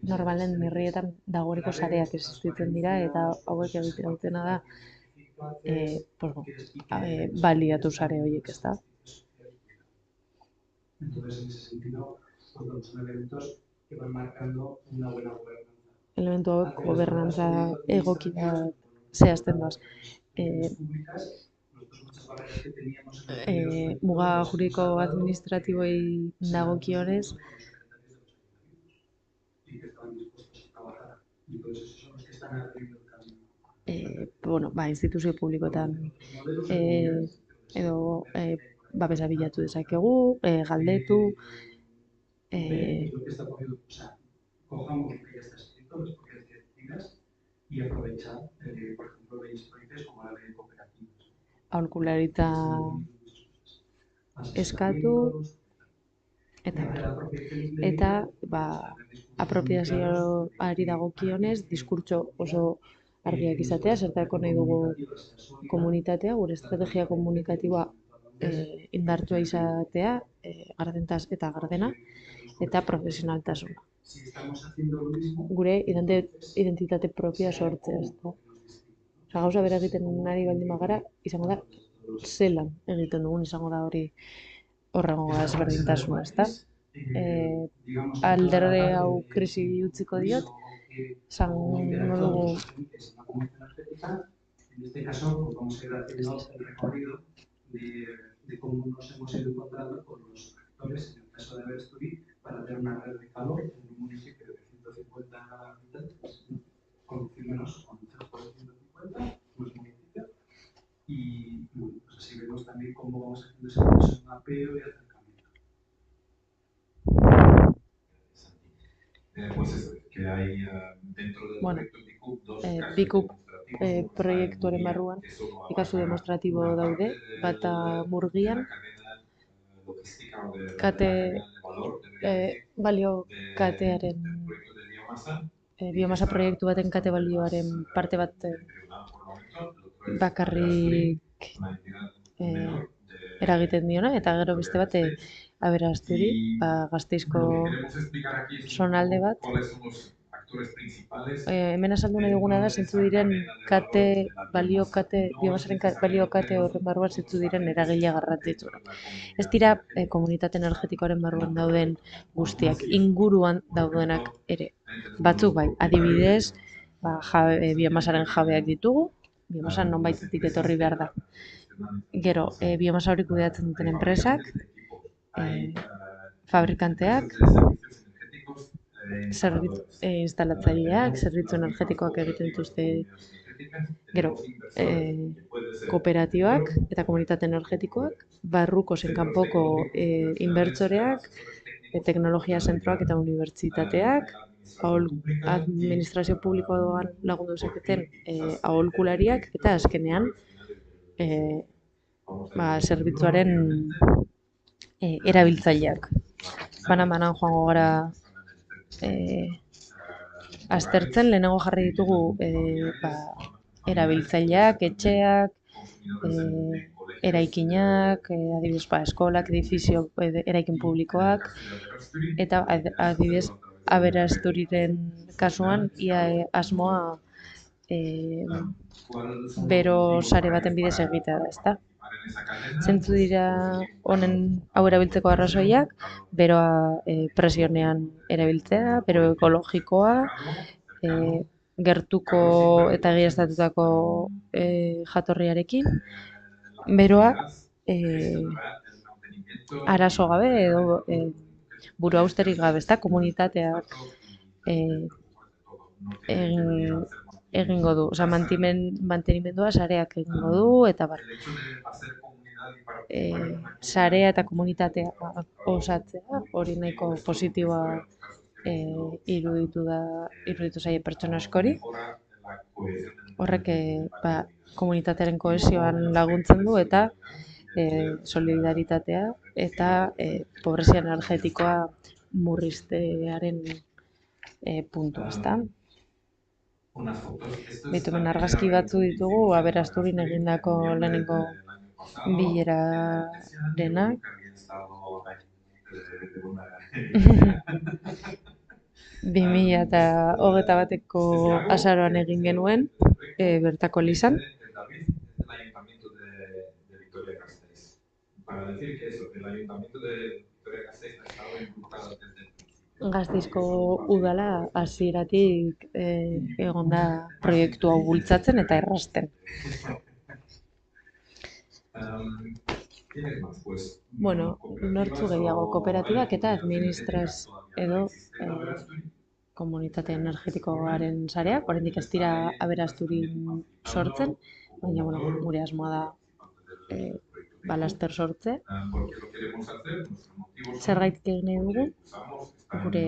normalen existentes. herrietan dagoeneko sareak existitzen dira, eta hauek egiten dutena da, pues, baliatu sare horiek, ez da? Entonces, en ese sentido, pues, bueno, son elementos que van marcando una buena gobernanza. Elementu hauek gobernantza egokia zehazten doaz. Muga juridiko administratiboei dagokionez, bueno, instituzio publikoetan edo babesa bilatu dezakegu, galdetu, Cojamos lo que ya está escrito, las propias directivas, y aprovechar, por ejemplo, leyes proyectos como la ley de cooperativas. aholkularitza eskatu, eta eta apropiazioari dagokionez, diskurtso oso argiak izatea, zertarako nahi dugu komunitatea, gure estrategia komunikatiboa indartua izatea, gardentaz eta gardena, eta profesionaltasuna. Gure identitate propioa sortzea, ez da. Gauza bera egiten nahi baldin bagara, izango da, zelan egiten dugun izango da hori horrengo ezberdintasuna, ez da? Alderde hau krisi utziko diot, izango dugu En este caso, pues vamos a ir haciendo el recorrido de cómo nos hemos ido encontrando con los actores, en el caso de Aberasturi, para ver una red de calor en un municipio de 150 habitantes, con menos, con 150, los municipios, y bueno, pues así vemos también cómo vamos haciendo ese proceso de mapeo y acercamiento. Pues eso, que hay dentro del proyecto BICUP dos casos BICUP demostrativos. proiektuaren barruan, ikasu demostratibo daude, bata Murgian, kate, balio katearen, biomasa proiektu baten kate balioaren parte bat bakarrik eragiten diona, eta gero beste bat Aberasturi, Gasteizko zonalde bat. Hemen azaldu nahi duguna da, zintzu diren biomasaren balio kate horren barruan zintzu diren eragile garrantzitsuak. Ez dira komunitate energetikoaren barruan dauden guztiak, inguruan daudenak ere. Batzuk bai, adibidez, biomasaren jabeak ditugu, biomasa nonbaitetik etorri behar da. Gero, biomasa hori kudeatzen duten enpresak, fabrikanteak, instalatzaileak, zerbitzu energetikoak egiten dituzte, gero, kooperatibak eta komunitate energetikoak, barruko zein kanpoko inbertsoreak, teknologia zentroak eta unibertsitateak, administrazio publikoan lagundu zeketen aholkulariak, eta azkenean zerbitzuaren erabiltzaileak. Banan joango gara aztertzen, lehenengo jarri ditugu erabiltzaileak, etxeak, eraikinak, adibidez, eskolak, edifizio, eraikin publikoak, eta adibidez, Aberasturiren kasuan, ia asmoa bero sare baten bidez egitea da, ezta? Zentzu dira honen hau erabiltzeko arrazoiak, beroa presionean erabiltzea, bero ekologikoa, gertuko eta egiaztatutako jatorriarekin, beroa arazo gabe edo buru hausterik gabe, ezta? Komunitateak egingo du, osea, mantenimendua sareak egingo du, eta bar. Sarea eta komunitatea osatzea, hori nahiko positiboa iruditu zaie pertsona askori. Horrek komunitatearen kohesioan laguntzen du eta solidaritatea eta pobrezia energetikoa murriztearen puntua, ezta? Bitumen argazki batzu ditugu, Aberasturin egindako lehenengo bilerarenak. 2021ko azaroan egin genuen, bertako elizan. Gasteizko udala hasieratik egon da proiektu hau bultzatzen eta errazten. Bueno, nortzu gehiago kooperatibak eta edo komunitate energetikoaren sareak, oraindik ez dira Aberasturin sortzen, baina bueno, gure asmoa da laster sortze. Zergatik egin nahi dugu? Gure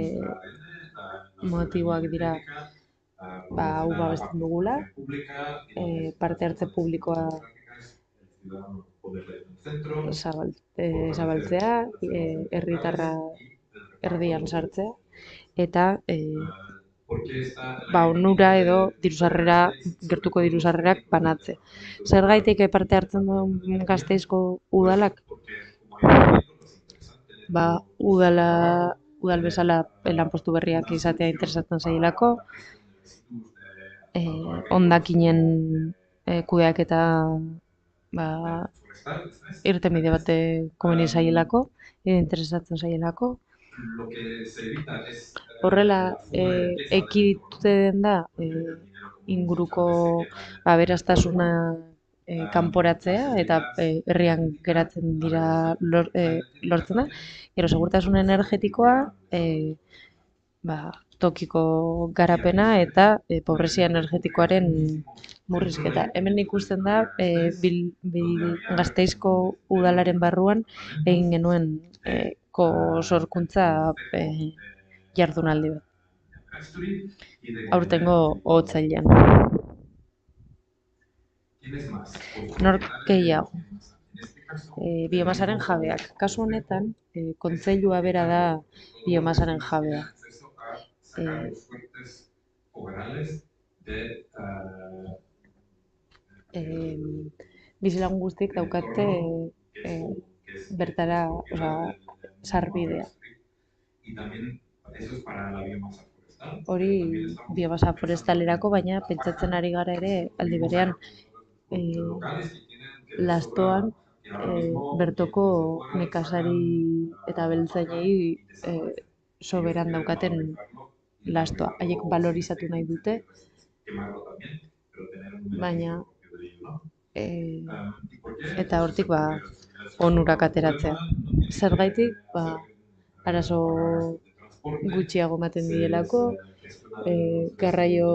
motiboak dira hau babesten dugula, parte hartze publikoa zabaltzea, herritarra erdian sartzea, eta onura edo gertuko diru-sarrerak banatzea. Zergatik parte hartzen duen Gasteizko udalak? Udal bezala lanpostu berriak izatea interesatzen zailako, hondakinen kudeaketa irtenbide bat komeni zailako, interesatzen zailako. Horrela, ekiditen da inguruko aberastasuna kanporatzea eta herrian geratzen dira lortzen da. Gero segurtasun energetikoa, tokiko garapena eta pobrezia energetikoaren murrizketa. Hemen ikusten da Gasteizko udalaren barruan egin genuen sorkuntza jardunaldi bat. Aurtengo otsailean. Nork gehiago? Biomasaren jabeak. Kasu honetan, kontseilua bera da biomasaren jabea. Bizilagun guztiek daukate bertara sarbidea. Hori biomasa forestalerako, baina pentsatzen ari gara ere aldi berean lastoan bertoko nekazari eta abeltzainei soberan daukaten lastoa. Haiek balorizatu nahi dute, baina eta hortik onurak ateratzea. Zergaitik, arazo gutxiago ematen dielako, garraio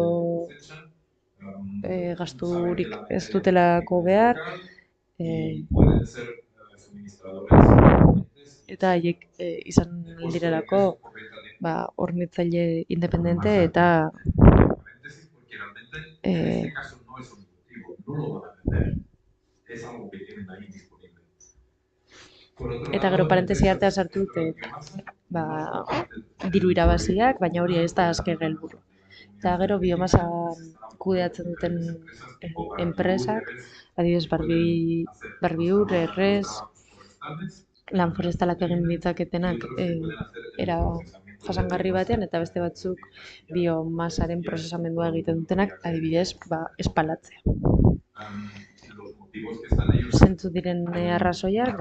gasturik ez dutelako behar, eta haiek izan direlako hornitzaile independente eta gero parentesi artean sartu dute diru irabaziak, baina hori ez da azken helburu. Eta gero biomasa kudeatzen duten enpresak, adibidez Barbiur, Errez, lan forestalak egin ditzaketenak era jasangarri batean, eta beste batzuk biomasaren prozesamendua egiten dutenak, adibidez, espalatzea. Zentzu diren arrazoiak,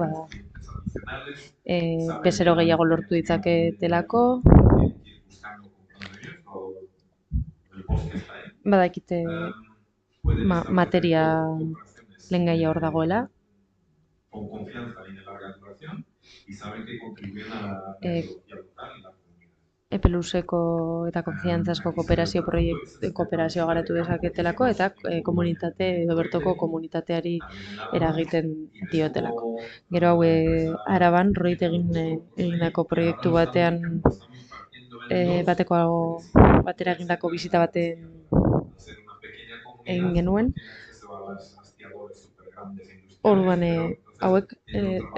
bezero gehiago lortu ditzaketelako, badakite materia lehengaia hor dagoela, epe luzeko eta konfiantzazko kooperazio garatu dezaketelako eta komunitate edo bertoko komunitateari eragiten diotelako. Gero hau Araban, Roit egindako proiektu batean batera egindako bisita baten egin genuen, Orduan, hauek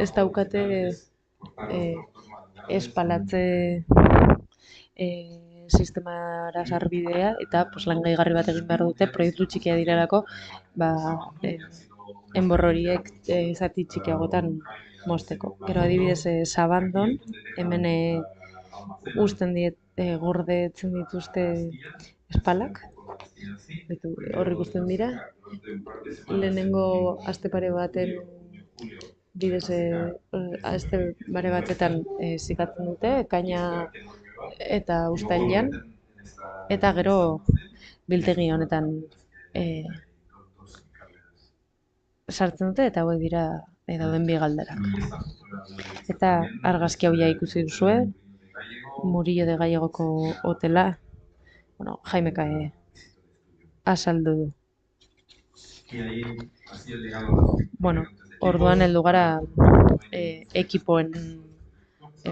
ez daukate espalatze sistemara sarbidea eta pues, lan gehigarri bat egin behar dute proiektu txikia direlako ba, enbor horiek zati txikiagotan mozteko. Gero adibidez, Sabandon, hemen uzten diet, gordetzen dituzte espalak, hor ikusten dira. Lehenengo aste pare baten bidez, aste pare batetan zikatzen dute, ekaina eta uztailean, eta gero biltegi honetan sartzen dute, eta hauek dira dauden bi galderak. Eta argazki hau ja ikusi duzue, Murillo de Gallegoko hotela, bueno, Jaime Kae azaldu du. Bueno, orduan heldu gara ekipoen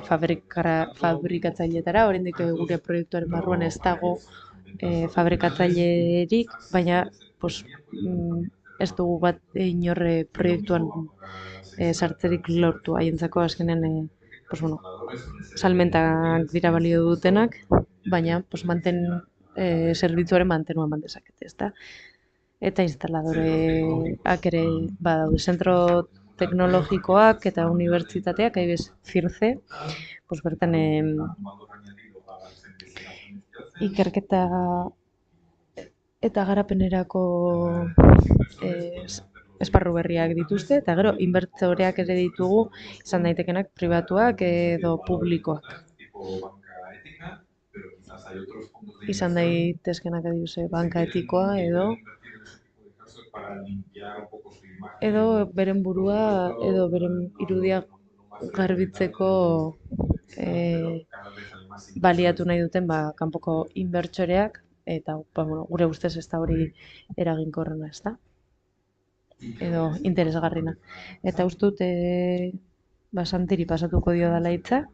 fabrikatzaileetara, oraindik gure proiektuaren barruan ez dago fabrikatzailerik, baina pues, ez dugu bat inorre proiektuan sartzerik lortu haientzako azkenen pues, bueno, salmentak dira balio dutenak, baina pues, zerbitzuaren mantenua eman dezakete, ezta? Eta instaladoreak ere badaude, zentro teknologikoak eta unibertsitateak, adibidez CIRCE, pues bertan ikerketa eta garapenerako esparru berriak dituzte, eta gero inbertsoreak ere ditugu, izan daitekenak pribatuak edo publikoak. Izan daitezkenak adibidez banka etikoa edo beren burua edo beren irudia garbitzeko baliatu nahi duten kanpoko inbertsoreak, eta bueno, gure ustez ez da hori eraginkorrena, ez da? Edo interesgarrina. Eta uste dut Santiri pasatuko dio dela hitza.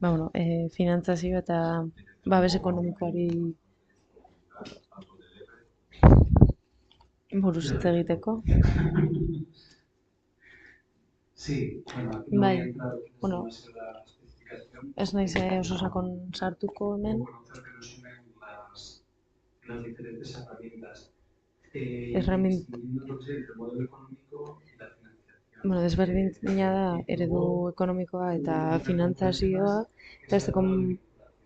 Bueno, finantzazio eta babes ekonomikoari buruz hitz egiteko. Bai, bueno, ez naiz oso sakon sartuko hemen. Bueno, desberdina da eredu ekonomikoa eta finantzazioa, eta beste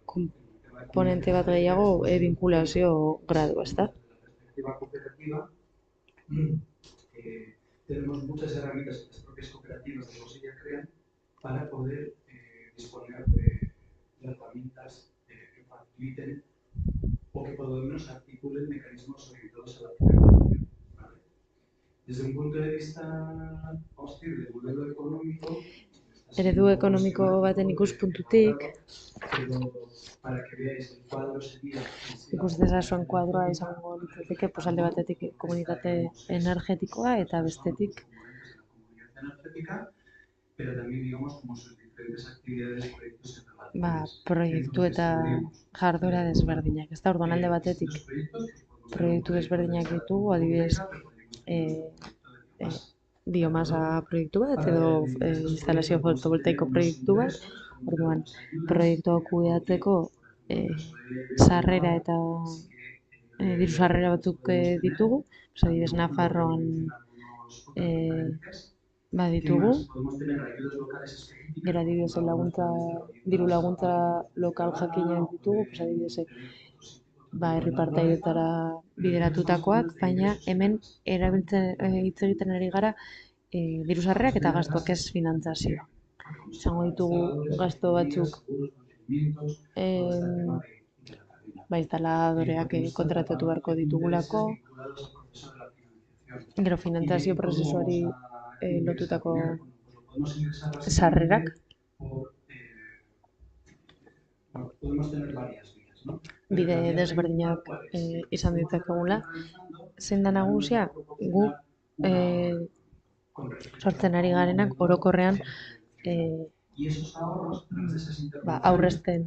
komponente bat gehiago binkulazio gradu, ezta? Tenemos muchas herramientas que las propias cooperativas de Cosilla crean para poder disponer de herramientas que faciliten o que por lo menos articulen mecanismos orientados a la financiación. ¿Vale? Desde un punto de vista, vamos a decir, del modelo económico, eredu ekonomiko baten ikuspuntutik, ikus dezazuen kuadroa izango litzateke, alde batetik komunitate energetikoa eta bestetik proiektu eta jarduera desberdinak. Ez da, orduan alde batetik proiektu desberdinak ditugu, adibidez biomasa proiektu bat edo instalazio fotovoltaiko proiektu bat, orduan proiektua kudeatzeko sarrera eta diru sarrera batzuk ditugu, adibidez Nafarroan baditugu, gero adibidez diru laguntza lokal jakinak ditugu, adibidez herri partaideetara bideratutakoak, baina hemen hitz egiten ari gara diru sarrerak eta gastuak, ez finantzazioa. Izango ditugu gastu batzuk instaladoreak kontratatu beharko ditugulako, gero finantzazio prozesuari lotutako sarrerak, bide desberdinak izan ditzakegula. Zein da nagusia, gu sortzen ari garenak orokorrean aurrezte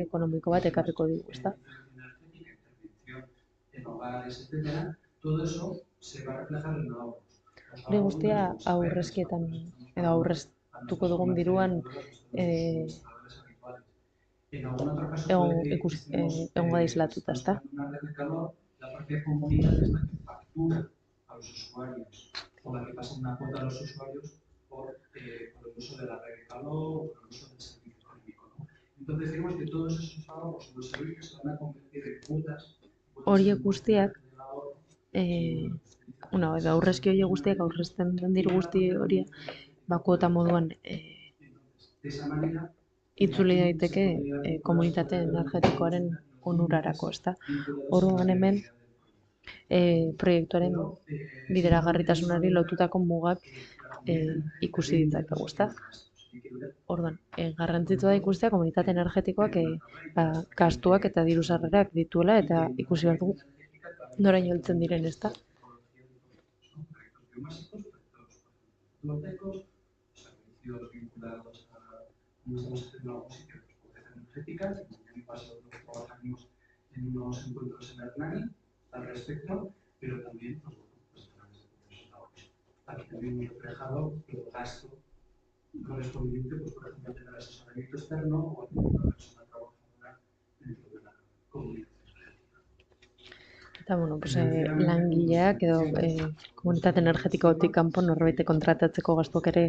ekonomiko bat ekarriko digu, ezta? hogares, etcétera, todo eso se va a reflejar en ahorros. Hori guztia aurrezkietan edo aurreztuko dugun diruan egongo da islatuta, ezta? La propia comunidad es la que factura a los usuarios o la que pasa una cuota a los usuarios por el uso de la red de calor o por el uso del servicio económico, ¿no? Entonces decimos que todos esos ahorros o los servicios se van a convertir en cuotas. Horiek guztiak, edo aurrezki horiek guztiak, aurrezten den diru guzti horiek, kuota moduan itzuli daiteke komunitate energetikoaren onurarako, ezta? Orduan hemen proiektuaren bideragarritasunari lotutako mugak ikusi ditzakegu, ezta? Orduan, garrantzitsua da ikustea komunitate energetikoak gastuak eta diru sarrerak dituela eta ikusi behar dugu noraino heltzen diren, ezta? Servicios vinculados a nuestras tecnologías energéticas. El año pasado trabajamos en unos encuentros en Hernani al respecto, pero también pues, a través de procesos de ahorros. Aquí también hemos reflejado el gasto correspondiente, pues, por ejemplo, a tener asesoramiento externo o a tener una persona trabajadora dentro de la comunidad. Eta, langileak edo komunitate energetikotik kanpo norbait kontratatzeko gastuak ere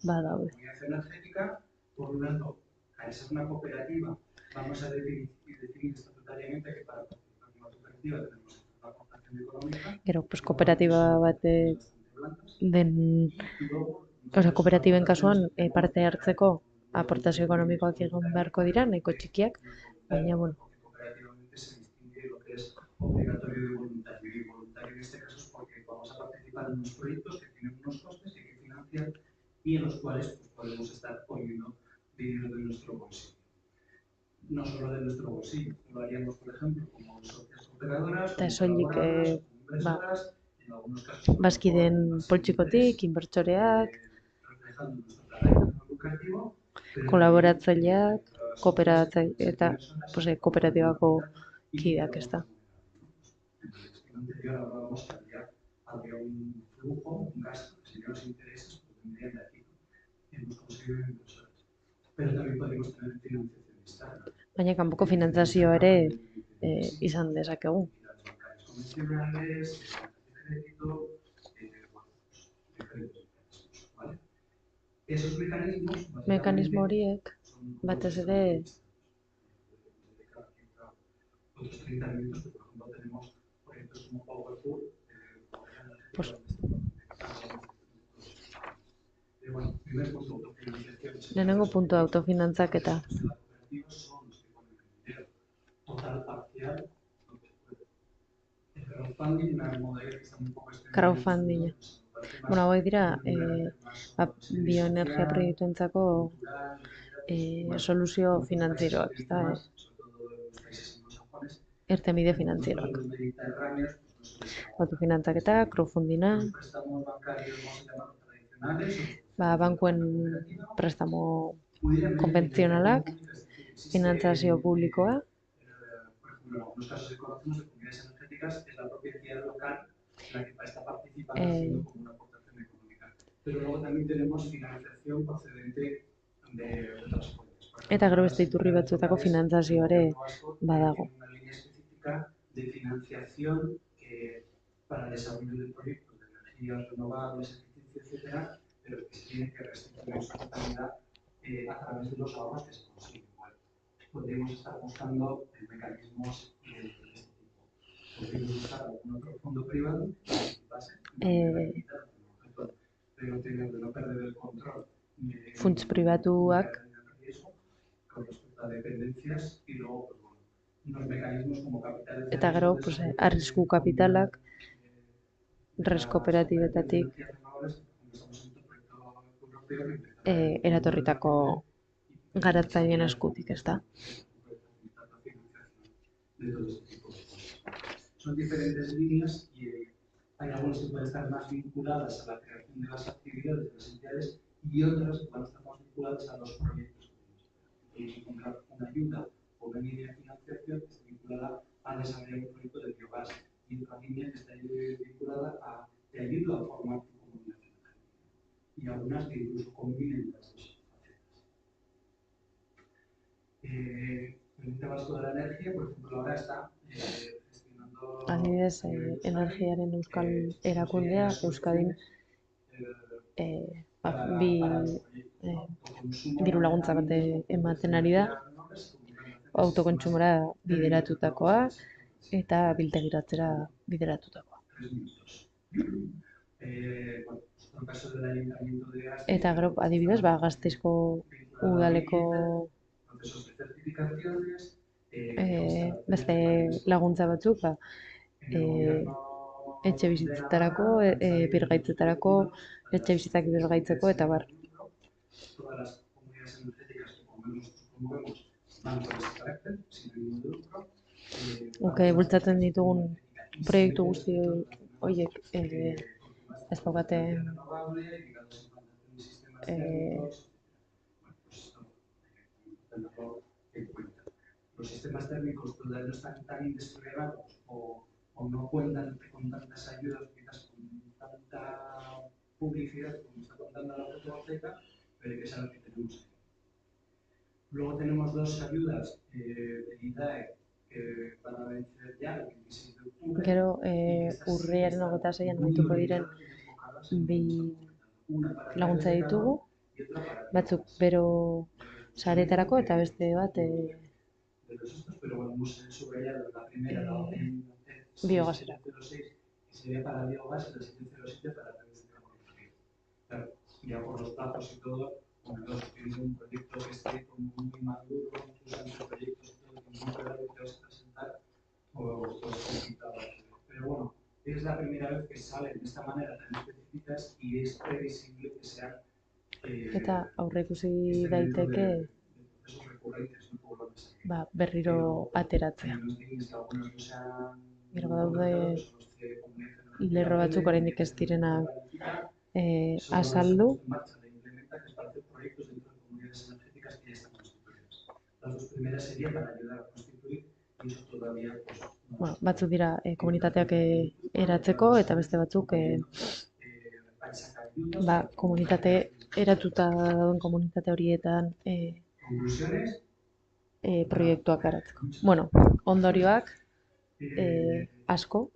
badaude. Energética, por un lado, al ser una cooperativa, vamos a definir estatutariamente que para participar en una cooperativa tenemos una aportación económica. Gero, kooperatiba bat kooperatiben kasuan parte hartzeko aportazio ekonomikoak egon beharko dira, nahiko txikiak, baina, Cooperativamente se distingue lo que es obligatorio y voluntario. Y voluntario en este caso es porque vamos a participar en unos proyectos que tienen unos costes y hay que financiar y en los cuales pues, podemos estar poniendo dinero de nuestro bolsillo. No solo de nuestro bolsillo, lo haríamos, por ejemplo, como socias operadoras, como inversoras, en algunos casos bazkideen poltsikotik, inbertsoreak, reflejando nuestro carácter no lucrativo, kolaboratzaileak, eta kooperatibako kideak, ezta. En anterior hablábamos que había un flujo, un gasto, que si los intereses pues, vendrían de aquí. Hemos conseguido inversores. Pero también podemos tener financiación externa. Baina kanpoko finantzazioa ere izan dezakegu. Convencionales, de crédito, diferentes mecanismos, ¿vale? Esos Mekanismo horiek, batez ere, otros 30 minutos, por ejemplo, tenemos proyectos como Powerpool, primer punto, autofinanciación. Lehenengo puntu autofinantzaketa. Total, parcial, crowdfunding, una modalidad que está un poco Crowdfunding. Hauek dira bioenergia proiektuentzako soluzio finantzieroak, ezta? Irtenbide finantzieroak. Autofinantzaketa, crowdfundinga, bankuen prestamo konbentzionalak, finantzazio publikoa. En algunos casos se conocen de comunidades energéticas, es la propia entidad local la que está participando como una aportación económica. Pero luego también tenemos financiación procedente de otras fuentes. Eta gero beste iturri batzuetako finantzazio ere badago. Una línea específica de financiación para el desarrollo de proyectos de energías renovables, eficiencia, etcétera, pero que se tiene que restituir en su totalidad a través de los ahorros que se consiguen. Podríamos estar buscando mecanismos de este tipo. Podríamos buscar algún otro fondo privado que participase pero tener de no perder el control funts pribatuak con respecto a dependencias y luego pues, unos mecanismos como capital eta gero arrisku kapitalak kooperatibetatik eratorritako garatzaileen eskutik, ezta? Son diferentes líneas y hay algunas que pueden estar más vinculadas a la creación de las actividades de las entidades y otras que van a estar más vinculadas a los proyectos. Podemos encontrar una ayuda o una línea de financiación que está vinculada al desarrollo de un proyecto de biogás y línea que está vinculada a te ayuda a formar tu comunidad energética. Y algunas que incluso combinen las dos facetas. El Ente Vasco de la Energía, por ejemplo, ahora está gestionando... Adibidez, energiaren euskal erakundea, Euskadin bi diru laguntza bat ematen ari da, autokontsumora bideratutakoa eta biltegiratzera bideratutakoa. Eta gero, adibidez, Gasteizko udaleko beste laguntza batzuk, etxe bizitzetarako, birgaitzetarako, etxe bizitzak birgaitzeko eta bar. Todas las comunidades energéticas que por lo menos nosotros promovemos van por ese carácter, sin ánimo de lucro. Bultzatzen ditugun proiektu guzti horiek ez daukate los sistemas térmicos todavía no están tan desplegados o no cuentan con tantas ayudas, quizás con tanta publicidad como está contando la fotovoltaica, pero que es algo que tenemos aquí. Luego tenemos dos ayudas de IDAE que van a vencer ya el 26 de octubre. Gero, urriaren 26an amaituko diren bi laguntza ditugu, batzuk bero saretarako eta beste bat biogasera. Sería para biogás y la 707 para redes de laboratorio. Claro, ya por los plazos y todo, bueno, tienes un proyecto que esté como muy maduro, tus anteproyectos y todo, que no te da lo que vas a presentar, pues complicado. Pero bueno, es la primera vez que salen de esta manera tan específicas y es previsible que sean eta aurreikusi daiteke berriro ateratzea. Gero daude lerro batzuk oraindik ez direnak azaldu. Batzuk dira komunitateak eratzeko eta beste batzuk komunitate eratuta dauden komunitate horietan proiektuak garatzeko. Bueno, ondorioak asko,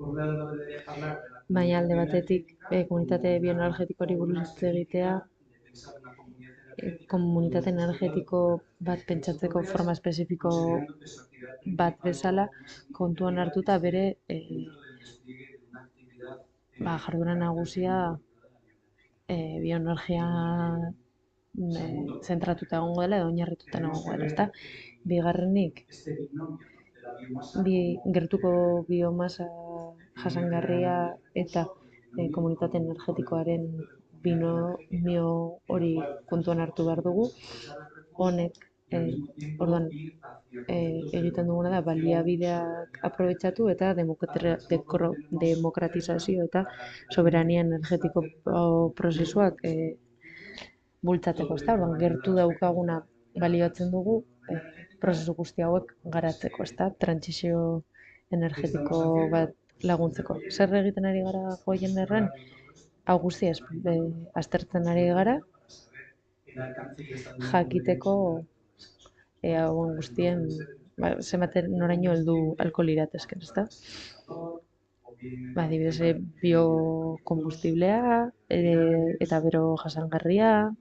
baina alde batetik komunitate bioenergetikoari buruz hitz egitea, komunitate energetiko bat pentsatzeko forma espezifiko bat bezala kontuan hartuta bere jarduna nagusia bioenergia zentratuta egongo dela edo oinarrituta egongo dela, ezta? Bigarrenik, gertuko biomasa jasangarria eta komunitate energetikoaren binomio hori kontuan hartu behar dugu. Honek, orduan, egiten duguna da baliabideak aprobetxatu eta demokratizazio eta soberania energetiko prozesuak bultzatzeko, ezta? Orduan, gertu daukaguna balioatzen dugu prozesu guzti hauek garatzeko, ezta? Trantsizio energetiko bat laguntzeko. Zer egiten ari gara goien erran? Hau guztia aztertzen ari gara, jakiteko hauen guztien zenbaten noraino heldu ahalko liratezken, ezta? Adibidez, biokonbustiblea eta bero jasangarria,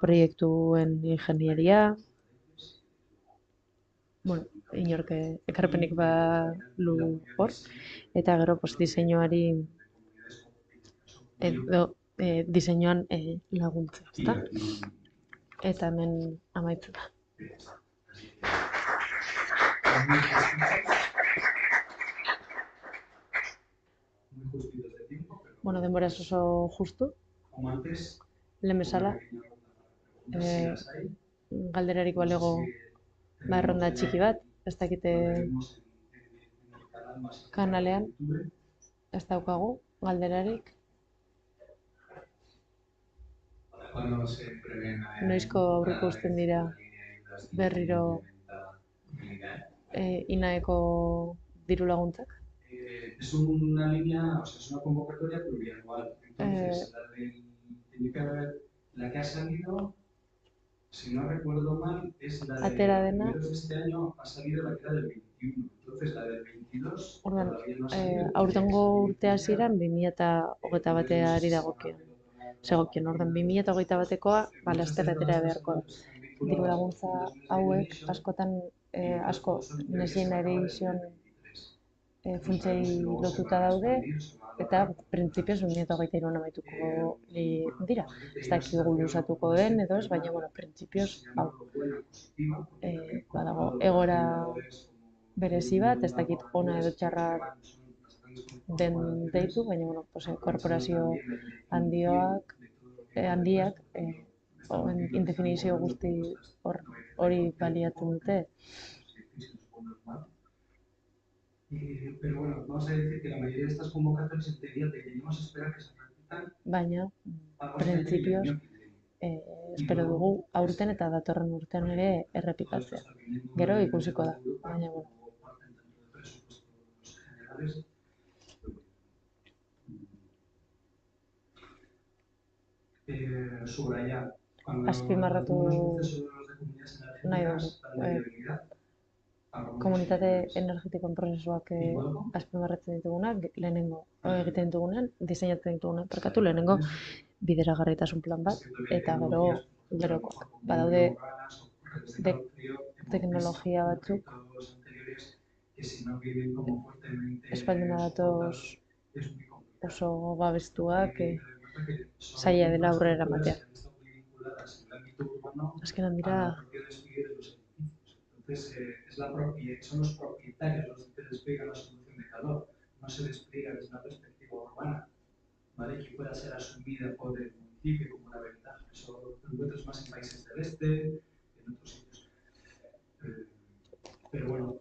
proiektuen ingenieria, bueno, inork ekarpenik balu hor, eta gero diseinuari diseinuan laguntzea, ezta? Eta hemen amaitzen da. Bueno, denbora oso justu. Lehen bezala, galderarik balego erronda txiki bat, ez dakite kanalean, ez daukagu galderarik. Noizko aurreikusten dira berriro INAEko diru laguntzak? es una línea, o sea, es una convocatoria plurianual. Entonces, tiene que haber, la que ha salido, si no recuerdo mal, es la de primeros de este año, ha salido la que era del 21. Entonces, la del 22 todavía no ha salido. Aurtengo urte hasieran 2021 dagokion. Zegokion, orden 2021koa, lasterretera beharko da. Diru laguntza hauek askotan asko Next Generation funtsei lotuta daude, eta printzipioz 2023 amaituko dira. Ez dakigu luzatuko den edo ez, baina printzipioz hau. Badago egoera berezi bat, ez dakit ona edo txarra den deitu, baina korporazio handiak indefinizio guzti hori baliatzen dute. Pero bueno, vamos a decir que la mayoría de estas convocatorias en teoría deberíamos esperar que se repitan. Baina, printzipioz, espero dugu aurten eta datorren urtean ere errepikatzea. Gero ikusiko da, baina azpimarratu nahi dugu. Komunitate energetikoen prozesuak azpimarratzen ditugunak, lehenengo egiten ditugunean, diseinatzen ditugunak, lehenengo bideragarritasun plan bat, eta gerokoak. Badaude teknologia batzuk, espaldin badatoz oso babestuak, zaila dela aurrera eramatea. Azkenan dira, son los propietarios los que despliegan la solución de calor, no se despliega desde una perspectiva urbana, ¿vale? Que pueda ser asumida por el municipio como una ventaja. Eso lo encuentras más en países del este, en otros sitios. Pero bueno,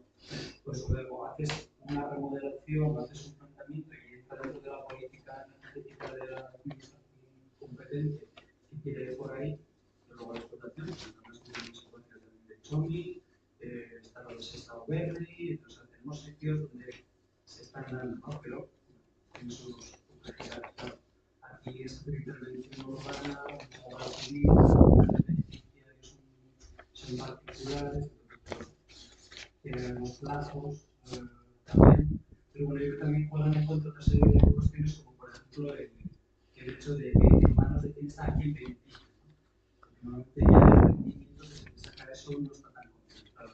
pues luego haces una remodelación, haces un planteamiento y entra dentro de la política energética de la administración competente que quiere ir por ahí, pero luego la explotación, además tenemos secuencias de Chomi, está lo de Sestao Berri, tenemos sitios donde se están dando, ¿no? Pero en sus complejidades. Claro. Aquí es una intervención urbana, obra civil, son particulares, los plazos también, pero bueno, yo también puedan encontrar otra serie de cuestiones como por ejemplo el hecho de que en manos de quien está aquí el beneficio, ¿no? Normalmente ya el rendimiento que se le saca de eso no está tan concentrado.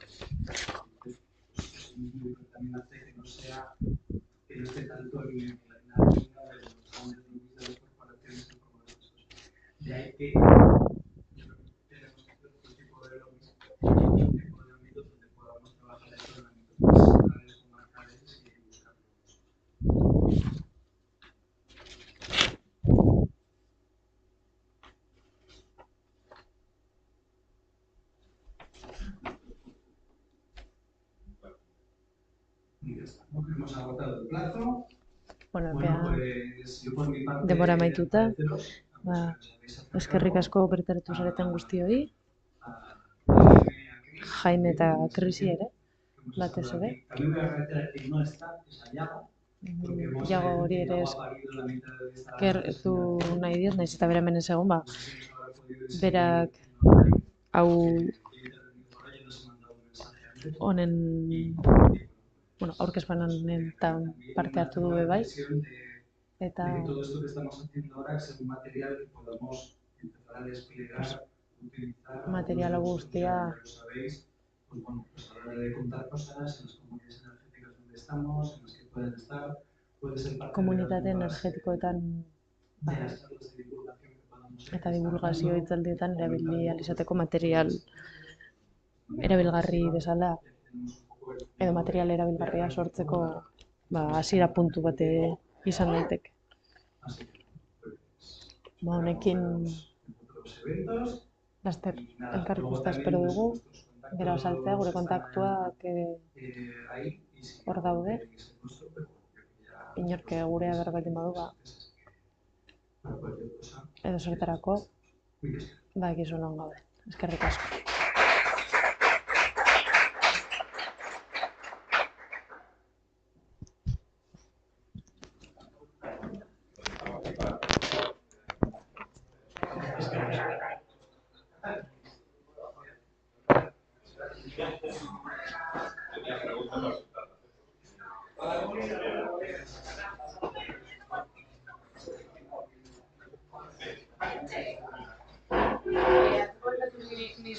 Entonces, pues, es un libro que también hace que no esté tanto en la arena de los grandes lobbies de las corporaciones como de las cosas. De ahí que yo creo que tenemos que hacer otro tipo de lobbies, otro tipo de ámbitos donde podamos trabajar esto en ámbitos más locales, comarcales y buscar nuevos. Hemos agotado el plazo. Bueno, pues yo por mi parte denbora amaituta, eskerrik asko bertaratu zareten guztioi, Jaime eta Krisi ere, batez ere. Jago hori ere eskertu nahi diot, nahiz eta bera hemen ez egon, berak hau honen aurkezpen honetan parte hartu du bai, eta material guztia komunitate energetikoetan eta divulgazio hitzaldietan erabili ahal izateko material erabilgarri bezala edo material erabilgarria sortzeko hasiera puntu bat izan daiteke. Honekin laster elkarrizketa espero dugu, gero azaltzea gure kontaktuak hor daude. Inork gurea behar baldin badu, edo zertarako, bakizu non gaude. Eskerrik asko.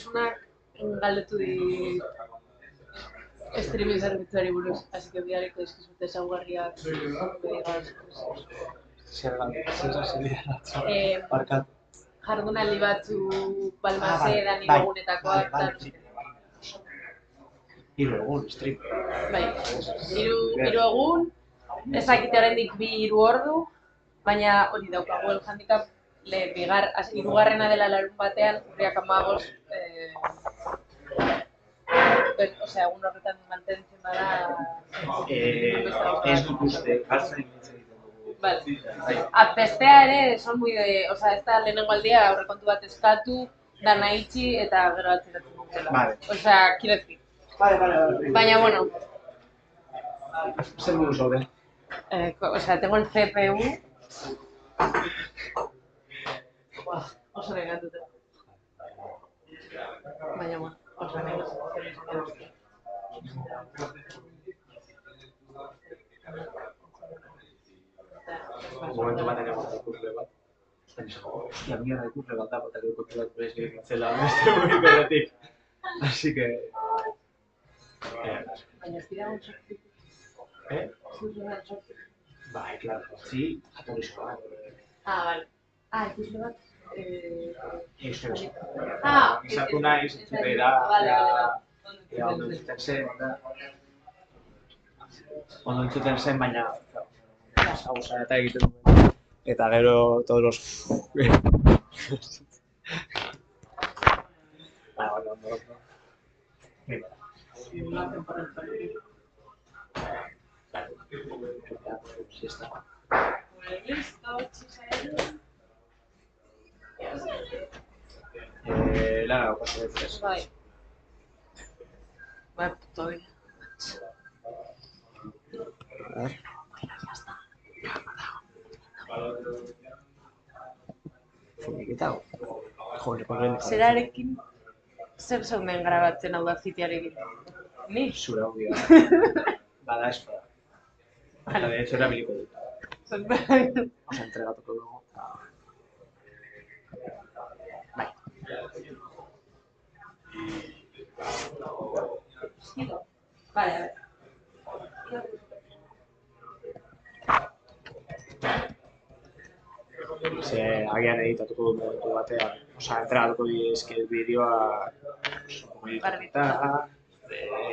Pertsunak galdetu di streaming zerbitzuari buruz, así que bidaliko dizkizute ezaugarriak bedigaz. Barkat. Jardunaldi batzu Balmasedan irugunetakoak. Hiru egun, stream. Bai, hiru egun, ez dakite oraindik 2-3 ordu, baina hori daukagu el handicap, hirugarrena dela larun batean, urriak 15, osea, egun horretan mantentzen bada... Ez dut uste, galtzen egiten dugu. Vale. Bestea ere, son muy de... Osea, ez da lehenengo aldia aurrekontu bat eskatu, dana itxi eta gero atzeratzen dutela. Vale. Osea, quiero decir. Vale. Baina, bueno... Zer modu zaude? Osea, tengo el CPU... Oso negatuta. Baina, bueno, oso negatuta. Momentu batean egon ikusle bat. Hostia, mierda ikusle bat da, eta gero kontu bat ez zela beste mugikorretik. Así que... Baina ez dira un txortik. Bai, claro, sí, jatorrizko bat. Vale. Ikusle bat. Izatu naiz, entzutera, ondo entzuten zen, ondo entzuten zen, baina gauza eta egiten duen. Eta gero, todos los... ondo. Lara, paso de tres. Bai. Bai, todavía. A ver. Finiquitado. Joder, pues Zerarekin, zer zeunden grabatzen Audacityarekin? Ni? zure audioa. Bada ez bada. Eta de hecho erabiliko dut. Osa entregatuko dugu. Bai. Vale, a ver. Ze agian editatuko dut momentu batean. Osa, entregatuko dizke bideoa eta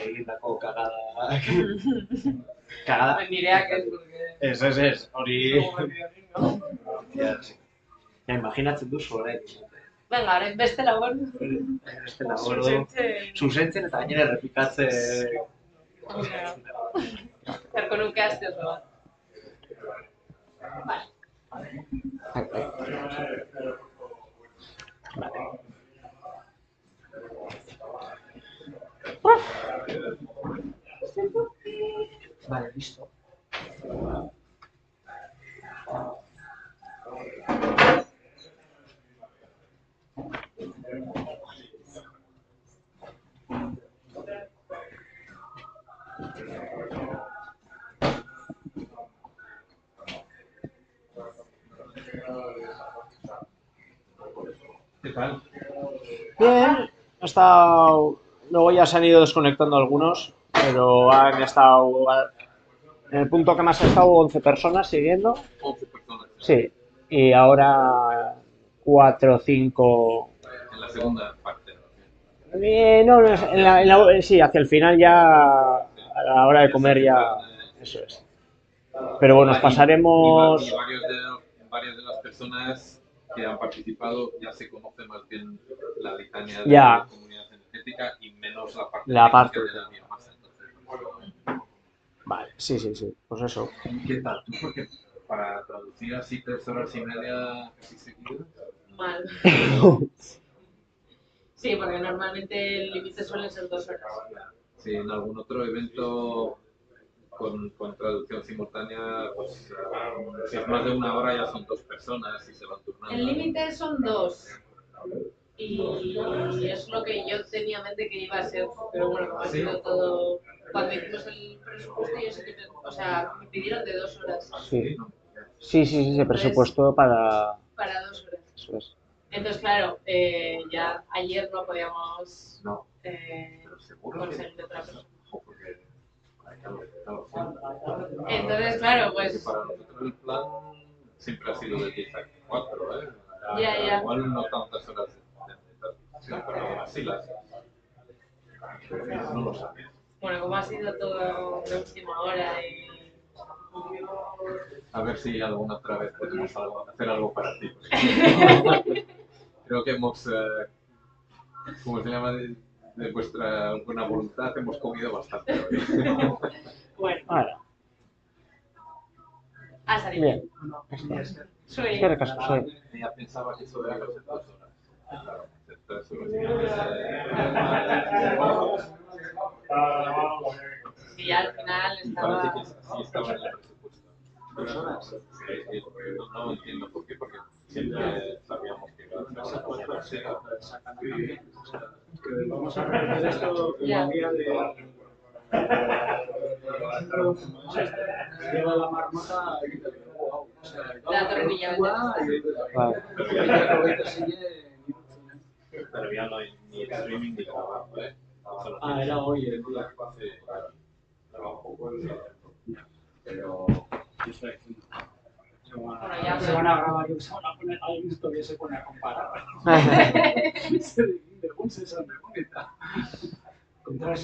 egindako kagada. Kagada? Nireak ez, porque... Ez, hori... Ja, imaginatzen duzu orain. Venga, orain beste labor. Beste labordo, zuzentzen eta gainera errepikatzen... Zerko nuke aste oso bat. Vale. Vale, listo. ¿Qué tal? Bien, ha estado... Luego ya se han ido desconectando algunos, pero han estado... En el punto que más ha estado 11 personas siguiendo. 11 personas. Sí, y ahora 4 o 5... En la segunda parte. No, sí, hacia el final ya, a la hora de comer ya... Eso es. Pero bueno, nos pasaremos... Y varias de las personas que han participado ya se conoce más bien la litania de la comunidad energética y menos la parte de la biomasa. Vale, sí, pues eso. ¿Qué tal? ¿Tú porque para traducir así 3 horas y media casi seguidas? Mal. Sí, porque normalmente el límite suele ser 2 horas. Sí, en algún otro evento con traducción simultánea, pues si es más de 1 hora ya son 2 personas y se van turnando. El límite son 2. Y es lo que yo tenía en mente que iba a ser, pero bueno, como ha sido todo... Cuando hicimos el presupuesto, yo sé que me pidieron de 2 horas. Sí, se presupuestó para... Para 2 horas. Eso es. Entonces, claro, ya ayer no podíamos No, pero seguro que conseguir otra persona. porque hay que haberlo, claro. Entonces, claro, Porque pues para nosotros el plan siempre ha sido de 10 a 4, ¿eh? Ya. Igual no tantas horas de meditación, pero aún así las no lo sabía. bueno, como ha sido todo de última hora y A ver si alguna otra vez podemos hacer algo para ti. Creo que hemos, ¿cómo se llama? De vuestra buena voluntad hemos comido bastante hoy. bueno, Vale, ha salido. bien. Soy Eskerrik asko, soy. Ella pensaba que eso debía ser 2 horas. Claro, 3 horas. y al final Y parece estaba que sí estaba en el presupuesto. 2 horas. Sí, no entiendo por qué, porque siempre sabíamos que iba a ser una sea. Vamos a repetir esto en el día de... Lleva la marmota y la tortilla. Vale. Pero ya no hay ni streaming ni trabajo, ¿eh? Ah, era hoy el día. Sí, claro. Trabajo por el Pero... Bueno, ya se van a grabar y se van a poner alguien todavía se pone a comparar. Se divide, un se sabe, bonita. Contra